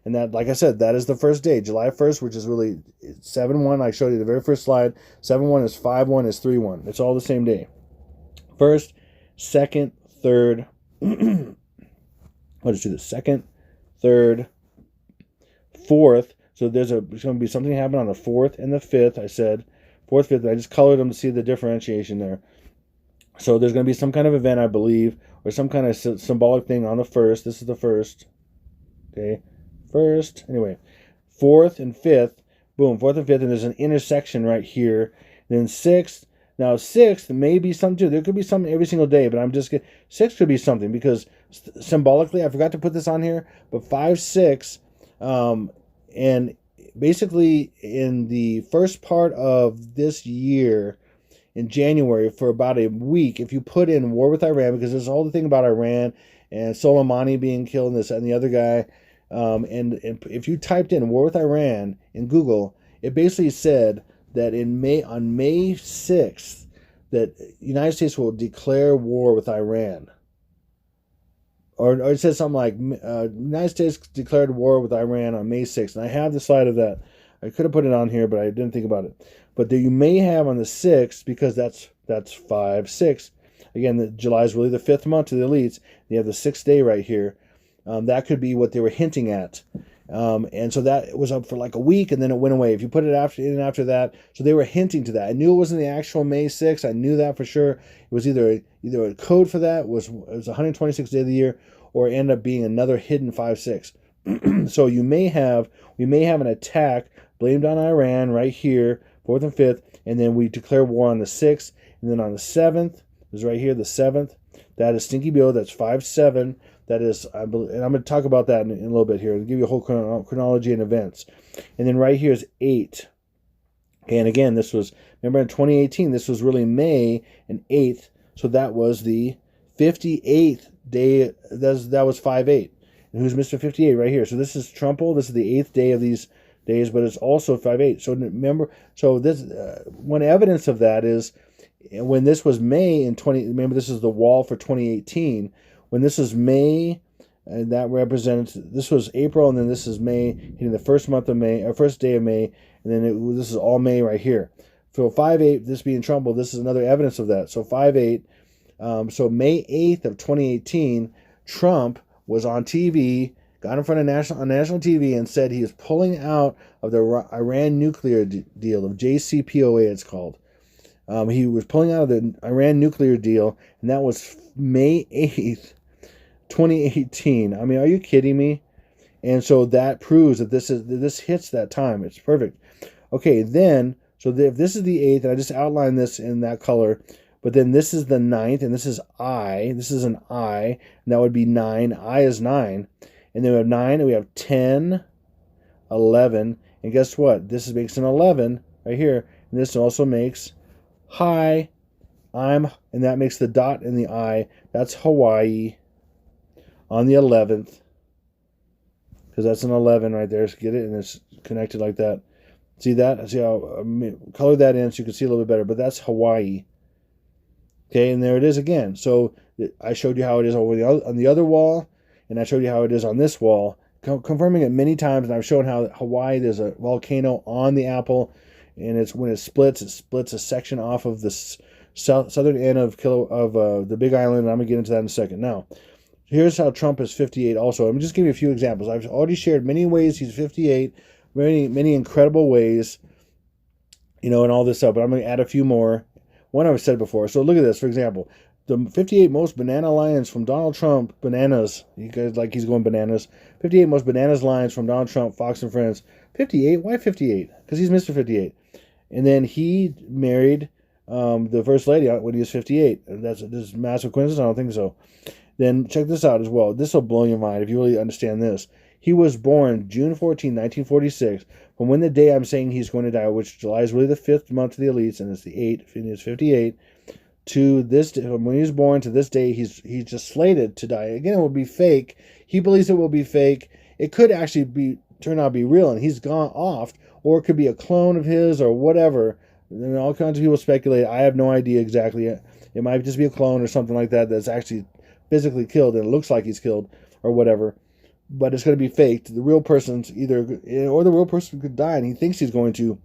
and that, like I said, that is the first day, July 1st, which is really 7/1. I showed you the very first slide. 7/1 is 5/1 is 3/1. It's all the same day. First, second, third. I'll just do the second, third, fourth. So there's going to be something happening on the 4th and the 5th. I said 4th, 5th. I just colored them to see the differentiation there. So there's going to be some kind of event, I believe, or some kind of symbolic thing on the 1st. This is the 1st. Okay, 1st. Anyway, 4th and 5th. Boom, 4th and 5th, and there's an intersection right here. Then 6th. Now 6th may be something too. There could be something every single day, but 6th could be something, because symbolically, I forgot to put this on here, but 5, 6, and basically in the first part of this year, in January, for about a week, if you put in war with Iran, because there's all the thing about Iran and Soleimani being killed, and this and the other guy, and if you typed in war with Iran in Google, it basically said that on May 6th, that the United States will declare war with Iran. Or it says something like, United States declared war with Iran on May 6th. And I have the slide of that. I could have put it on here, but I didn't think about it. But you may have on the 6th, because that's 5, 6. Again, July is really the 5th month to the elites. You have the 6th day right here. That could be what they were hinting at. And so that was up for like a week, and then it went away. If you put it after that, so they were hinting to that. I knew it wasn't the actual May 6th. I knew that for sure. It was either a code for that, it was 126th day of the year, or it ended up being another hidden 5/6. So we may have an attack blamed on Iran right here, 4th and 5th, and then we declare war on the 6th, and then on the 7th, is right here, the 7th. That is Stinky Bill. That's 5/7. That is, and I'm going to talk about that in a little bit here. I'll give you a whole chronology and events. And then right here is 8. And again, this was, remember in 2018, this was really May and 8th. So that was the 58th day. That was 5/8. And who's Mr. 58 right here? So this is Trumple. This is the 8th day of these days, but it's also 5/8. So remember, so this one evidence of that is when this was May in 20. Remember, this is the wall for 2018. When this is May, and that represents, this was April, and then this is May, hitting the first month of May, or first day of May, and then this is all May right here. So 5/8, this being Trumbull, this is another evidence of that. So 5/8, so May 8th of 2018, Trump was on TV, got in front of national TV, and said he was pulling out of the Iran nuclear deal, of JCPOA it's called. He was pulling out of the Iran nuclear deal, and that was May 8th, 2018. I mean, are you kidding me? And so that proves that this hits that time. It's perfect. Okay, then, so if this is the 8th, and I just outlined this in that color, but then this is the 9th, and this is I. This is an I, and that would be 9. I is 9. And then we have 9, and we have 10, 11, and guess what? This makes an 11 right here, and this also makes hi, and that makes the dot in the I. That's Hawaii on the 11th, because that's an 11 right there. So get it, and it's connected like that. See that? See how color that in so you can see a little bit better. But that's Hawaii. Okay, and there it is again. So I showed you how it is over on the other wall, and I showed you how it is on this wall, confirming it many times. And I've shown how Hawaii, there's a volcano on the apple, and it's when it splits a section off of the southern end of the Big Island. And I'm gonna get into that in a second. Now, here's how Trump is 58 also. Let me just give you a few examples. I've already shared many ways he's 58, many incredible ways, and all this stuff, but I'm going to add a few more. One I've said before. So look at this, for example. The 58 most banana lines from Donald Trump, bananas. You guys like he's going bananas. 58 most bananas lines from Donald Trump, Fox and Friends. 58? Why 58? Because he's Mr. 58. And then he married the First Lady when he was 58. This is massive coincidence? I don't think so. Then check this out as well. This will blow your mind if you really understand this. He was born June 14, 1946. From when the day I'm saying he's going to die, which July is really the 5th month of the elites, and it's the 8th, and he's 58, to this day, from when he was born to this day, he's just slated to die. Again, it will be fake. He believes it will be fake. It could actually turn out to be real, and he's gone off, or it could be a clone of his or whatever. And all kinds of people speculate. I have no idea exactly. It might just be a clone or something like that that's actually physically killed, and it looks like he's killed or whatever, but it's going to be faked. The real person's the real person could die, and he thinks he's going to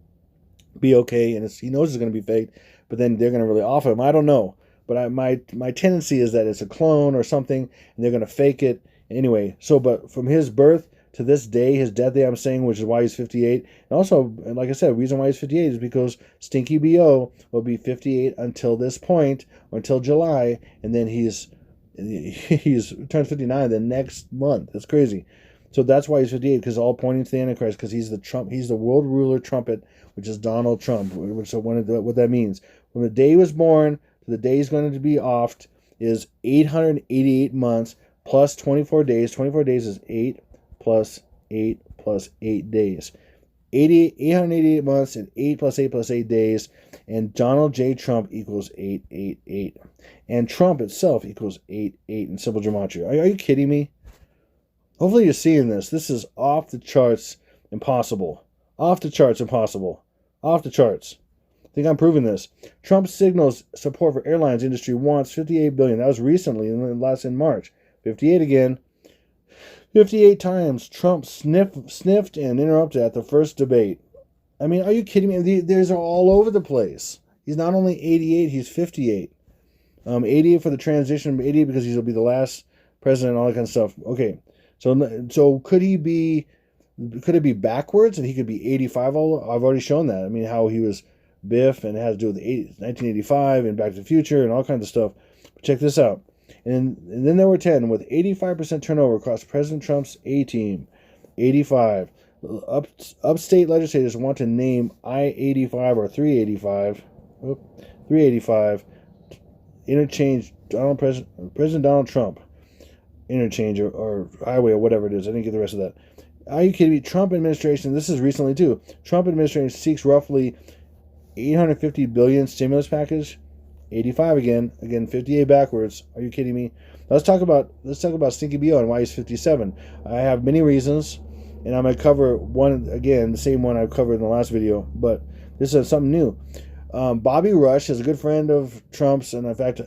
be okay, and he knows it's going to be faked, but then they're going to really off him. I don't know, but my tendency is that it's a clone or something, and they're going to fake it anyway. So, but from his birth to this day, his death day, I'm saying, which is why he's 58. And also, like I said, the reason why he's 58 is because Stinky B.O. will be 58 until this point, or until July, and then he's turns 59 the next month. That's crazy. So that's why he's 58, because all pointing to the Antichrist, because he's the world ruler trumpet, which is Donald Trump. So what that means, when the day he was born to the day he's going to be offed is 888 months plus 24 days. 24 days is 8 plus 8 plus 8 days. 888 months and 8 plus 8 plus 8 days, and Donald J. Trump equals 888. And Trump itself equals 88 in simple gematria. Are you kidding me? Hopefully you're seeing this. This is off the charts impossible. Off the charts impossible. Off the charts. I think I'm proving this. Trump signals support for airlines industry, wants $58 billion. That was recently, in March. 58 again. 58 times Trump sniffed and interrupted at the first debate. I mean, are you kidding me? These are all over the place. He's not only 88, he's 58. 88 for the transition, 88 because he'll be the last president and all that kind of stuff. Okay, so could it be backwards and he could be 85? I've already shown that. I mean, how he was Biff, and it has to do with 1985 and Back to the Future and all kinds of stuff. But check this out. And then there were 10 with 85% turnover across President Trump's A-team. 85. Upstate legislators want to name I-85 or 385. 385. Interchange President Donald Trump. interchange or highway or whatever it is. I didn't get the rest of that. Are you kidding me? Trump administration, this is recently too. Trump administration seeks roughly 850 billion stimulus package. 85 again 58 backwards. Are you kidding me? Let's talk about Stinky BO and why he's 57. I have many reasons, and I'm gonna cover one again, the same one I covered in the last video, but this is something new. Bobby Rush is a good friend of Trump's, and in fact,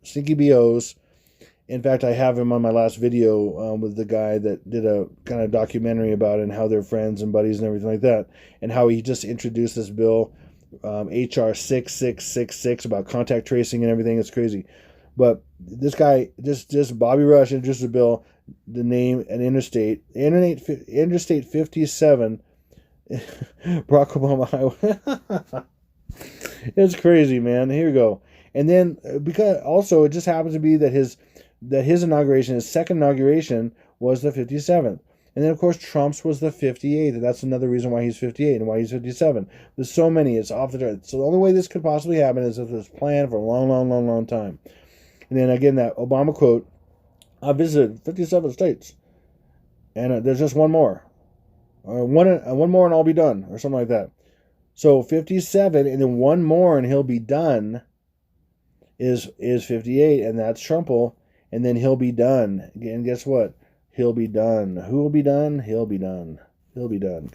Stinky BO's. In fact, I have him on my last video with the guy that did a kind of documentary about it and how they're friends and buddies and everything like that, and how he just introduced this bill, HR 6666, about contact tracing and everything. It's crazy. But this guy, just Bobby Rush introduced a bill, the name an Interstate 57, Barack Obama Highway. It's crazy, man. Here we go. And then because also it just happens to be that his inauguration, his second inauguration, was the 57th. And then, of course, Trump's was the 58th. And that's another reason why he's 58 and why he's 57. There's so many. It's off the chart. So the only way this could possibly happen is if it's planned for a long time. And then, again, that Obama quote, I visited 57 states. And there's just one more. One more and I'll be done. Or something like that. So 57 and then one more and he'll be done is 58. And that's Trump'll. And then he'll be done. And guess what? He'll be done. Who will be done? He'll be done. He'll be done.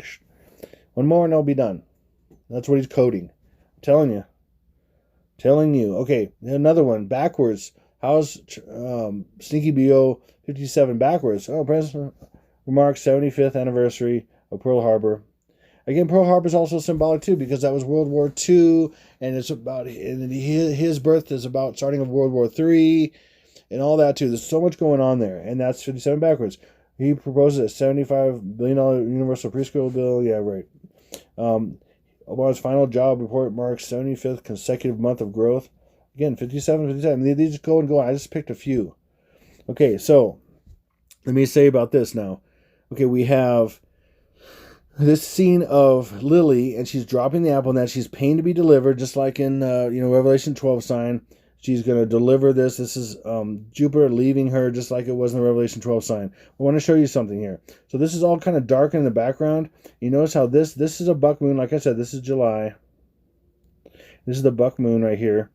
One more and he'll be done. That's what he's coding. I'm telling you. Telling you. Okay, another one. Backwards. How's Sneaky BO 57 backwards? Oh, President remarks 75th anniversary of Pearl Harbor. Again, Pearl Harbor is also symbolic too because that was World War II, and it's about his birth is about starting of World War III. And all that, too. There's so much going on there. And that's 57 backwards. He proposes a $75 billion universal preschool bill. Yeah, right. Obama's final job report marks 75th consecutive month of growth. Again, 57. They just go and go. I just picked a few. Okay, so let me say about this now. Okay, we have this scene of Lily, and she's dropping the apple, and that she's pained to be delivered, just like in Revelation 12 sign. She's going to deliver this. This is Jupiter leaving her just like it was in the Revelation 12 sign. I want to show you something here. So this is all kind of dark in the background. You notice how this is a buck moon. Like I said, this is July. This is the buck moon right here.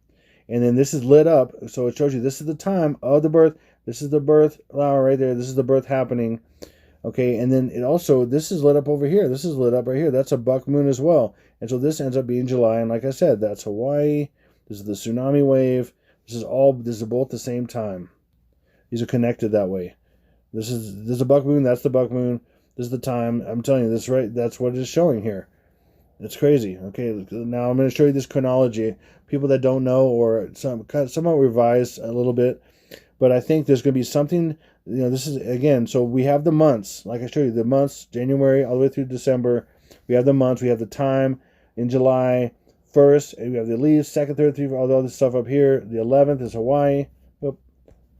And then this is lit up. So it shows you this is the time of the birth. This is the birth flower right there. This is the birth happening. Okay, and then it also, this is lit up over here. This is lit up right here. That's a buck moon as well. And so this ends up being July. And like I said, that's Hawaii. This is the tsunami wave. This is both the same time. These are connected that way. This is a buck moon. That's the buck moon. This is the time. I'm telling you this, right? That's what it's showing here. It's crazy. Okay, now I'm going to show you this chronology. People that don't know or somewhat revised a little bit, but I think there's going to be something. This is again. So we have the months, like I showed you, the months, January all the way through December. We have the months. We have the time in July. 1st, and we have the leaves, 2nd, 3rd, 3rd, all the other stuff up here. The 11th is Hawaii. Oh,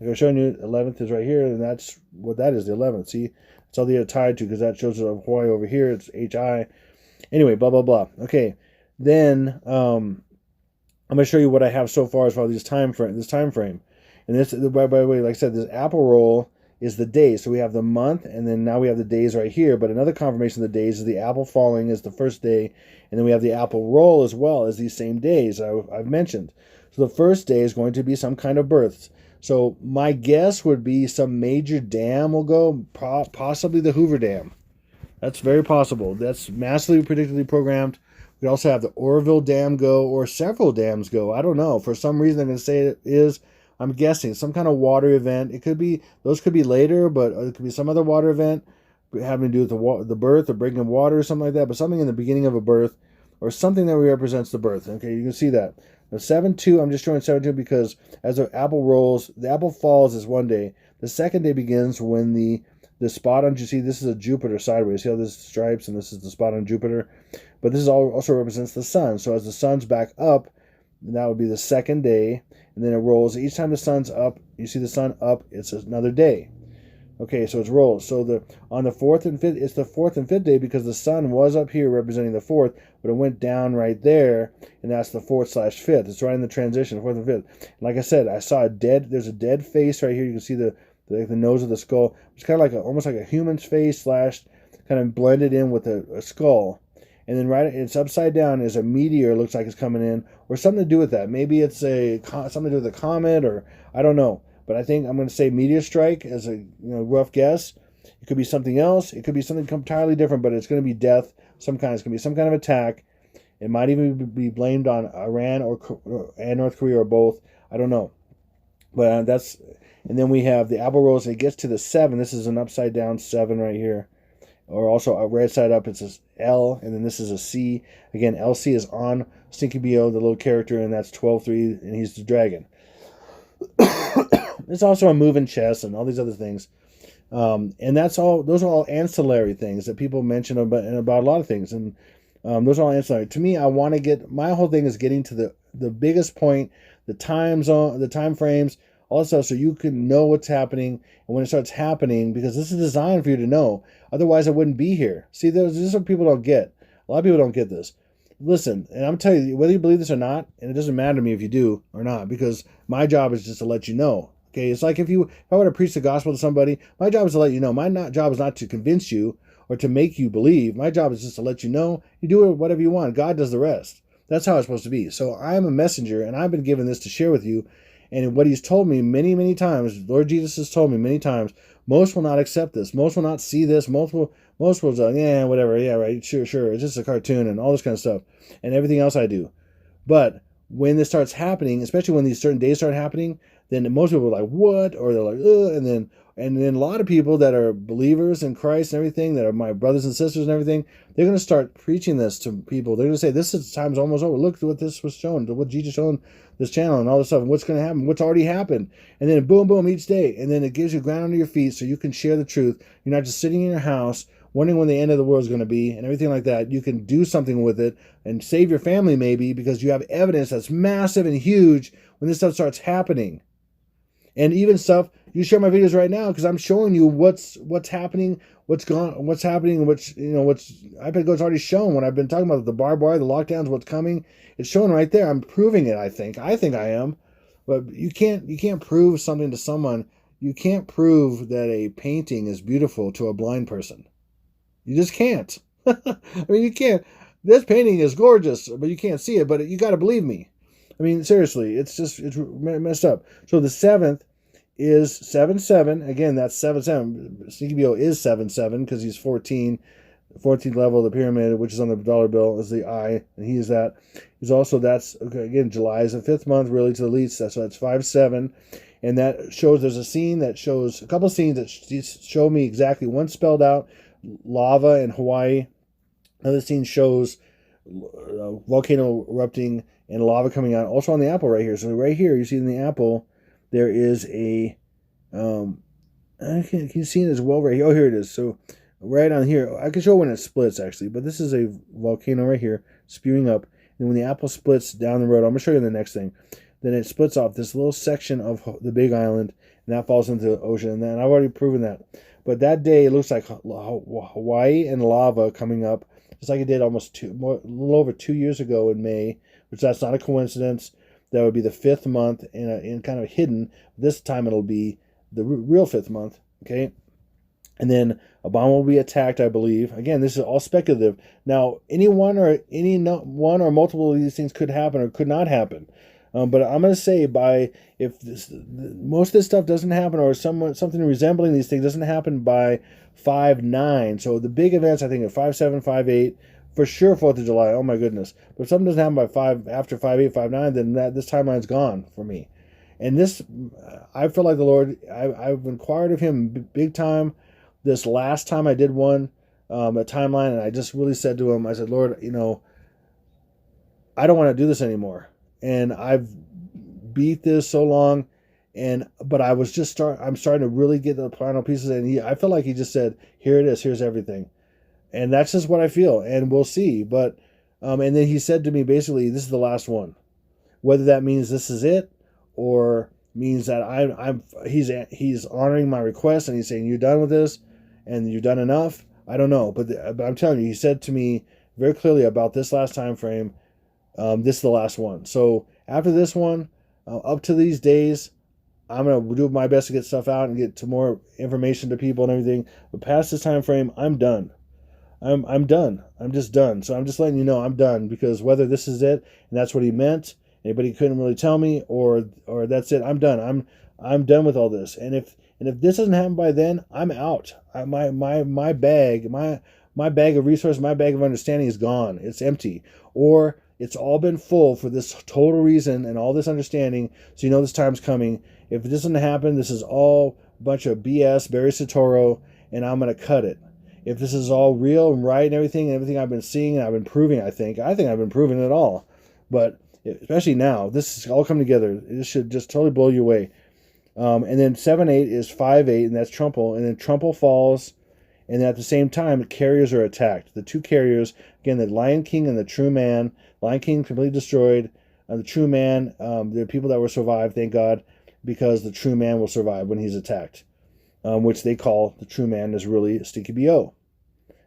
like I was showing you, 11th is right here, and that's what that is, the 11th. See, that's all they are tied to because that shows Hawaii over here. It's HI. Anyway, blah, blah, blah. Okay, then I'm going to show you what I have so far as far as this time frame. And this, by the way, like I said, this apple roll is the day. So we have the month, and then now we have the days right here. But another confirmation of the days is the apple falling is the first day, and then we have the apple roll as well as these same days I've mentioned. So the first day is going to be some kind of birth. So my guess would be some major dam will go, possibly the Hoover Dam. That's very possible. That's massively predictably programmed. We also have the Oroville Dam go, or several dams go. I don't know. For some reason, I'm going to say it is. I'm guessing some kind of water event. It could be, those could be later, but it could be some other water event having to do with the birth or breaking of water or something like that, but something in the beginning of a birth or something that represents the birth. Okay, you can see that. The 7-2, I'm just showing 7-2 because as the apple rolls, the apple falls is one day. The second day begins when the spot on, you see, this is a Jupiter sideways. See how this is stripes and this is the spot on Jupiter? But this is also represents the sun. So as the sun's back up, that would be the second day. And then it rolls. Each time the sun's up, you see the sun up, it's another day. Okay, so it's rolled. So on the fourth and fifth, it's the fourth and fifth day because the sun was up here representing the fourth, but it went down right there, and that's the fourth/fifth. It's right in the transition, fourth and fifth. And like I said, I saw there's a dead face right here. You can see the nose of the skull. It's kind of like almost like a human's face slash kind of blended in with a skull. And then it's upside down is a meteor. Looks like it's coming in, or something to do with that. Maybe it's something to do with a comet, or I don't know. But I think I'm going to say meteor strike as a rough guess. It could be something else. It could be something entirely different, but it's going to be death. Some kind. It's going to be some kind of attack. It might even be blamed on Iran and North Korea or both. I don't know. But and then we have the apple rolls. It gets to the 7. This is an upside down 7 right here. Or also right side up, it's a L, and then this is a C. Again, LC is on Stinky BO, the little character, and that's 12-3, and he's the dragon. It's also a moving chest and all these other things. And that's all. Those are all ancillary things that people mention about a lot of things. And those are all ancillary. To me, I want to get, my whole thing is getting to the biggest point, the time zone, the time frames, all that stuff, so you can know what's happening and when it starts happening, because this is designed for you to know. Otherwise, I wouldn't be here. See, this is what people don't get. A lot of people don't get this. Listen, and I'm telling you, whether you believe this or not, and it doesn't matter to me if you do or not, because my job is just to let you know. Okay, it's like if I were to preach the gospel to somebody, my job is to let you know. My job is not to convince you or to make you believe. My job is just to let you know. You do whatever you want. God does the rest. That's how it's supposed to be. So I'm a messenger, and I've been given this to share with you. And what he's told me many, many times, Lord Jesus has told me many times, most will not accept this. Most will not see this. Most will say, yeah, whatever. Yeah, right. Sure. It's just a cartoon and all this kind of stuff and everything else I do. But when this starts happening, especially when these certain days start happening, then most people are like, what? Or they're like, ugh. And then a lot of people that are believers in Christ and everything, that are my brothers and sisters and everything, they're going to start preaching this to people. They're going to say, time's almost over. Look at what this was shown, what Jesus showed this channel and all this stuff, and what's going to happen, what's already happened. And then boom, boom, each day. And then it gives you ground under your feet so you can share the truth. You're not just sitting in your house wondering when the end of the world is going to be and everything like that. You can do something with it and save your family maybe, because you have evidence that's massive and huge when this stuff starts happening. And even stuff, you share my videos right now because I'm showing you what's happening, what's happening, what's it's already shown when I've been talking about the barbed wire, the lockdowns, what's coming. It's shown right there. I'm proving it. I think I am, but you can't prove something to someone. You can't prove that a painting is beautiful to a blind person. You just can't. I mean, you can't. This painting is gorgeous, but you can't see it. But you got to believe me. I mean, seriously, it's messed up. So the 7th is 7-7. Again, that's 7-7. Sneaky BO is 7-7 because he's 14. 14th level of the pyramid, which is on the dollar bill, is the eye, and he is that. He's also, again, July is the 5th month, really, to the least. So that's 5-7. And that shows, there's a couple of scenes that show me exactly. One spelled out, lava in Hawaii. Another scene shows volcano erupting and lava coming out. Also on the apple right here. So right here, you see in the apple, there is a, can you see it as well right here? Oh, here it is. So right on here, I can show when it splits actually, but this is a volcano right here spewing up. And when the apple splits down the road, I'm going to show you in the next thing. Then it splits off this little section of the big island, and that falls into the ocean. And then I've already proven that. But that day, it looks like Hawaii and lava coming up, just like it did a little over 2 years ago in May, which that's not a coincidence. That would be the 5th month and kind of hidden. This time it'll be the real 5th month, okay? And then Obama will be attacked, I believe. Again, this is all speculative. Now, any one or multiple of these things could happen or could not happen. But I'm going to say most of this stuff doesn't happen, or something resembling these things doesn't happen by 5-9. So the big events, I think, are 5-7, 5-8, for sure 4th of July. Oh my goodness! But if something doesn't happen by after 5-8, 5-9, then this timeline's gone for me. And this, I feel like the Lord. I've inquired of Him big time. This last time I did one, a timeline, and I just really said to Him, I said, Lord, I don't want to do this anymore. And I've beat this so long, but I'm starting to really get the final pieces, and I feel like He just said, here it is, here's everything. And that's just what I feel, and we'll see. But and then He said to me, basically, this is the last one. Whether that means this is it, or means that he's honoring my request, and he's saying, you're done with this and you've done enough. I don't know, but I'm telling you, he said to me very clearly about this last time frame, this is the last one. So after this one, up to these days, I'm going to do my best to get stuff out and get to more information to people and everything. But past this time frame, I'm done. I'm done. I'm just done. So I'm just letting you know I'm done, because whether this is it and that's what he meant, anybody couldn't really tell me, or that's it, I'm done. I'm done with all this. And if this doesn't happen by then, I'm out. My bag of resources, my bag of understanding is gone. It's empty, or it's all been full for this total reason and all this understanding. So you know this time's coming. If this doesn't happen, this is all a bunch of BS, Barry Soetoro, and I'm going to cut it. If this is all real and right and everything I've been seeing and I've been proving, I think I've been proving it all. But especially now, this is all come together. This should just totally blow you away. And then 7-8 is 5-8, and that's Trumple. And then Trumple falls, and at the same time, carriers are attacked. The two carriers, again, the Lion King and the True Man. Lion King completely destroyed. The True Man, there are people that will survive, thank God, because the True Man will survive when he's attacked. Which they call the True Man is really Stinky B.O.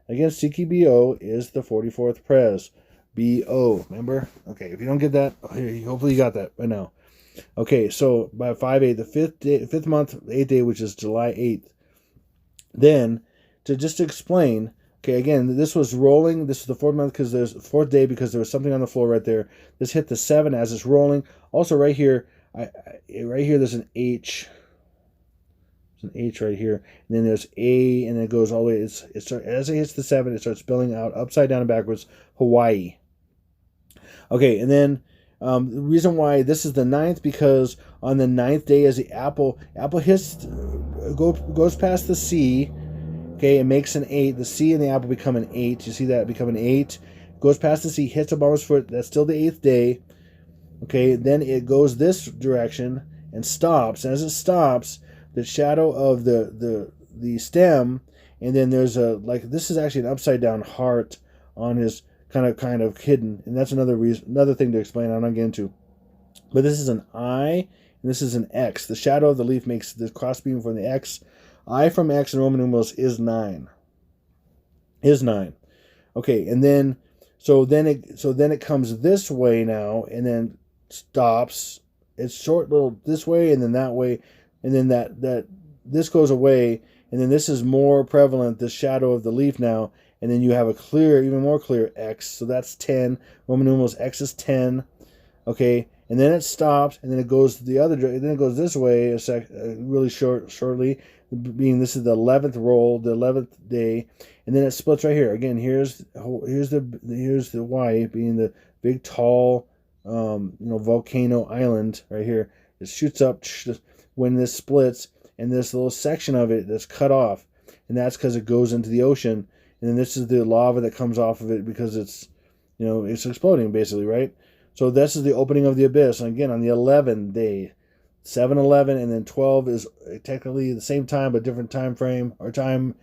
Again, Stinky B.O. is the 44th Prez. B.O. Remember? Okay, if you don't get that, hopefully you got that by now. Okay, so by 5-8, the fifth month, 8th day, which is July 8th. Then, to explain, okay, again, this was rolling. This is the fourth month because there's fourth day because there was something on the floor right there. This hit the 7 as it's rolling. Also, right here, right here, there's an H. There's an H right here, and then there's A, and then it goes all the way. As it hits the 7, it starts spelling out upside down and backwards Hawaii. Okay, and then the reason why this is the 9th, because on the 9th day, as the apple hits, goes past the C, okay, it makes an 8. The C and the apple become an 8. You see that become an 8. Goes past the C, hits Obama's foot. That's still the 8th day. Okay, then it goes this direction and stops. And as it stops, the shadow of the stem, and then there's this is actually an upside down heart on his kind of hidden, and that's another thing to explain. I'm not getting into, but this is an I and this is an X. The shadow of the leaf makes the crossbeam from the X. I from X in Roman numerals is 9. Okay, and then then it comes this way now, and then stops. It's short little this way and then that way. And then that this goes away, and then this is more prevalent, the shadow of the leaf now, and then you have a clear, even more clear X, so that's 10. Roman numerals X is 10. Okay, and then it stops, and then it goes the other direction. Then it goes this way really shortly, being this is the 11th roll, the 11th day, and then it splits right here. Again, here's the Y being the big tall volcano island right here. It shoots up when this splits, and this little section of it that's cut off, and that's because it goes into the ocean, and then this is the lava that comes off of it because it's exploding basically, right? So this is the opening of the abyss. And again, on the 11th day, 7-11, and then 12 is technically the same time but different time frame or time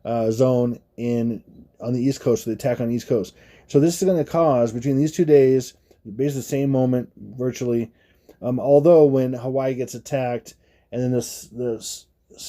zone on the East Coast, so the attack on the East Coast. So this is going to cause, between these 2 days, basically the same moment virtually, although when Hawaii gets attacked, and then the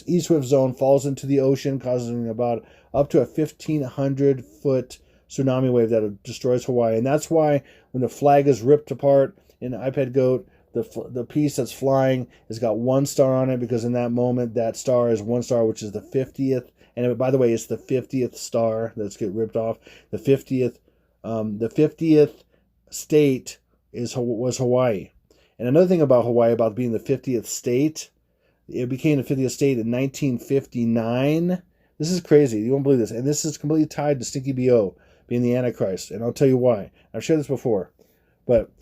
east-swift zone falls into the ocean, causing about up to a 1,500-foot tsunami wave that destroys Hawaii. And that's why when the flag is ripped apart in iPad Goat, the piece that's flying has got 1 star on it, because in that moment, that star is 1 star, which is the 50th. And by the way, it's the 50th star that's get ripped off. The 50th state was Hawaii. And another thing about Hawaii, about being the 50th state, it became the 50th state in 1959. This is crazy. You won't believe this. And this is completely tied to Stinky B.O. being the Antichrist. And I'll tell you why. I've shared this before. But,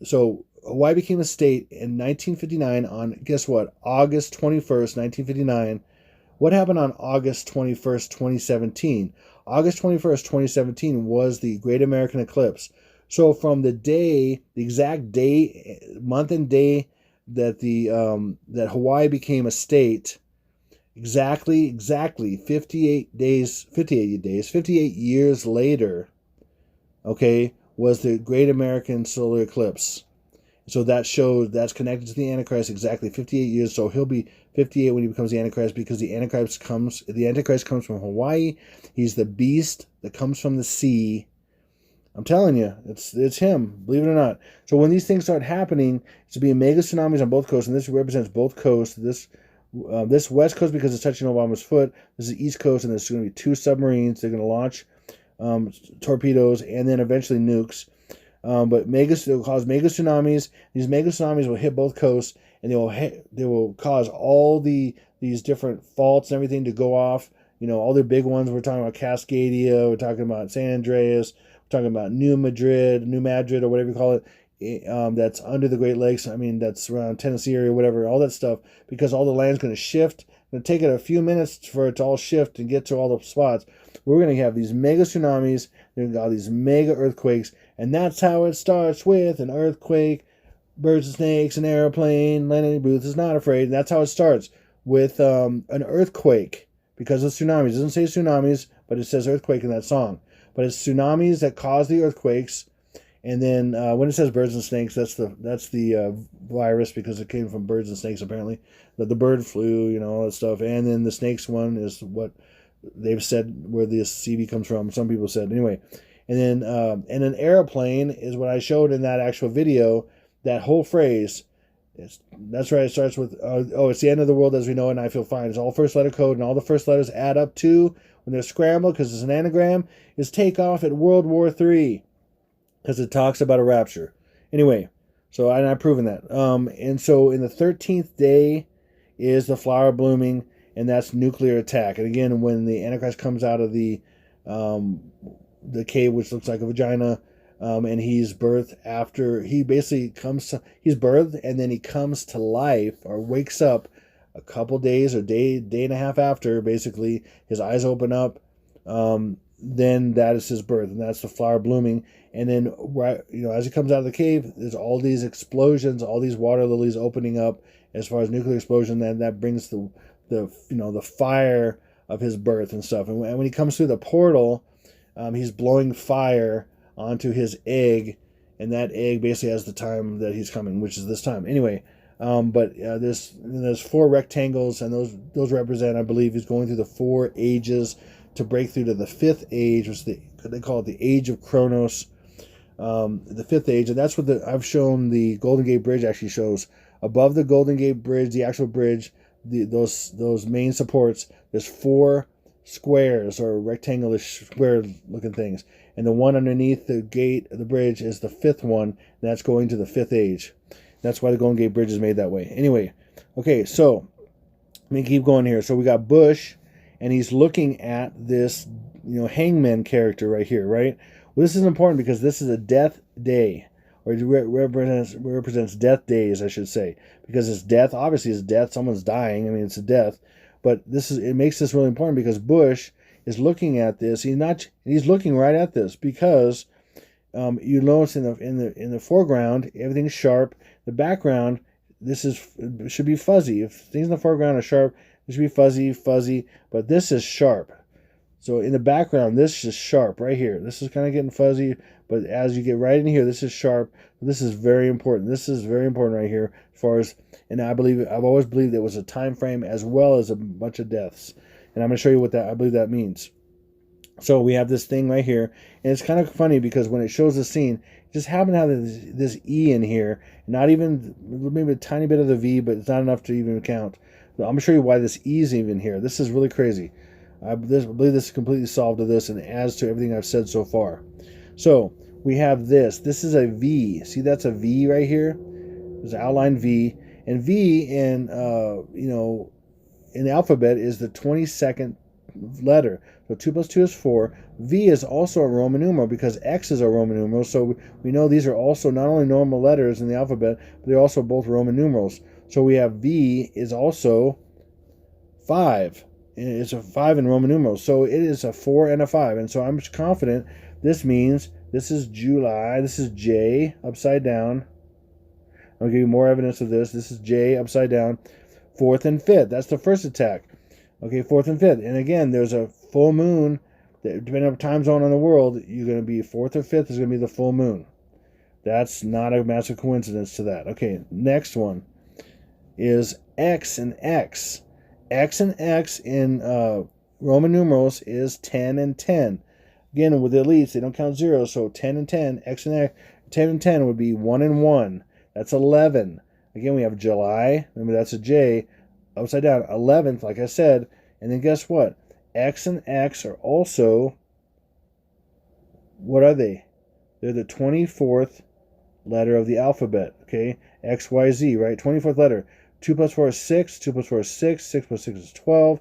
so, Hawaii became a state in 1959 on, guess what, August 21st, 1959. What happened on August 21st, 2017? August 21st, 2017 was the Great American Eclipse. So from the exact day, month and day that that Hawaii became a state, exactly 58 years later, okay, was the Great American Solar Eclipse. So that shows that's connected to the Antichrist exactly 58 years. So he'll be 58 when he becomes the Antichrist, because the Antichrist comes from Hawaii. He's the beast that comes from the sea. I'm telling you, it's him, believe it or not. So when these things start happening, it's to be mega tsunamis on both coasts, and this represents both coasts. This west coast, because it's touching Obama's foot. This is east coast, and there's going to be 2 submarines. They're going to launch torpedoes and then eventually nukes. But they'll cause mega tsunamis. These mega tsunamis will hit both coasts, and they will cause all these different faults and everything to go off. All the big ones. We're talking about Cascadia. We're talking about San Andreas. We're talking about New Madrid, or whatever you call it. That's under the Great Lakes. I mean, that's around Tennessee area, whatever. All that stuff, because all the land's going to shift. It's going to take it a few minutes for it to all shift and get to all the spots. We're going to have these mega tsunamis. There's all these mega earthquakes. And that's how it starts, with an earthquake, birds and snakes, an airplane, Lenny Booth is not afraid. And that's how it starts, with an earthquake, because of tsunamis. It doesn't say tsunamis, but it says earthquake in that song. But it's tsunamis that cause the earthquakes. And then when it says birds and snakes, that's the virus, because it came from birds and snakes, apparently. The bird flu, all that stuff. And then the snakes one is what they've said where this CV comes from. Some people said. Anyway. And then an airplane is what I showed in that actual video. That whole phrase, that's right. It starts with, it's the end of the world as we know it, and I feel fine. It's all first letter code, and all the first letters add up to, when they're scrambled, because it's an anagram, is takeoff at World War III, because it talks about a rapture. Anyway, so I've proven that. And so in the 13th day is the flower blooming, and that's nuclear attack. And again, when the Antichrist comes out of the cave, which looks like a vagina, and he's birthed after, he's birthed, and then he comes to life, or wakes up a couple days or day and a half after, basically, his eyes open up, then that is his birth, and that's the flower blooming. And then, as he comes out of the cave, there's all these explosions, all these water lilies opening up, as far as nuclear explosion, and that brings the fire of his birth and stuff. And when he comes through the portal, he's blowing fire onto his egg, and that egg basically has the time that he's coming, which is this time. Anyway, but there's 4 rectangles, and those represent, I believe, he's going through the 4 ages to break through to the 5th age, which they call it the Age of Kronos, the 5th age, and that's what I've shown the Golden Gate Bridge actually shows. Above the Golden Gate Bridge, the actual bridge, those main supports, there's 4 squares, or rectangular square looking things, and the one underneath the gate of the bridge is the 5th one, and that's going to the 5th age. That's why the Golden Gate Bridge is made that way. Anyway, okay, so let me keep going here. So we got Bush, and he's looking at this hangman character right here, right? Well, this is important because this is a death day, or it represents death days, I should say, because it's death. Obviously it's death, someone's dying, I mean, it's a death. But it makes this really important, because Bush is looking at this. He's looking right at this, because you notice in the foreground everything's sharp. The background, should be fuzzy. If things in the foreground are sharp, it should be fuzzy. But this is sharp. So in the background, this is sharp right here. This is kind of getting fuzzy, but as you get right in here, this is sharp. This is very important. This is very important right here, as far as, and I've always believed it was a time frame as well as a bunch of deaths. And I'm going to show you what I believe that means. So we have this thing right here, and it's kind of funny because when it shows the scene, it just happened to have this E in here, not even, maybe a tiny bit of the V, but it's not enough to even count. So I'm going to show you why this E is even here. This is really crazy. I believe this is completely solved to this and adds to everything I've said so far. So we have this. This is a V. See, that's a V right here. There's an outline V, and V in the alphabet is the 22nd letter. So 2 plus 2 is 4. V is also a Roman numeral because X is a Roman numeral. So we know these are also not only normal letters in the alphabet, but they're also both Roman numerals. So we have V is also 5. It's a 5 in Roman numerals. So it is a 4 and a 5. And so I'm confident this means this is July. This is J upside down. I'll give you more evidence of this. This is J upside down. 4th and 5th. That's the first attack. Okay, 4th and 5th. And again, there's a full moon. Depending on the time zone in the world, you're going to be 4th or 5th is going to be the full moon. That's not a massive coincidence to that. Okay, next one is X and X. X and X in Roman numerals is 10 and 10. Again, with the elites, they don't count zeros, so 10 and 10, X and X, 10 and 10 would be 1 and 1. That's 11. Again, we have July. Remember, that's a J. Upside down, 11th, like I said. And then guess what? X and X are also, what are they? They're the 24th letter of the alphabet, okay? X, Y, Z, right? 24th letter. 2 plus 4 is 6. 2 plus 4 is 6. 6 plus 6 is 12.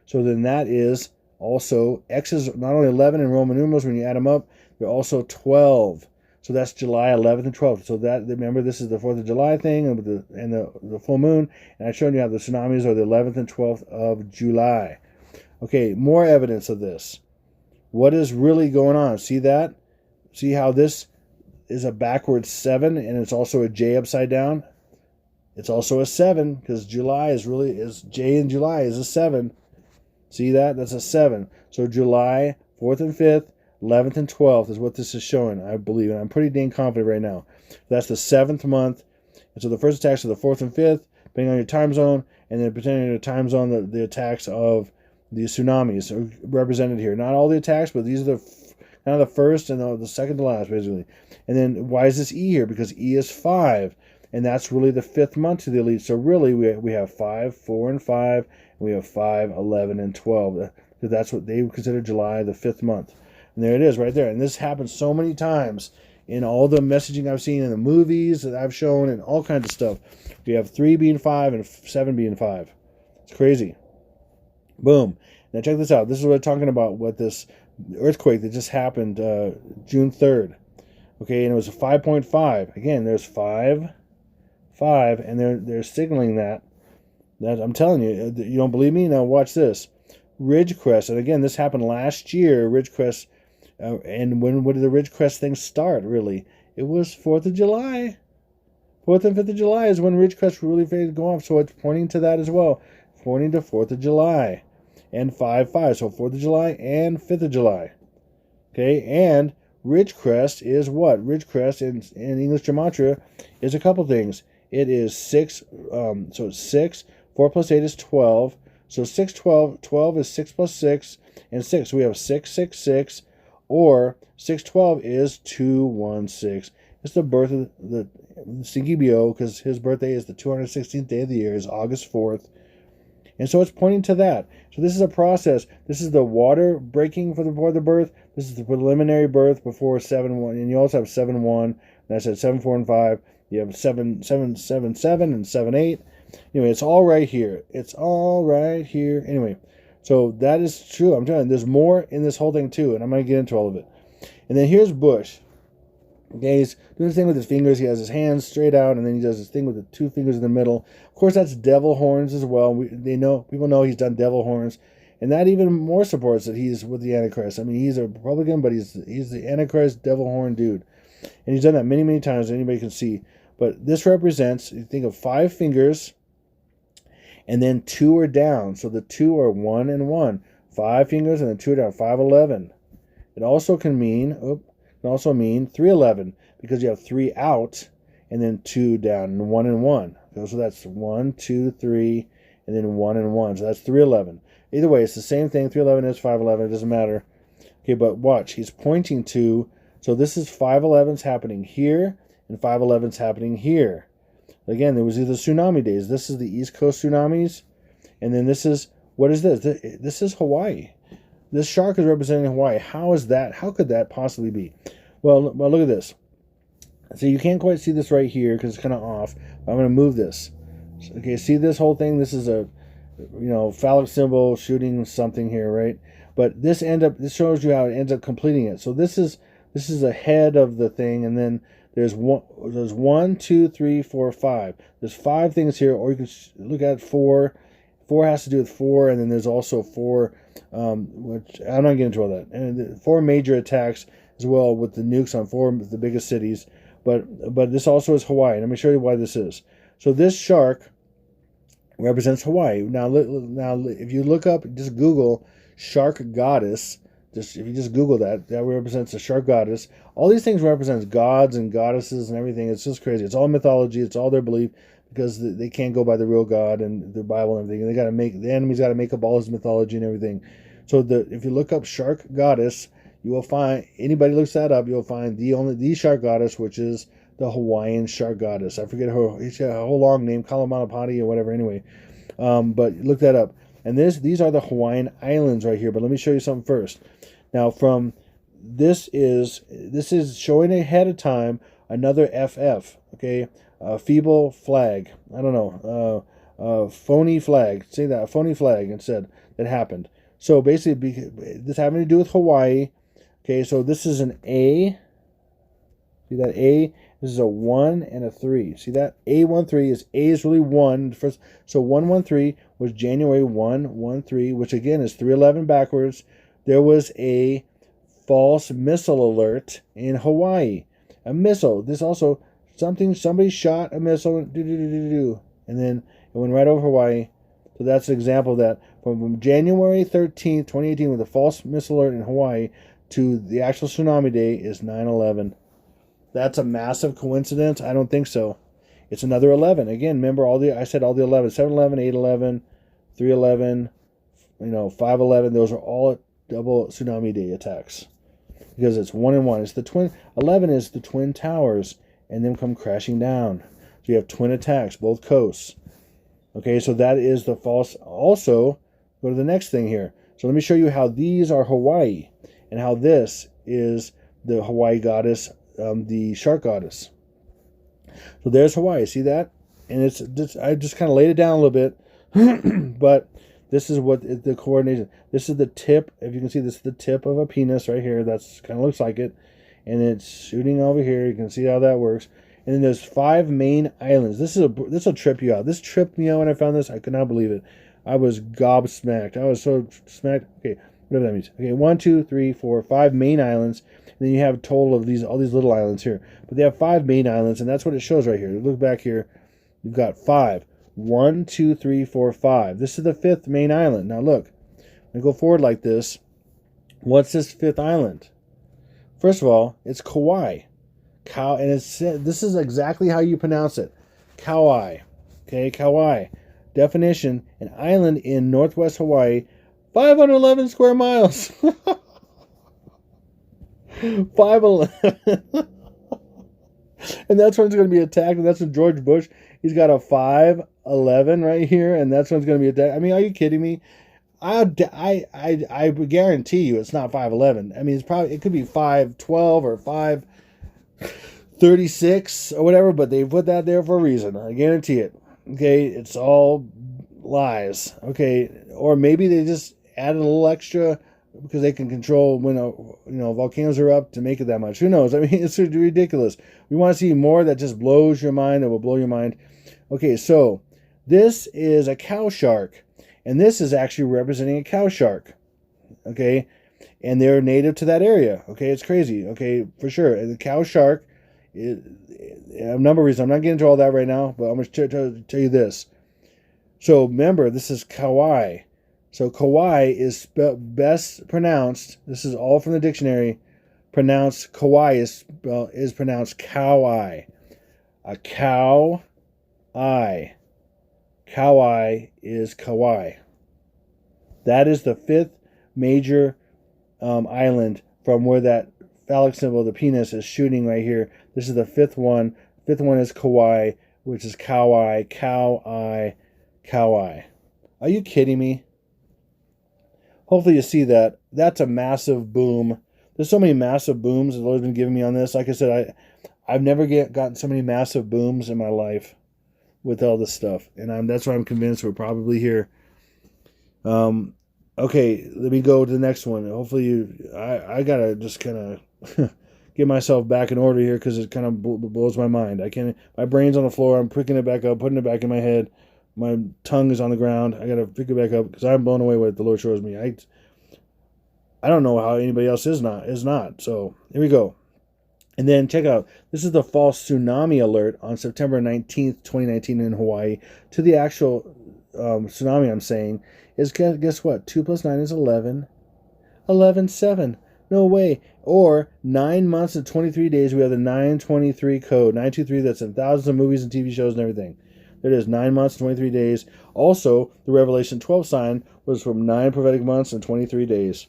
So then that is also, X is not only 11 in Roman numerals, when you add them up, they're also 12. So that's July 11th and 12th. So that, remember, this is the 4th of July thing and the full moon. And I showed you how the tsunamis are the 11th and 12th of July. Okay, more evidence of this. What is really going on? See that? See how this is a backwards 7 and it's also a J upside down? It's also a 7 because July is J in July is a 7. See that? That's a 7. So July 4th and 5th, 11th and 12th is what this is showing, I believe. And I'm pretty dang confident right now. That's the 7th month. And so the first attacks are the 4th and 5th, depending on your time zone. And then depending on your time zone, the attacks of the tsunamis are represented here. Not all the attacks, but these are kind of the first and the second to last, basically. And then why is this E here? Because E is 5. And that's really the 5th month to the elite. So really, we have 5, 4, and 5. And we have 5, 11, and 12. So that's what they consider July, the 5th month. And there it is right there. And this happens so many times in all the messaging I've seen in the movies that I've shown and all kinds of stuff. We have 3 being 5 and 7 being 5. It's crazy. Boom. Now check this out. This is what I'm talking about, what this earthquake that just happened June 3rd. Okay, and it was a 5.5. Again, there's 5, and they're signaling that I'm telling you, you don't believe me? Now watch this. Ridgecrest, and again, this happened last year, Ridgecrest, and when did the Ridgecrest thing start, really? It was 4th of July. 4th and 5th of July is when Ridgecrest really faded to go off, so it's pointing to that as well. Pointing to 4th of July. And 5-5, so 4th of July and 5th of July. Okay, and Ridgecrest is what? Ridgecrest in English Gematria is a couple things. It is 6, so it's 6, 4 plus 8 is 12. So 6, 12, 12 is 6 plus 6, and 6. So we have 6, 6, 6, or 6, 12 is 2, 1, 6. It's the birth of the Stinky Bo, because his birthday is the 216th day of the year, is August 4th. And so it's pointing to that. So this is a process. This is the water breaking before the birth. This is the preliminary birth before 7-1. And you also have 7-1. And I said 7-4 and 5. You have 7-7-7 and 7-8. Anyway, it's all right here. It's all right here. Anyway, so that is true. I'm telling you, there's more in this whole thing too. And I'm going to get into all of it. And then here's Bush. Okay, he's doing this thing with his fingers. He has his hands straight out, and then he does this thing with the 2 fingers in the middle. Of course, that's devil horns as well. People know he's done devil horns, and that even more supports that he's with the Antichrist. I mean, he's a Republican, but he's the Antichrist devil horn dude, and he's done that many, many times. Anybody can see. But this represents, you think of 5 fingers, and then 2 are down. So the 2 are 1 and 1. 5 fingers and then 2 are down. 5-11. It also can mean. Can also mean 3-11 because you have 3 out and then 2 down and 1 and 1. So that's 1, 2, 3, and then 1 and 1. So that's 3-11. Either way, it's the same thing. 3-11 is 5-11. It doesn't matter. Okay, but watch. He's pointing to. So this is 5-11's happening here and 5-11's happening here. Again, there was either tsunami days. This is the East Coast tsunamis, and then this is what is this? This is Hawaii. This shark is representing Hawaii. How is that? How could that possibly be? Well, look at this. So you can't quite see this right here because it's kind of off. I'm going to move this. Okay, see this whole thing? This is a, phallic symbol shooting something here, right? But this shows you how it ends up completing it. So this is the head of the thing, and then there's 1, 2, 3, 4, 5. There's 5 things here, or you can look at 4. 4 has to do with 4, and then there's also 4, which I'm not getting into all that. And 4 major attacks as well with the nukes on 4 of the biggest cities. But this also is Hawaii. Let me show you why this is. So this shark represents Hawaii. Now if you look up, just Google shark goddess, Just if you just Google that, that represents a shark goddess. All these things represents gods and goddesses and everything. It's just crazy. It's all mythology. It's all their belief because they can't go by the real God and the Bible and everything. And they got to make the enemy's got to make up all his mythology and everything. So if you look up shark goddess, you will find anybody looks that up, you'll find the shark goddess, which is the Hawaiian shark goddess. I forget her. It's a whole long name, Kalamanapati or whatever. Anyway, but look that up. And these are the Hawaiian Islands right here. But let me show you something first. Now, from this is showing ahead of time another FF. Okay, feeble flag. I don't know. Phony flag. Say that, phony flag instead. That happened. So basically, this having to do with Hawaii. Okay, so this is an A. See that A? This is a 1 and a 3. See that? A13 is A is really 1. First, so 113 was January 113, which again is 311 backwards. There was a false missile alert in Hawaii. A missile. This also somebody shot a missile and then it went right over Hawaii. So that's an example of that. From January 13th, 2018, with a false missile alert in Hawaii to the actual tsunami day is 9/11. That's a massive coincidence? I don't think so. It's another 11. Again, remember I said all the 11. 7/11, 8/11, 3/11, 5/11. Those are all double tsunami day attacks. Because it's 1 and 1. It's the twin. 11 is the twin towers and then come crashing down. So you have twin attacks, both coasts. Okay, so that is the false. Also, go to the next thing here. So let me show you how these are Hawaii and how this is the Hawaii goddess, the shark goddess. So there's Hawaii. See that? And I just kind of laid it down a little bit, but this is what the coordination. This is the tip. If you can see, this is the tip of a penis right here. That's kind of looks like it, and it's shooting over here. You can see how that works. And then there's 5 main islands. This will trip you out. This tripped me out when I found this. I could not believe it. I was gobsmacked. I was so smacked. Okay, whatever that means. Okay, 1, 2, 3, 4, 5 main islands. And then you have a total of all these little islands here. But they have 5 main islands, and that's what it shows right here. Look back here. You've got 5. 1, 2, 3, 4, 5. This is the 5th main island. Now look. I go forward like this. What's this 5th island? First of all, it's Kauai. And this is exactly how you pronounce it. Kauai. Okay, Kauai. Definition: an island in northwest Hawaii, 511 square miles. 511. And that's when it's going to be attacked. And that's when George Bush, he's got a 511 right here, and that's when it's going to be attacked. I mean, are you kidding me? I guarantee you it's not 511. I mean, it could be 512 or 536 or whatever, but they put that there for a reason. I guarantee it. Okay, it's all lies. Okay, or maybe they just added a little extra because they can control when volcanoes are up to make it that much. Who knows? I mean, it's ridiculous. We want to see more that just blows your mind. That will blow your mind. Okay, so this is a cow shark, and this is actually representing a cow shark. Okay, and they're native to that area. Okay, it's crazy. Okay, for sure. And the cow shark, a number of reasons. I'm not getting into all that right now, but I'm going to tell you this. So remember, this is Kauai. So Kauai is best pronounced. This is all from the dictionary. Pronounced Kauai is pronounced cow-eye. A cow-eye. Cow-eye is Kauai. That is the 5th major island from where that phallic symbol, the penis, is shooting right here. This is the 5th one. 5th one is Kauai, which is cow-eye, cow-eye, cow-eye. Are you kidding me? Hopefully you see that. That's a massive boom. There's so many massive booms that the Lord's been giving me on this. Like I said, I've never gotten so many massive booms in my life with all this stuff. And that's why I'm convinced we're probably here. Okay, let me go to the next one. Hopefully I got to just kind of get myself back in order here because it kind of blows my mind. My brain's on the floor. I'm picking it back up, putting it back in my head. My tongue is on the ground. I got to pick it back up because I'm blown away with what the Lord shows me. I don't know how anybody else is not. So here we go. And then check out, this is the false tsunami alert on September 19th, 2019 in Hawaii. To the actual tsunami I'm saying is, guess what? 2 plus 9 is 11. 11/7. No way. Or 9 months and 23 days. We have the 923 code. 923, that's in thousands of movies and TV shows and everything. There it is, 9 months and 23 days. Also, the Revelation 12 sign was from 9 prophetic months and 23 days.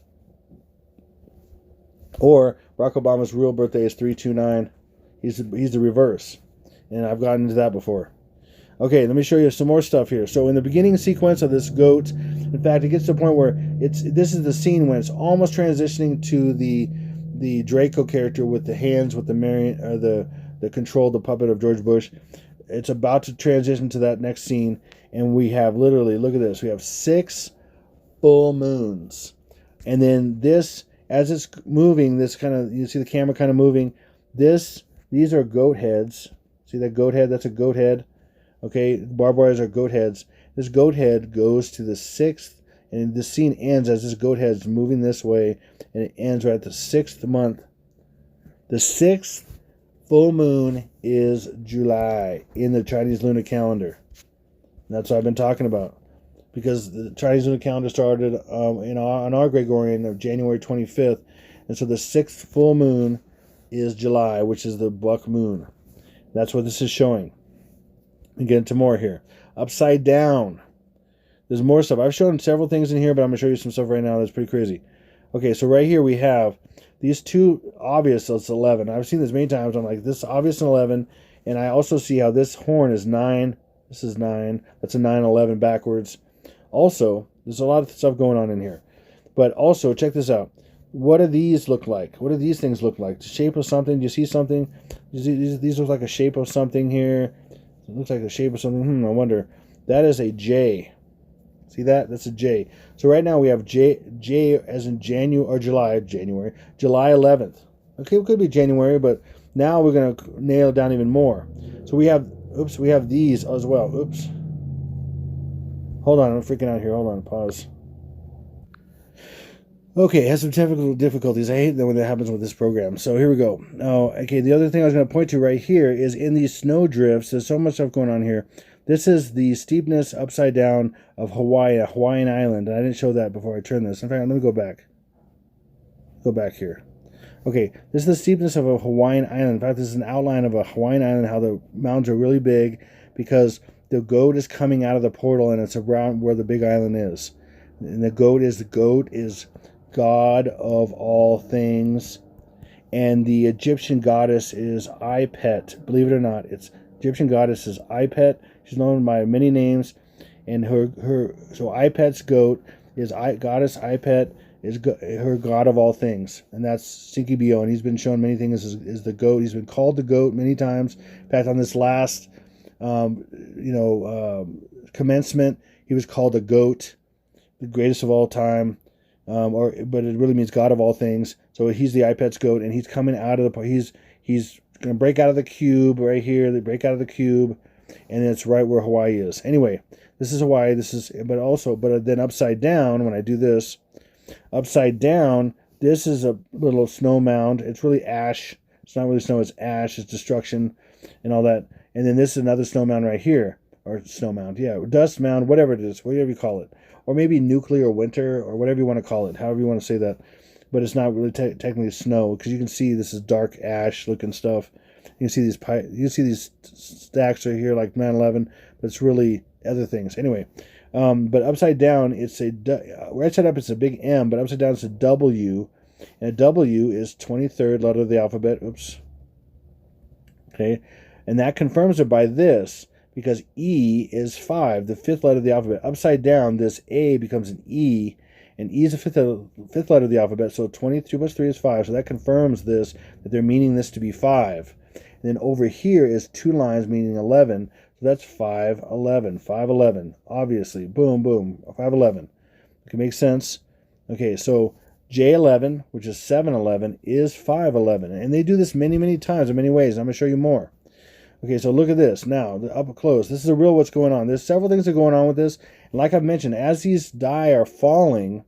Or Barack Obama's real birthday is 329. He's the reverse. And I've gotten into that before. Okay, let me show you some more stuff here. So in the beginning sequence of this goat, in fact, it gets to the point where this is the scene when it's almost transitioning to the Draco character with the hands with the control, the puppet of George Bush. It's about to transition to that next scene, and we have literally, look at this, we have 6 full moons. And then this, as it's moving, this kind of, you see the camera kind of moving, these are goat heads. See that goat head? That's a goat head. Okay, barbed wires are goat heads. This goat head goes to the 6th, and this scene ends as this goat head is moving this way, and it ends right at the 6th month. The 6th full moon is July in the Chinese lunar calendar. And that's what I've been talking about. Because the Chinese lunar calendar started on our Gregorian of January 25th, and so the 6th full moon is July, which is the buck moon. That's what this is showing. And get into more here. Upside down. There's more stuff. I've shown several things in here, but I'm going to show you some stuff right now that's pretty crazy. Okay, so right here we have these two obvious, so it's 11. I've seen this many times. I'm like, this is obvious in 11. And I also see how this horn is 9. This is 9. That's a 9-11 backwards. Also, there's a lot of stuff going on in here. But also, check this out. What do these look like? What do these things look like? The shape of something? Do you see something? These look like a shape of something here. It looks like the shape of something. I wonder. That is a J. See that? That's a J. So right now we have J as in January 11th. Okay, it could be January, but now we're going to nail it down even more. So we have these as well. Oops. Hold on, I'm freaking out here. Hold on, pause. Okay, it has some technical difficulties. I hate that when that happens with this program. So here we go. Now, okay, the other thing I was going to point to right here is in these snow drifts, there's so much stuff going on here. This is the steepness upside down of Hawaii, a Hawaiian island. And I didn't show that before I turned this. In fact, let me go back. Go back here. Okay, this is the steepness of a Hawaiian island. In fact, this is an outline of a Hawaiian island, how the mountains are really big because the goat is coming out of the portal and it's around where the big island is. And the goat is God of all things, and the Egyptian goddess is Ipet. Believe it or not, it's Egyptian goddess is Ipet. She's known by many names, and so Ipet's goat is goddess Ipet is her god of all things, and that's Stinky Bo, and he's been shown many things as the goat. He's been called the goat many times. In fact, on this last commencement, he was called a goat, the greatest of all time. But it really means God of all things. So he's the Ipet's goat, and he's coming out of he's going to break out of the cube right here. They break out of the cube, and it's right where Hawaii is. Anyway, this is Hawaii. But then upside down, when I do this, upside down, this is a little snow mound. It's really ash. It's not really snow. It's ash. It's destruction and all that. And then this is another snow mound right here, or snow mound. Yeah, dust mound, whatever it is, whatever you call it. Or maybe nuclear winter, or whatever you want to call it, however you want to say that. But it's not really technically snow, because you can see this is dark ash looking stuff. You can see these stacks right here like 9/11, but it's really other things. Anyway, but upside down, right side up it's a big M, but upside down it's a W, and a W is 23rd letter of the alphabet. Oops. Okay, and that confirms it by this. Because E is 5, the 5th letter of the alphabet. Upside down, this A becomes an E, and E is the 5th letter of the alphabet, so 22 plus 3 is 5, so that confirms this, that they're meaning this to be 5. And then over here is 2 lines meaning 11, so that's 511, 511, obviously. Boom, boom, 511. Okay, makes sense? Okay, so J11, which is 711, is 511, and they do this many, many times in many ways. I'm going to show you more. Okay, so look at this. Now, up close. This is a real what's going on. There's several things that are going on with this. And like I've mentioned, as these die are falling,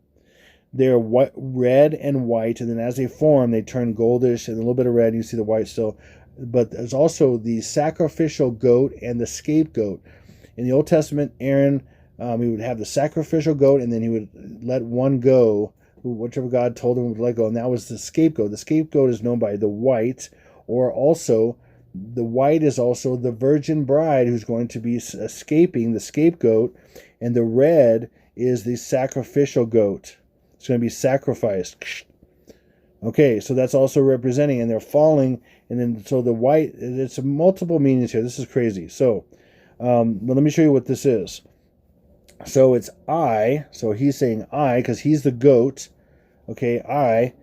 they're red and white. And then as they form, they turn goldish and a little bit of red. You see the white still. But there's also the sacrificial goat and the scapegoat. In the Old Testament, Aaron, he would have the sacrificial goat, and then he would let one go whichever God told him to let go, and that was the scapegoat. The scapegoat is known by the white, or also the white is also the virgin bride who's going to be escaping the scapegoat, and the red is the sacrificial goat. It's going to be sacrificed. Okay, so that's also representing, and they're falling, and then so the white, it's multiple meanings here. This is crazy. So, but let me show you what this is. So it's I, so he's saying I, because he's the goat. Okay, I,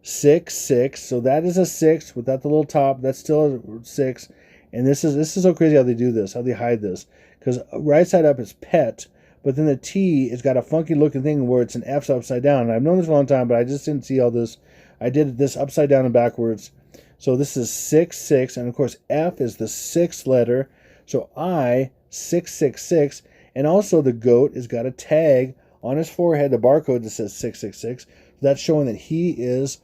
6, 6. So that is a 6 without the little top. That's still a 6. And this is so crazy how they do this, how they hide this. Because right side up is pet, but then the T has got a funky looking thing where it's an F's upside down. And I've known this for a long time, but I just didn't see all this. I did this upside down and backwards. So this is 6, 6. And of course, F is the 6th letter. So I, 6, 6, 6. And also the goat has got a tag on his forehead, the barcode that says 666. That's showing that he is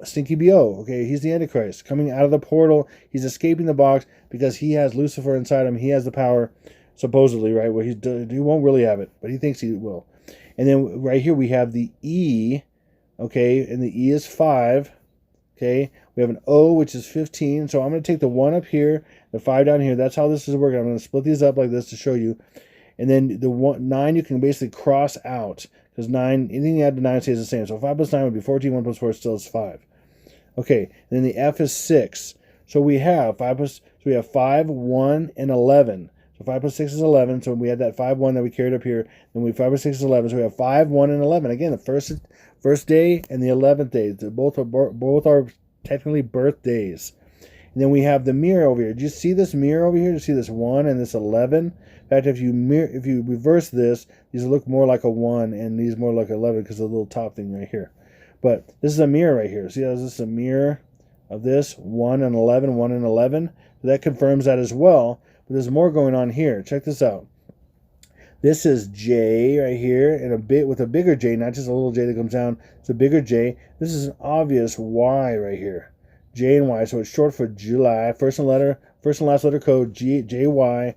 Stinky B.O. Okay, he's the Antichrist coming out of the portal. He's escaping the box because he has Lucifer inside him. He has the power, supposedly, right? Well, he won't really have it, but he thinks he will. And then right here we have the E, okay, and the E is 5. Okay, we have an O, which is 15. So I'm going to take the 1 up here, the 5 down here. That's how this is working. I'm going to split these up like this to show you. And then the 9 you can basically cross out, because 9, anything you add to 9 stays the same. So 5 plus 9 would be 14, 1 plus 4 still is 5. Okay, and then the F is 6. So we have 5, 1, and 11. So 5 plus 6 is 11. So we had that 5, 1 that we carried up here. Then we 5 plus 6 is 11. So we have 5, 1, and 11. Again, the first day and the 11th day. Both are technically birthdays. And then we have the mirror over here. Do you see this mirror over here? Do you see this 1 and this 11? In fact, if you reverse this, these look more like a 1 and these more like 11 because of the little top thing right here. But this is a mirror right here. See how this is a mirror of this 1 and 11, 1 and 11? So that confirms that as well. But there's more going on here. Check this out. This is J right here, and with a bigger J, not just a little J that comes down. It's a bigger J. This is an obvious Y right here. J and Y, so it's short for July. First and last letter code, JY.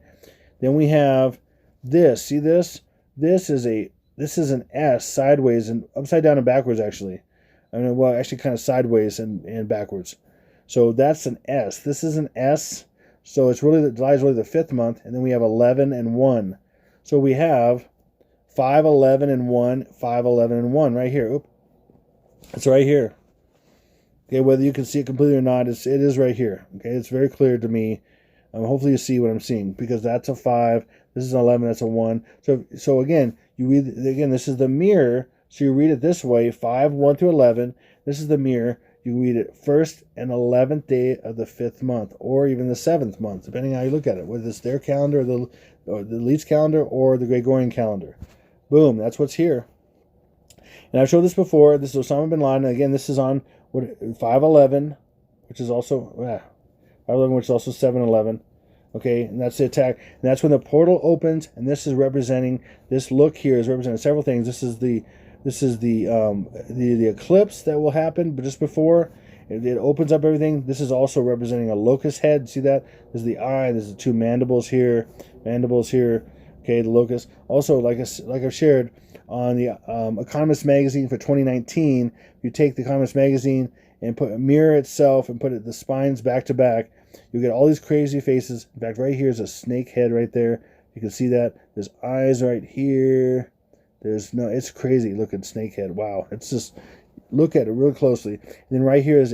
Then we have this. See this? This is an S sideways and upside down and backwards actually. I mean, well, actually kind of sideways and backwards. So that's an S. This is an S. So July is really the 5th month, and then we have 11 and 1. So we have 5, 11 and 1, 5, 11 and 1 right here. Oop. It's right here. Okay, whether you can see it completely or not, it is right here. Okay, it's very clear to me. Hopefully you see what I'm seeing, because that's a 5, this is an 11, that's a 1. So again, you read this is the mirror. So you read it this way: 5, 1 through 11. This is the mirror. You read it 1st and 11th day of the 5th month, or even the 7th month, depending on how you look at it, whether it's their calendar, or the Leeds calendar, or the Gregorian calendar. Boom, that's what's here. And I've showed this before. This is Osama bin Laden. Again, this is on 511, which is also 511, which is also 711. Okay, and that's the attack. And that's when the portal opens, and this is representing, this look here is representing several things. This is the eclipse that will happen, but just before it opens up everything. This is also representing a locust head. See that? This is the eye. There's the 2 mandibles here. Okay, the locust. Also, like I've shared on the Economist magazine for 2019, you take the Economist magazine and mirror itself and put the spines back to back, you get all these crazy faces. In fact, right here is a snake head right there. You can see that. There's eyes right here. It's crazy looking snake head. Wow. It's just, look at it real closely. And then right here is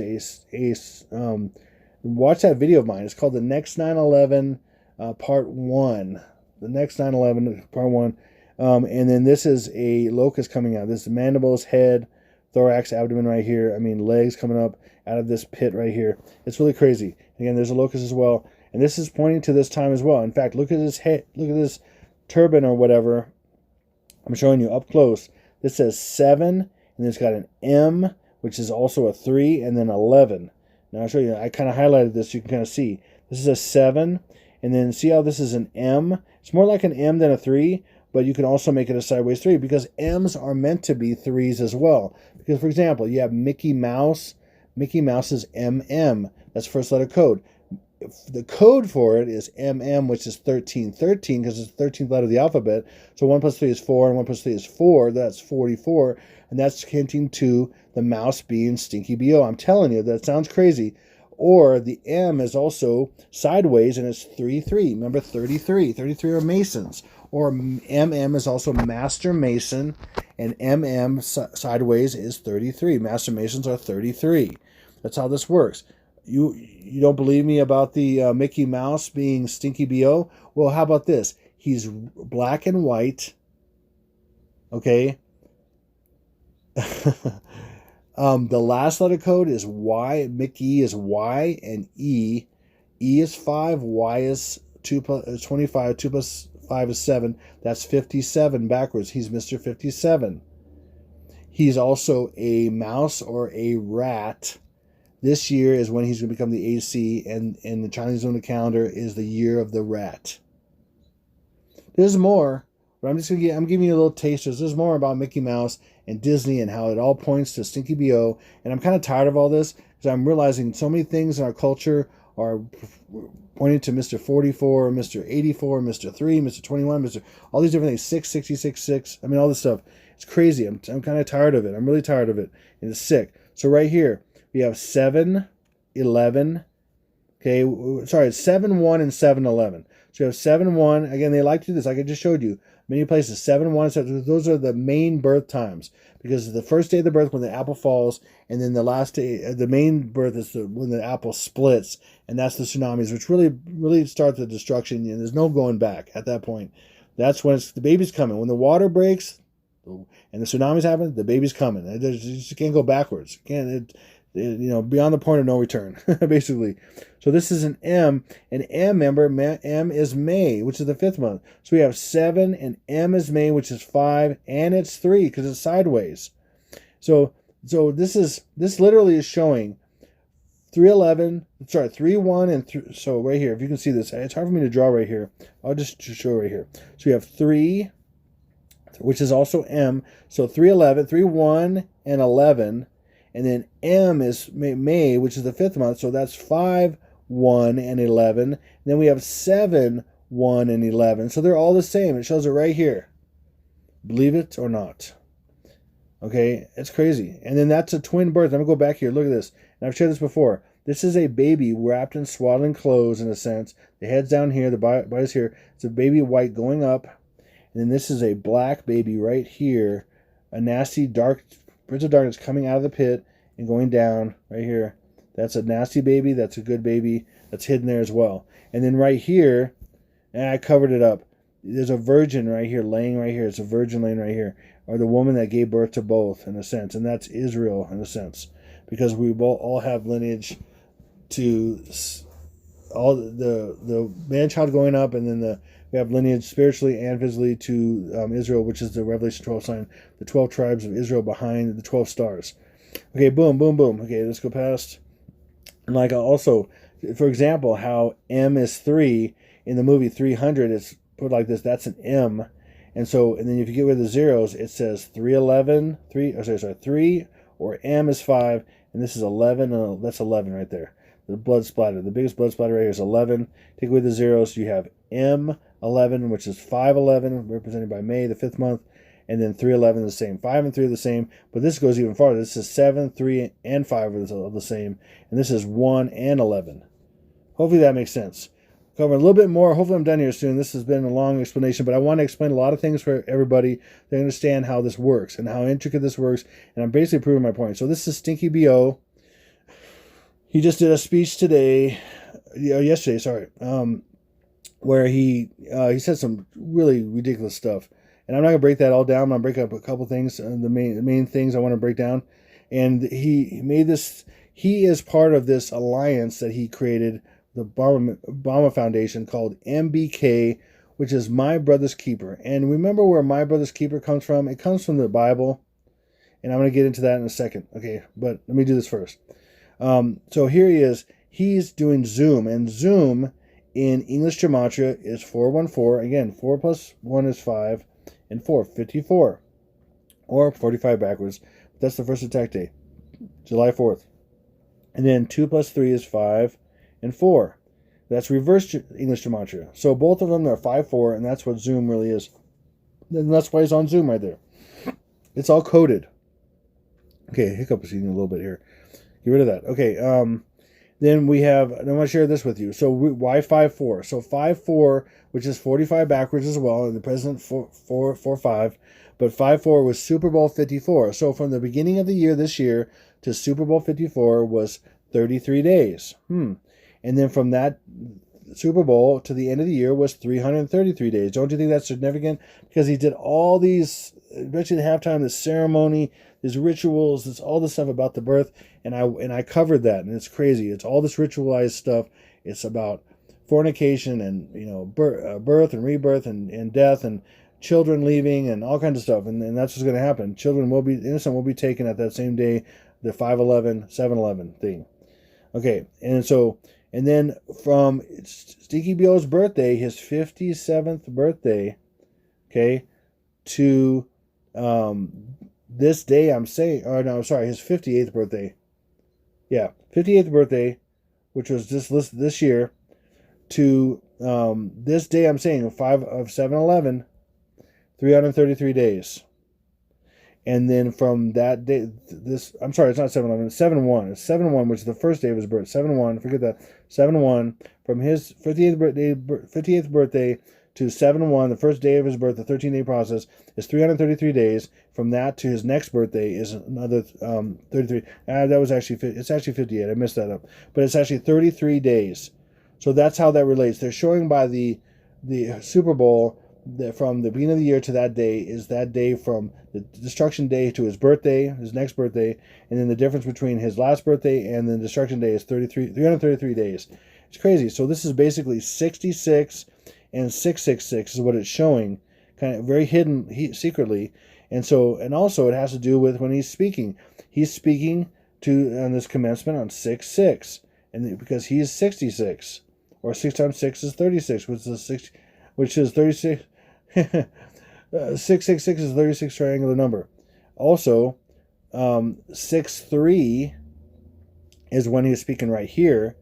watch that video of mine. It's called The Next 9/11 Part 1. The Next 9/11 Part 1. And then this is a locust coming out. This is mandibles, head, thorax, abdomen right here. I mean, legs coming up out of this pit right here. It's really crazy. Again, there's a locust as well. And this is pointing to this time as well. In fact, look at this head. Look at this turban or whatever. I'm showing you up close. This says 7, and it's got an M, which is also a 3, and then 11. Now I'll show you. I kind of highlighted this so you can kind of see. This is a 7, and then see how this is an M? It's more like an M than a 3, but you can also make it a sideways 3 because M's are meant to be 3s as well. Because, for example, you have Mickey Mouse. Mickey Mouse is MM. That's first letter code. the code for it is MM, which is 1313 because it's the 13th letter of the alphabet. So 1 plus 3 is 4, and 1 plus 3 is 4. That's 44, and that's hinting to the mouse being Stinky BO. I'm telling you, that sounds crazy. Or the M is also sideways, and it's 33. Remember 33. 33 are Masons. Or MM is also Master Mason, and MM sideways is 33. Master Masons are 33. That's how this works. You don't believe me about the Mickey Mouse being Stinky BO? Well, how about this? He's black and white. Okay. The last letter code is Y. Mickey is Y, and E. E is 5. Y is 25. 2 plus 5 is 7. That's 57 backwards. He's Mr. 57. He's also a mouse or a rat. This year is when he's going to become the AC, and the Chinese lunar calendar is the year of the rat. There's more, but I'm giving you a little tasters. There's more about Mickey Mouse and Disney and how it all points to Stinky BO. And I'm kind of tired of all this because I'm realizing so many things in our culture are pointing to Mr. 44, Mr. 84, Mr. 3, Mr. 21, Mr. all these different things, 6, 66, 6. I mean, all this stuff. It's crazy. I'm kind of tired of it. I'm really tired of it, and it's sick. So right here, we have 7, 11. Okay, sorry, it's 7, 1, and 7, 11. So you have 7, 1. Again, they like to do this, like I just showed you. Many places, 7, 1, 7. Those are the main birth times. Because the first day of the birth when the apple falls, and then the last day, the main birth is when the apple splits, and that's the tsunamis, which really start the destruction, and there's no going back at that point. That's when the baby's coming. When the water breaks and the tsunamis happen, the baby's coming. You just can't go backwards. Beyond the point of no return, basically. So this is an M, and M, remember, M is May, which is the 5th month. So we have 7, and M is May, which is 5, and it's 3 because it's sideways. So this literally is showing 311, sorry, 3, 1, and 3. So right here, if you can see this, it's hard for me to draw right here. I'll just show right here. So we have 3, which is also M. So 311, 3, 1, and 11. And then M is May, which is the 5th month. So that's 5, 1, and 11. And then we have 7, 1, and 11. So they're all the same. It shows it right here. Believe it or not. Okay, it's crazy. And then that's a twin birth. I'm going to go back here. Look at this. And I've shared this before. This is a baby wrapped in swaddling clothes, in a sense. The head's down here. The body's here. It's a baby white going up. And then this is a black baby right here. A nasty, dark Prince of Darkness coming out of the pit and going down right here. That's a nasty baby. That's a good baby. That's hidden there as well. And then right here, and I covered it up, there's a virgin right here, laying right here. It's a virgin laying right here. Or the woman that gave birth to both, in a sense. And that's Israel, in a sense. Because we all have lineage to all the man-child going up, and then we have lineage spiritually and physically to Israel, which is the Revelation 12 sign, the 12 tribes of Israel behind the 12 stars. Okay, boom, boom, boom. Okay, let's go past. And like also, for example, how M is 3 in the movie 300, it's put like this. That's an M. And then if you get rid of the zeros, it says 311, 3, or M is 5, and this is 11, and that's 11 right there. The blood splatter, the biggest blood splatter right here is 11. Take away the zeros, you have M11, which is 511, represented by May, the 5th month, and then 311 is the same. 5 and 3 are the same, but this goes even farther. This is 7, 3, and 5 are the same, and this is 1 and 11. Hopefully that makes sense. Cover a little bit more. Hopefully I'm done here soon. This has been a long explanation, but I want to explain a lot of things for everybody to understand how this works and how intricate this works, and I'm basically proving my point. So this is Stinky BO. He just did a speech yesterday, where he said some really ridiculous stuff. And I'm not going to break that all down. I'm going to break up a couple things, the main things I want to break down. And he made this, he is part of this alliance that he created, the Obama Foundation, called MBK, which is My Brother's Keeper. And remember where My Brother's Keeper comes from? It comes from the Bible. And I'm going to get into that in a second. Okay, but let me do this first. So here he is. He's doing Zoom. And Zoom in English Gematria is 414. Again, 4 plus 1 is 5. And 4, 54. Or 45 backwards. That's the first attack day. July 4th. And then 2 plus 3 is 5 and 4. That's reverse English Gematria. So both of them are 5-4, and that's what Zoom really is. And that's why it's on Zoom right there. It's all coded. Okay, hiccup is eating a little bit here. Get rid of that. Okay, then we have, and I'm going to share this with you. So why 5-4? So 5-4, which is 45 backwards as well, and the president 4-5, but 5-4 was Super Bowl 54. So from the beginning of the year this year to Super Bowl 54 was 33 days. And then from that Super Bowl to the end of the year was 333 days. Don't you think that's significant? Because he did all these, especially at halftime, this ceremony, these rituals, this all this stuff about the birth, and I covered that, and it's crazy. It's all this ritualized stuff. It's about fornication and birth and rebirth and death and children leaving and all kinds of stuff, and that's what's going to happen. Children will be innocent, will be taken at that same day, the 5/11, 7/11 thing. Okay, and then from Stinky Bill's birthday, his 57th birthday, okay, to this day, his 58th birthday. Yeah, 58th birthday, which was this year, to this day, I'm saying, 7/11, 333 days. And then from that day, it's not 7/11, it's 7/1. It's 7/1, which is the first day of his birth. 7/1, forget that. 7/1, from his 58th birthday to 7/1, the first day of his birth, the 13-day process, is 333 days. From that to his next birthday is another 33. It's actually 58. I messed that up. But it's actually 33 days. So that's how that relates. They're showing by the Super Bowl that from the beginning of the year to that day is that day from the destruction day to his birthday, his next birthday, and then the difference between his last birthday and the destruction day is 333 days. It's crazy. So this is basically 66 and 666 is what it's showing, kind of very hidden secretly. And also it has to do with when he's speaking. He's speaking on this commencement on 6/6, and because he is 66, or 6 times 6 is 36, which is 36. 666 is a 36 triangular number. Also, 6-3 is when he's speaking right here.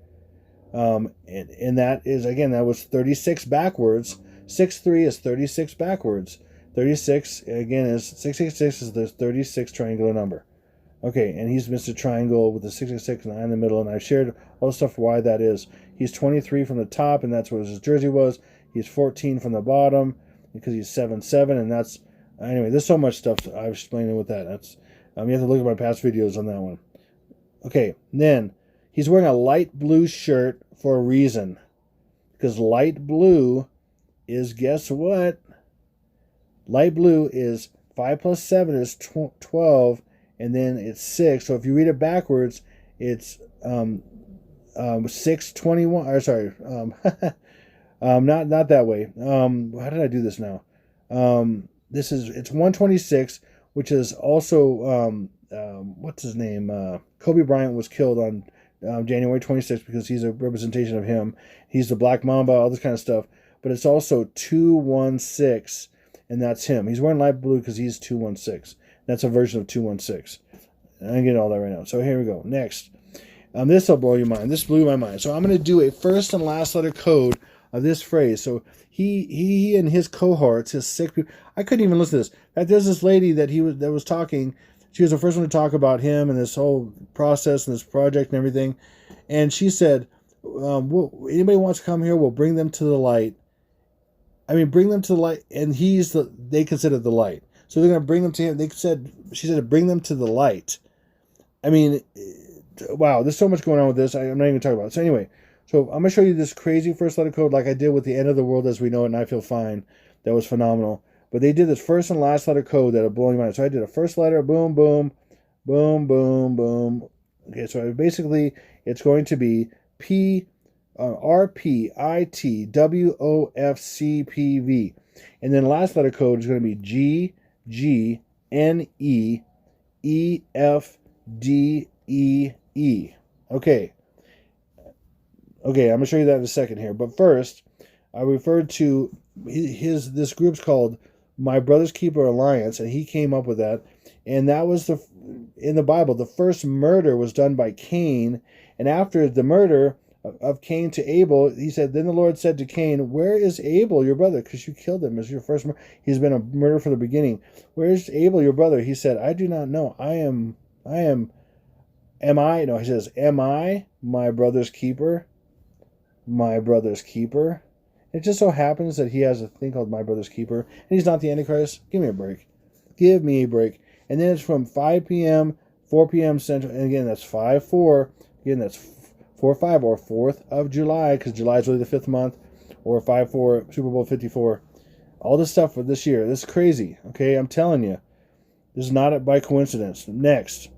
And that is, again, that was 36 backwards. 6-3 is 36 backwards. 36, again, is 666 is the 36 triangular number. Okay, and he's Mr. Triangle with the 666 and I in the middle, and I've shared all the stuff why that is. He's 23 from the top, and that's what his jersey was. He's 14 from the bottom, because he's 7'7", and that's, anyway, there's so much stuff I've explained with that. That's you have to look at my past videos on that one. Okay, then he's wearing a light blue shirt for a reason, because light blue is, guess what? Light blue is 5 plus 7 is 12, and then it's 6. So if you read it backwards, it's 621. Or sorry, not that way. How did I do this now? It's 126, which is also what's his name? Kobe Bryant was killed on January 26th because he's a representation of him. He's the Black Mamba, all this kind of stuff. But it's also 216, and that's him. He's wearing light blue because he's 216. That's a version of 216. I get all that right now. So here we go. Next. This will blow your mind. This blew my mind. So I'm going to do a first and last letter code of this phrase. So he and his cohorts, his sick people, I couldn't even listen to this. There's this lady that was talking. She was the first one to talk about him and this whole process and this project and everything. And she said, anybody wants to come here, we'll bring them to the light. I mean, bring them to the light. And they consider the light. So they're going to bring them to him. She said, bring them to the light. I mean, wow, there's so much going on with this. I'm not even talking about it. So anyway, so I'm going to show you this crazy first letter code like I did with the end of the world as we know it, and I feel fine. That was phenomenal. But they did this first and last letter code that are blowing my mind. So I did a first letter, boom, boom, boom, boom, boom. Okay, so basically it's going to be RPITWOFCPV. And then the last letter code is going to be GGNEEFDEE. Okay, I'm going to show you that in a second here. But first, I referred to this group's called My Brother's Keeper Alliance, and he came up with that. And that was in the Bible, the first murder was done by Cain. And after the murder, of Cain to Abel. He said, then the Lord said to Cain, where is Abel, your brother? Because you killed him as your first. He's been a murderer from the beginning. Where is Abel, your brother? He said, I do not know. Am I? No, he says, am I my brother's keeper? My brother's keeper. It just so happens that he has a thing called my brother's keeper, and he's not the Antichrist. Give me a break. Give me a break. And then it's from 5 p.m., 4 p.m. Central, and again, that's 5-4. Again, that's 4-5 or 4th of July, because July is really the 5th month, or 5-4, Super Bowl 54. All this stuff for this year. This is crazy, okay? I'm telling you. This is not by coincidence. Next.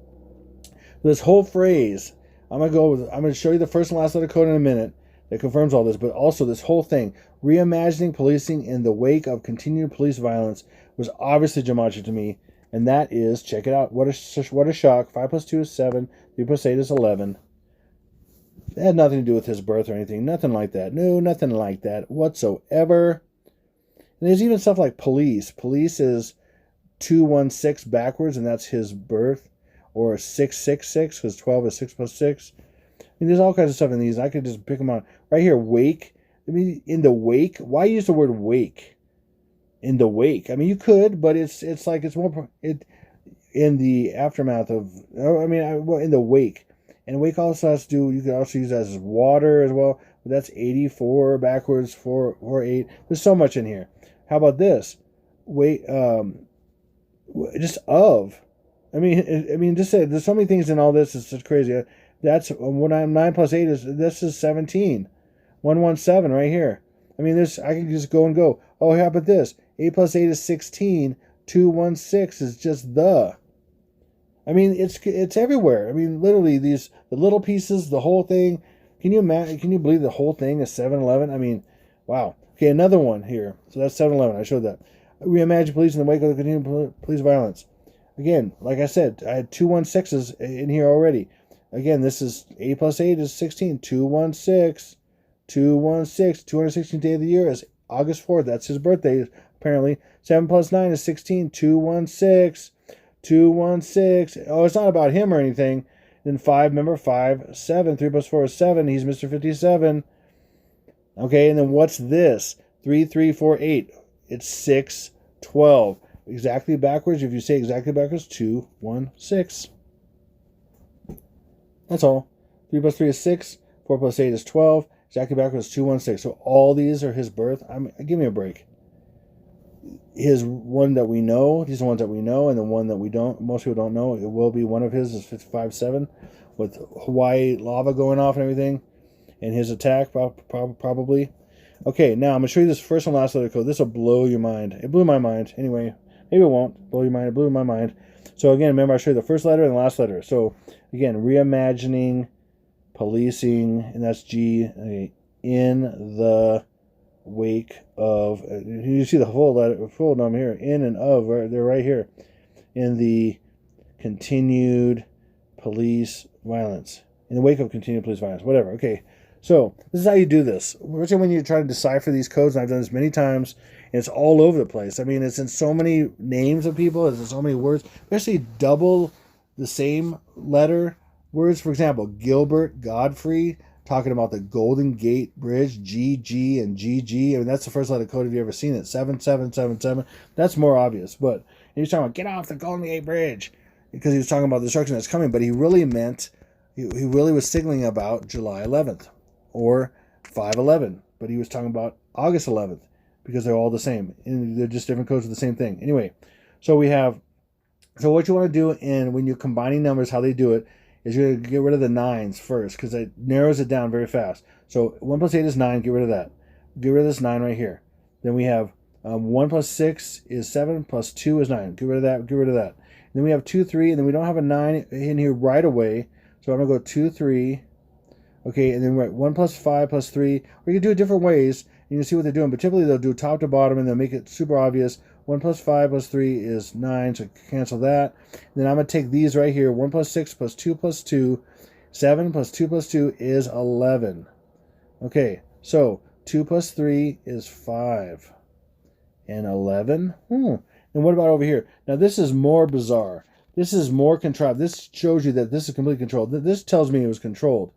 This whole phrase, I'm going to show you the first and last letter code in a minute that confirms all this, but also this whole thing, reimagining policing in the wake of continued police violence, was obviously Gematria to me, and that is, check it out, what a shock, 5 plus 2 is 7, 3 plus 8 is 11. It had nothing to do with his birth or anything, nothing like that, no, nothing like that whatsoever. And there's even stuff like police. Police is 216 backwards, and that's his birth, or 666, because 12 is 6 plus 6. I mean, there's all kinds of stuff in these. I could just pick them out. Right here, wake. I mean, in the wake. Why use the word wake? In the wake. I mean, you could, but it's like it's more in the aftermath of. I mean, well, in the wake. And wake also has to do. You could also use that as water as well. But that's 84 backwards, 4 8. There's so much in here. How about this? Wait. Just of. I mean, just say there's so many things in all this. It's just crazy. That's 9 plus 8 is, this is 17. 117 right here. I mean, this, I can just go and go. Oh, how about this? 8 plus 8 is 16. 216 is just the. I mean, it's everywhere. I mean, literally, the little pieces, the whole thing. Can you imagine? Can you believe the whole thing is 7-11? I mean, wow. Okay, another one here. So that's 7-11. I showed that. Reimagine police in the wake of the continued police violence. Again, like I said, I had 216s in here already. Again, this is 8 plus 8 is 16. 216. 216th day of the year is August 4th. That's his birthday, apparently. 7 plus 9 is 16. 216. Oh, it's not about him or anything. Then 5, remember, 5, 7. 3 plus 4 is 7. He's Mr. 57. Okay, and then what's this? 3, 3, 4, 8. It's 6, 12. Exactly backwards. If you say exactly backwards, 2, 1, 6. That's all. 3 plus 3 is 6. 4 plus 8 is 12. Exactly backwards, 2, 1, 6. So all these are his birth. Give me a break. His one that we know, these are the ones that we know, and the one that we don't, most people don't know, it will be one of his is 55-7 with Hawaii lava going off and everything, and his attack probably. Okay, now I'm going to show you this first and last letter code. This will blow your mind. It blew my mind. Anyway, maybe it won't blow your mind. It blew my mind. So again, remember I showed you the first letter and the last letter. So again, reimagining, policing, and that's G, in the wake of, you see the full name here, in and of, they're right here, in the continued police violence, in the wake of continued police violence, whatever. Okay, so this is how you do this. Especially when you try to decipher these codes, and I've done this many times, and it's all over the place. I mean, it's in so many names of people, it's in so many words, especially double the same letter words. For example, Gilbert Godfrey, talking about the Golden Gate Bridge, GG and GG. I mean, that's the first letter code if you ever seen it. 7777. That's more obvious. But he was talking about, get off the Golden Gate Bridge, because he was talking about the destruction that's coming. But he really meant, he really was signaling about July 11th or 5/11. But he was talking about August 11th, because they're all the same. And they're just different codes for the same thing. Anyway, so we have, so what you want to do, and when you're combining numbers, how they do it, is you're going to get rid of the 9s first, because it narrows it down very fast. So 1 plus 8 is 9, get rid of that. Get rid of this 9 right here. Then we have 1 plus 6 is 7, plus 2 is 9. Get rid of that, get rid of that. And then we have 2, 3, and then we don't have a 9 in here right away. So I'm going to go 2, 3. Okay, and then we're at 1 plus 5 plus 3. Or you can do it different ways, and you can see what they're doing. But typically they'll do top to bottom, and they'll make it super obvious. 1 plus 5 plus 3 is 9, so cancel that. Then I'm going to take these right here. 1 plus 6 plus 2 plus 2. 7 plus 2 plus 2 is 11. Okay, so 2 plus 3 is 5. And 11? And what about over here? Now this is more bizarre. This is more contrived. This shows you that this is completely controlled. This tells me it was controlled.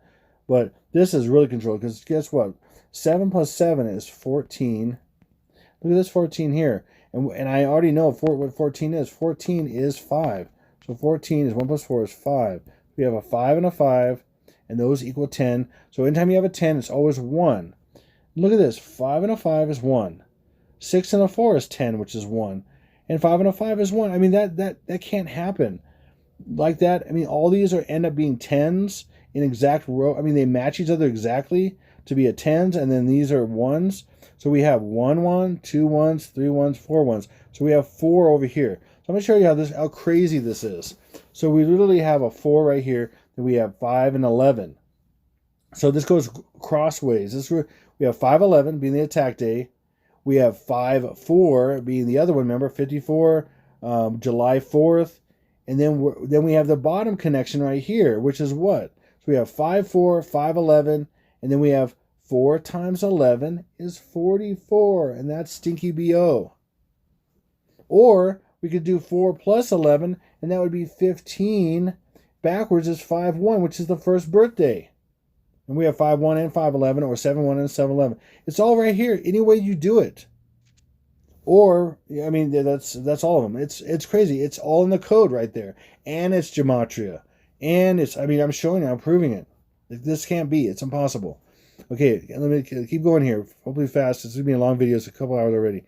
But this is really controlled because guess what? 7 plus 7 is 14. Look at this 14 here. And I already know what 14 is. 14 is 5. So 14 is 1 plus 4 is 5. We have a 5 and a 5, and those equal 10. So anytime you have a 10, it's always 1. Look at this. 5 and a 5 is 1. 6 and a 4 is 10, which is 1. And 5 and a 5 is 1. I mean, that can't happen like that. I mean, all these end up being 10s in exact row. I mean, they match each other exactly to be a 10s, and then these are 1s. So we have 1 1, 2 1s, 3 1s, 4 1s. So we have 4 over here. So I'm going to show you how crazy this is. So we literally have a 4 right here, and we have 5 and 11. So this goes crossways. We have 5/11 being the attack day. We have 5/4 being the other one. Remember, 54, July 4th, and then we have the bottom connection right here, which is what? So we have 5/4, 5/11, and then we have 4 times 11 is 44, and that's stinky BO. Or we could do 4 plus 11, and that would be 15. Backwards is 5/1, which is the first birthday. And we have 5/1 and 5/11, or 7/1 and 7/11. It's all right here, any way you do it. Or, I mean, that's all of them. It's crazy. It's all in the code right there. And it's Gematria. And it's, I mean, I'm showing you, I'm proving it. This can't be. It's impossible. Okay, let me keep going here. Hopefully fast. It's going to be a long video. It's a couple hours already.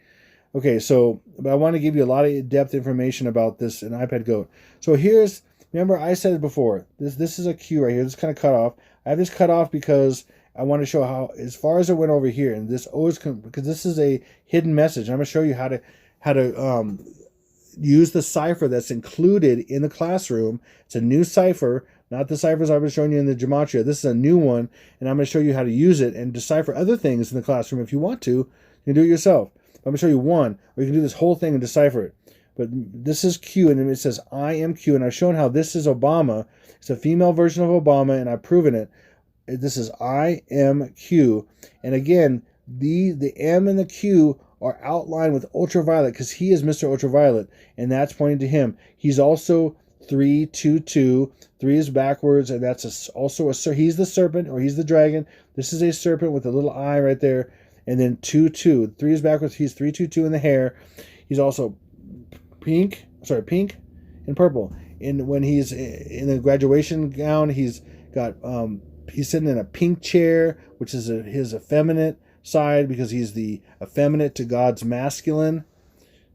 Okay, so, but I want to give you a lot of in-depth information about this in iPad Goat. So here's, remember I said it before. This is a cue right here. This is kind of cut off. I have this cut off because I want to show how, as far as it went over here, and this always, because this is a hidden message. I'm going to show you how to use the cipher that's included in the classroom. It's a new cipher, not the ciphers I've been showing you in the Gematria. This is a new one, and I'm going to show you how to use it and decipher other things in the classroom. If you want to, you can do it yourself. I'm going to show you one, or you can do this whole thing and decipher it. But this is Q, and it says, I am Q, and I've shown how this is Obama. It's a female version of Obama, and I've proven it. This is I am Q. And again, the M and the Q are outlined with ultraviolet because he is Mr. Ultraviolet, and that's pointing to him. He's also 322. 3 is backwards, and that's also he's the serpent, or he's the dragon. This is a serpent with a little eye right there. And then 22. 3 is backwards. He's 322 in the hair. He's also pink and purple. And when he's in the graduation gown, he's got he's sitting in a pink chair, which is his effeminate side, because he's the effeminate to God's masculine.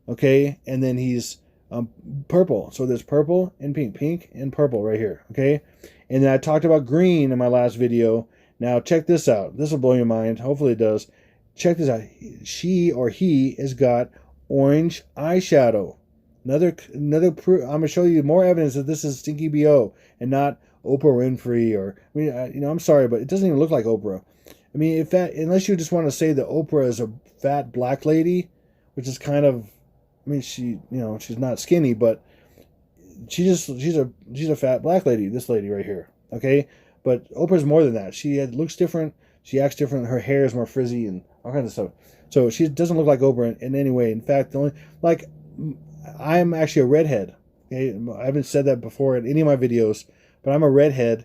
Okay, and then he's purple. So there's purple and pink and purple right here. Okay, and then I talked about green in my last video. Now check this out. This will blow your mind. Hopefully it does. Check this out. She or he has got orange eyeshadow. Another proof. I'm gonna show you more evidence that this is Stinky BO and not Oprah Winfrey, or, I mean, I'm sorry, but it doesn't even look like Oprah. I mean, unless you just want to say that Oprah is a fat black lady, which is kind of, I mean, she's not skinny, but she's a fat black lady. This lady right here, okay. But Oprah's more than that. She looks different. She acts different. Her hair is more frizzy and all kinds of stuff. So she doesn't look like Oprah in any way. In fact, I'm actually a redhead. Okay, I haven't said that before in any of my videos, but I'm a redhead,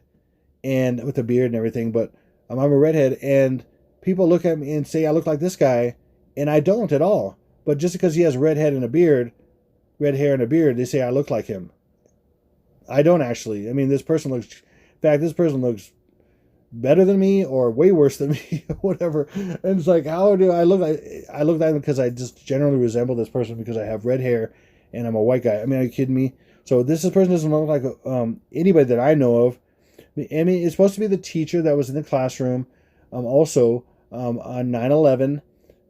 and with a beard and everything. But I'm a redhead, and people look at me and say I look like this guy, and I don't at all. But just because he has red hair and a beard, they say I look like him. I don't actually. I mean, this person looks better than me or way worse than me, whatever. And it's like, how do I look like? I look like him because I just generally resemble this person because I have red hair and I'm a white guy. I mean, are you kidding me? So this person doesn't look like anybody that I know of. I mean, it's supposed to be the teacher that was in the classroom, also on 9/11,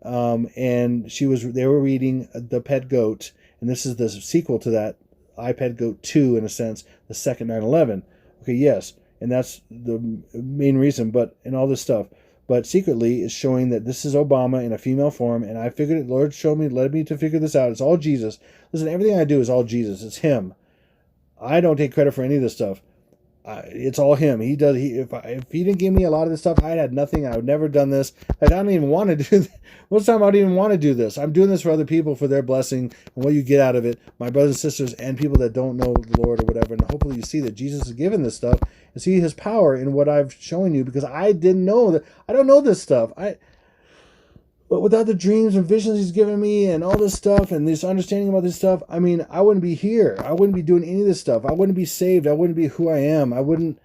and they were reading The Pet Goat, and this is the sequel to that, iPad Goat 2, in a sense, the second 9/11. Okay, yes, and that's the main reason, but in all this stuff. But secretly, it's showing that this is Obama in a female form, and I figured it. Lord led me to figure this out. It's all Jesus. Listen, everything I do is all Jesus. It's Him. I don't take credit for any of this stuff. it's all him. He does. If he didn't give me a lot of this stuff, I'd had nothing. I would never done this. I don't even want to do this. Most of the time, I don't even want to do this. I'm doing this for other people, for their blessing and what you get out of it. My brothers and sisters and people that don't know the Lord or whatever. And hopefully you see that Jesus is giving this stuff and see his power in what I've shown you, because I didn't know that. I don't know this stuff. But without the dreams and visions he's given me and all this stuff and this understanding about this stuff, I mean, I wouldn't be here. I wouldn't be doing any of this stuff. I wouldn't be saved. I wouldn't be who I am. I wouldn't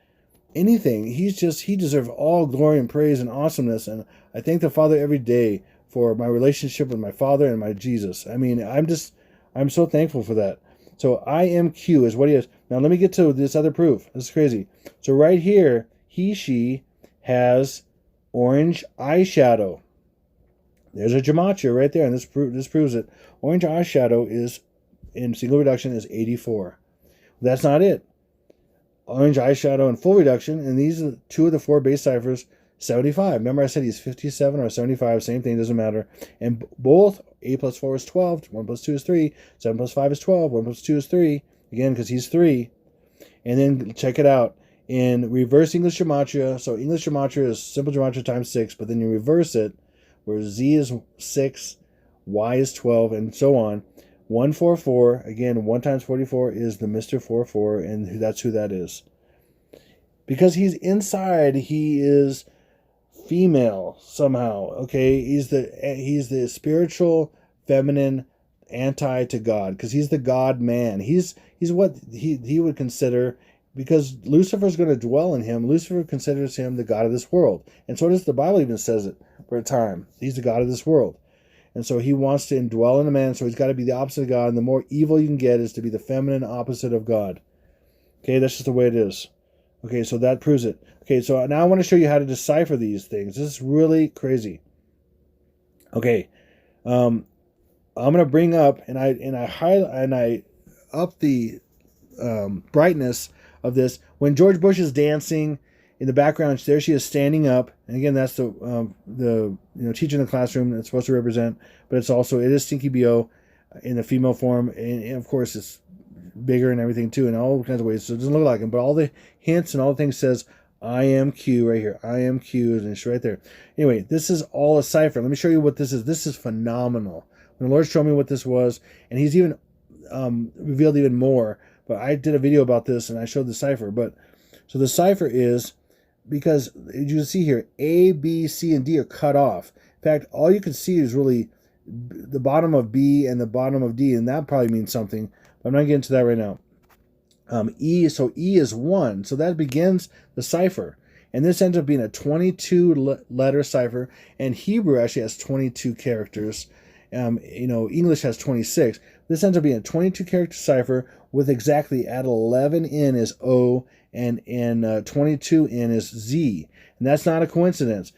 anything. He deserves all glory and praise and awesomeness. And I thank the Father every day for my relationship with my Father and my Jesus. I mean, I'm so thankful for that. So I am Q is what he is. Now let me get to this other proof. This is crazy. So right here, she has orange eyeshadow. There's a gematria right there, and this proves it. Orange eyeshadow is, in single reduction, is 84. That's not it. Orange eyeshadow in full reduction, and these are 2 of the 4 base ciphers, 75. Remember I said he's 57 or 75, same thing, doesn't matter. And both, A plus 4 is 12, 1 plus 2 is 3, 7 plus 5 is 12, 1 plus 2 is 3, again, because he's 3. And then check it out. In reverse English gematria, so English gematria is simple gematria times 6, but then you reverse it, where Z is 6, Y is 12, and so on. 144, again, 1 times 44 is the Mr. 44, and that's who that is. Because he's inside, he is female somehow, okay? He's the spiritual, feminine, anti to God, because he's the God man. He's what he would consider, because Lucifer's going to dwell in him. Lucifer considers him the God of this world. And so does the Bible even says it for a time. He's the God of this world. And so he wants to indwell in a man, so he's got to be the opposite of God. And the more evil you can get is to be the feminine opposite of God. Okay, that's just the way it is. Okay, so that proves it. Okay, so now I want to show you how to decipher these things. This is really crazy. Okay, I'm going to bring up, and I up the brightness of this. When George Bush is dancing in the background, there she is standing up, and again, that's the teacher in the classroom that's supposed to represent, but it is Stinky Bo in the female form, and of course it's bigger and everything too, in all kinds of ways, so it doesn't look like him, but all the hints and all the things says I am Q right here. I am Q, and it's right there. Anyway, this is all a cipher. Let me show you what this is. This is phenomenal. When the Lord showed me what this was, and he's even revealed even more, but I did a video about this and I showed the cipher. But so the cipher is, because as you can see here, A, B, C, and D are cut off. In fact, all you can see is really the bottom of B and the bottom of D, and that probably means something, but I'm not getting to that right now. E is 1, so that begins the cipher. And this ends up being a 22-letter cipher, and Hebrew actually has 22 characters. English has 26. This ends up being a 22-character cipher with exactly at 11 in is O, and 22 in is Z. And that's not a coincidence.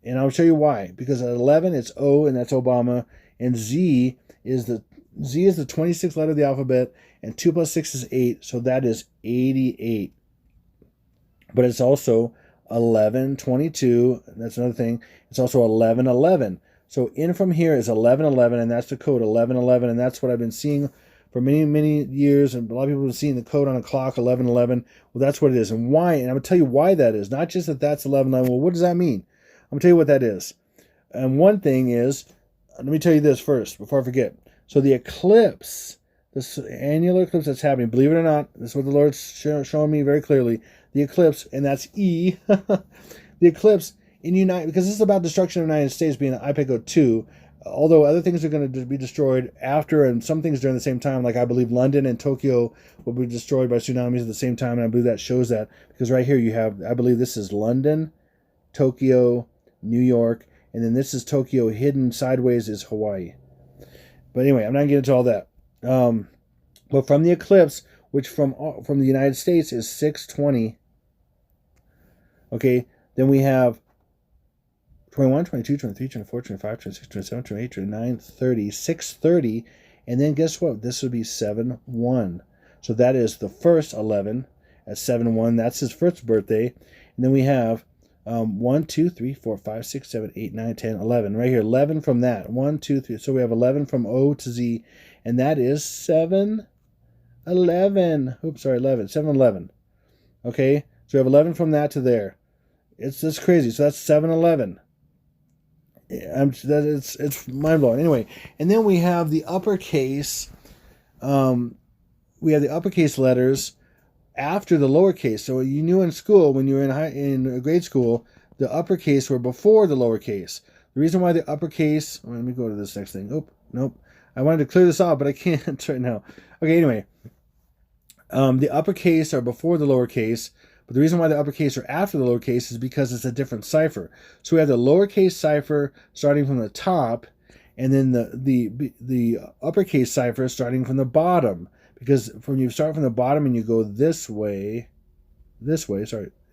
And I'll show you why. Because at 11 it's O, and that's Obama, and Z is the 26th letter of the alphabet, and 2 plus 6 is 8, so that is 88. But it's also 1122, that's another thing. It's also 1111. So in from here is 1111, and that's the code 1111, and that's what I've been seeing for many, many years, and a lot of people have been seeing the code on a clock, 1111. Well, that's what it is, and why, and I'm going to tell you why that is. Not just that that's 1111. Well, what does that mean? I'm going to tell you what that is. And one thing is, let me tell you this first, before I forget. So the eclipse, this annular eclipse that's happening, believe it or not, this is what the Lord's showing me very clearly, the eclipse, and that's E, the eclipse in because this is about destruction of the United States being an IPECO 2, although other things are going to be destroyed after, and some things during the same time, like I believe London and Tokyo will be destroyed by tsunamis at the same time, and I believe that shows that, because right here you have, I believe this is London, Tokyo, New York, and then this is Tokyo, hidden sideways is Hawaii. But anyway, I'm not getting into all that. But from the eclipse, which from the United States is 620, okay, then we have 21, 22, 23, 24, 25, 26, 27, 28, 29, 30, 630, and then guess what? This would be 7-1. So that is the first 11 at 7-1. That's his first birthday. And then we have 1, 2, 3, 4, 5, 6, 7, 8, 9, 10, 11. Right here, 11 from that. 1, 2, 3. So we have 11 from O to Z, and that is 7-11. Oops, sorry, 11. 7-11. Okay, So we have 11 from that to there. It's crazy. So that's 711. It's mind blowing. Anyway, and then we have the uppercase. We have the uppercase letters after the lowercase. So you knew in school, when you were in grade school, the uppercase were before the lowercase. The reason why the uppercase. Let me go to this next thing. Oh, nope. I wanted to clear this off, but I can't right now. Okay, anyway. The uppercase are before the lowercase, but the reason why the uppercase are after the lowercase is because it's a different cipher. So we have the lowercase cipher starting from the top, and then the uppercase cipher starting from the bottom. Because when you start from the bottom and you go this way, sorry,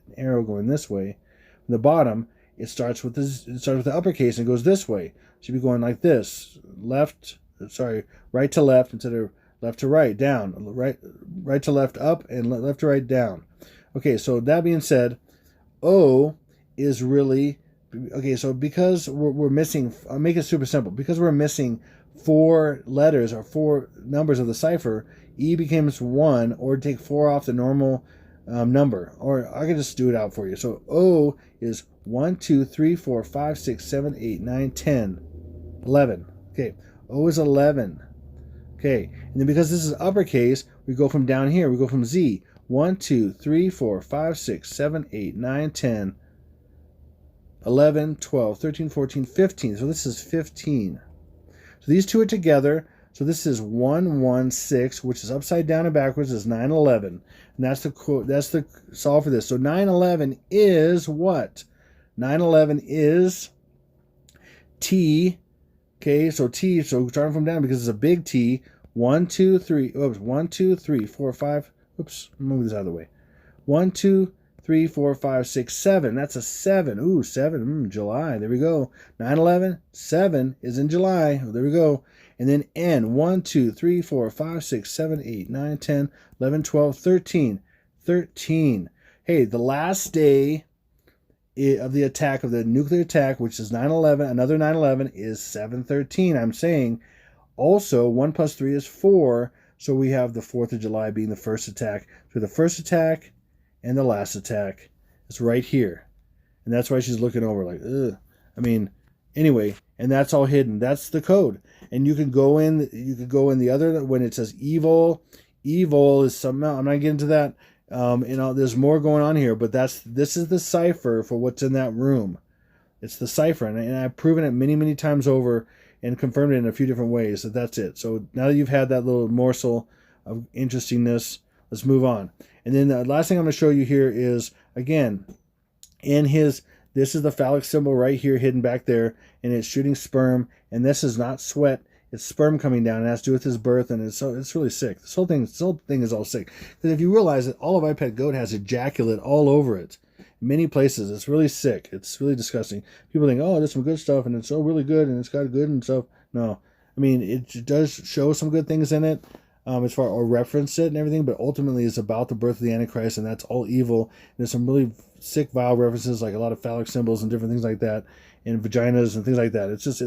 an arrow going this way, from the bottom, it starts with the uppercase and goes this way. So you'd be going like this, right to left instead of left to right, down, right to left, up, and left to right, down. Okay, so that being said, O is really, okay, so because we're missing, I'll make it super simple, because we're missing 4 letters or 4 numbers of the cipher, E becomes 1, or take 4 off the normal number, or I can just do it out for you. So O is 1, 2, 3, 4, 5, 6, 7, 8, 9, 10, 11. Okay, O is 11. Okay, and then because this is uppercase, we go from down here, we go from Z. 1, 2, 3, 4, 5, 6, 7, 8, 9, 10, 11, 12, 13, 14, 15. So this is 15. So these two are together. So this is 1, 1, 6, which is upside down and backwards is 9, 11. And that's the solve for this. So 9, 11 is what? 9, 11 is T. Okay, so T, so starting from down because it's a big T. 1, 2, 3, oops, 1, 2, 3, 4, 5. Oops, move this out of the way. 1, 2, 3, 4, 5, 6, 7. That's a 7. Ooh, 7. July. There we go. 9, 11. 7 is in July. Oh, there we go. And then N. 1, 2, 3, 4, 5, 6, 7, 8, 9, 10, 11, 12, 13. 13. Hey, the last day of the attack, of the nuclear attack, which is 9/11, another 9/11 is 7/13. I'm saying also 1 plus 3 is 4. So we have the 4th of July being the first attack. So the first attack and the last attack is right here. And that's why she's looking over like, ugh. I mean, anyway, and that's all hidden. That's the code. And you can go in the other, when it says evil. Evil is somehow, I'm not getting into that. There's more going on here, but this is the cipher for what's in that room. It's the cipher, and I've proven it many, many times over and confirmed it in a few different ways. That's it. So now that you've had that little morsel of interestingness, let's move on. And then the last thing I'm going to show you here is, again, this is the phallic symbol right here hidden back there, and it's shooting sperm, and this is not sweat. It's sperm coming down. It has to do with his birth, and it's really sick. This whole thing is all sick. Because if you realize that all of iPad Goat has ejaculate all over it, in many places, it's really sick. It's really disgusting. People think, oh, there's some good stuff, and it's so really good, and it's got good and stuff. No, I mean, it does show some good things in it, as far or reference it and everything, but ultimately it's about the birth of the Antichrist, and that's all evil. And there's some really sick, vile references, like a lot of phallic symbols and different things like that, and vaginas and things like that. It's just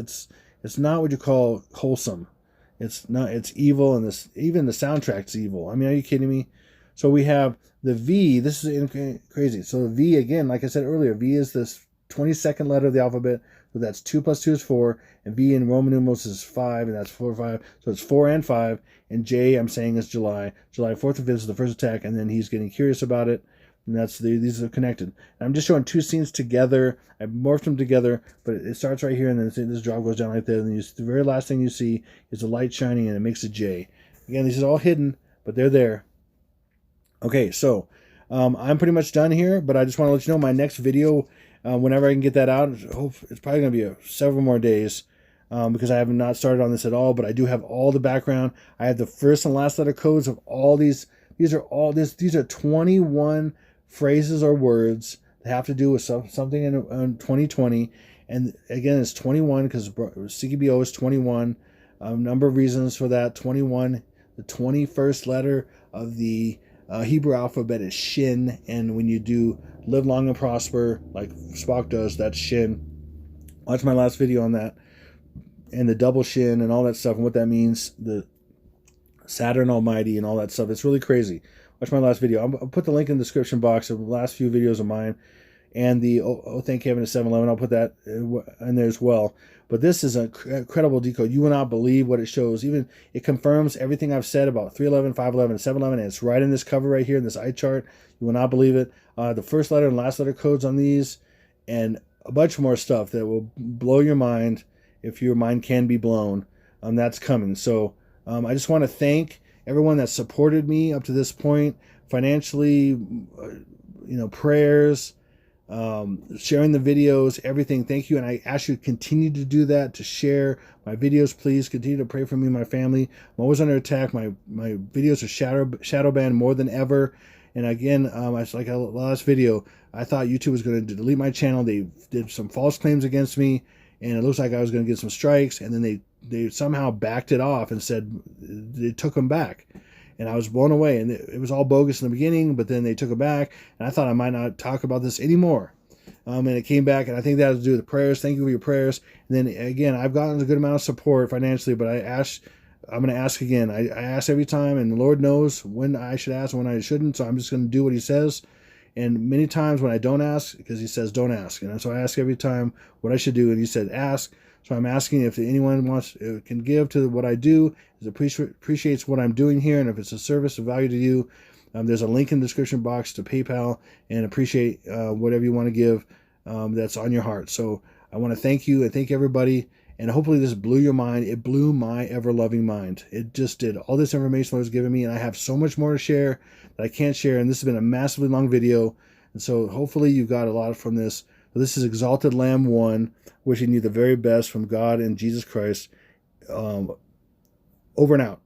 it's not what you call wholesome. It's not. It's evil, and even the soundtrack's evil. I mean, are you kidding me? So we have the V. This is crazy. So the V, again, like I said earlier, V is this 22nd letter of the alphabet. So that's 2 plus 2 is 4, and V in Roman numerals is 5, and that's 4, 5. So it's 4 and 5. And J, I'm saying, is July. July 4th and 5th is the first attack, and then he's getting curious about it. And these are connected. And I'm just showing 2 scenes together. I morphed them together, but it starts right here, and then this drop goes down like that. And then the very last thing you see is the light shining, and it makes a J. Again, these are all hidden, but they're there. Okay, so I'm pretty much done here, but I just want to let you know my next video, whenever I can get that out, it's probably going to be several more days, because I have not started on this at all, but I do have all the background. I have the first and last letter codes of all these. These are 21 phrases or words that have to do with something in 2020. And again, it's 21 because CKBO is 21. Number of reasons for that. 21, the 21st letter of the Hebrew alphabet is Shin. And when you do live long and prosper, like Spock does, that's Shin. Watch my last video on that. And the double Shin and all that stuff and what that means. The Saturn Almighty and all that stuff. It's really crazy. watch my last video. I'll put the link in the description box of the last few videos of mine, and the thank heaven to 7-Eleven. I'll put that in there as well. But this is an incredible decode. You will not believe what it shows. Even it confirms everything I've said about 311, 511, 711, and it's right in this cover right here in this eye chart. You will not believe it. The first letter and last letter codes on these, and a bunch more stuff that will blow your mind if your mind can be blown. That's coming. So I just want to thank everyone that supported me up to this point, financially, prayers, sharing the videos, everything. Thank you. And I ask you to continue to do that, to share my videos. Please continue to pray for me and my family. I'm always under attack. My videos are shadow banned more than ever. And again, like the last video, I thought YouTube was going to delete my channel. They did some false claims against me, and it looks like I was going to get some strikes. And then they somehow backed it off and said they took them back. And I was blown away. And it was all bogus in the beginning, but then they took it back. And I thought I might not talk about this anymore. And it came back, and I think that has to do with the prayers. Thank you for your prayers. And then again, I've gotten a good amount of support financially, but I'm going to ask again. I ask every time, and the Lord knows when I should ask and when I shouldn't. So I'm just going to do what He says. And many times when I don't ask, because He says don't ask, and so I ask every time what I should do, and He said ask. So I'm asking if anyone can give to what I do, appreciates what I'm doing here, and if it's a service of value to you, there's a link in the description box to PayPal, and appreciate whatever you want to give that's on your heart. So I want to thank you and thank everybody. And hopefully this blew your mind. It blew my ever-loving mind. It just did. All this information the Lord's given me, and I have so much more to share that I can't share. And this has been a massively long video. And so hopefully you got a lot from this. So this is Exalted Lamb 1, wishing you the very best from God and Jesus Christ. Over and out.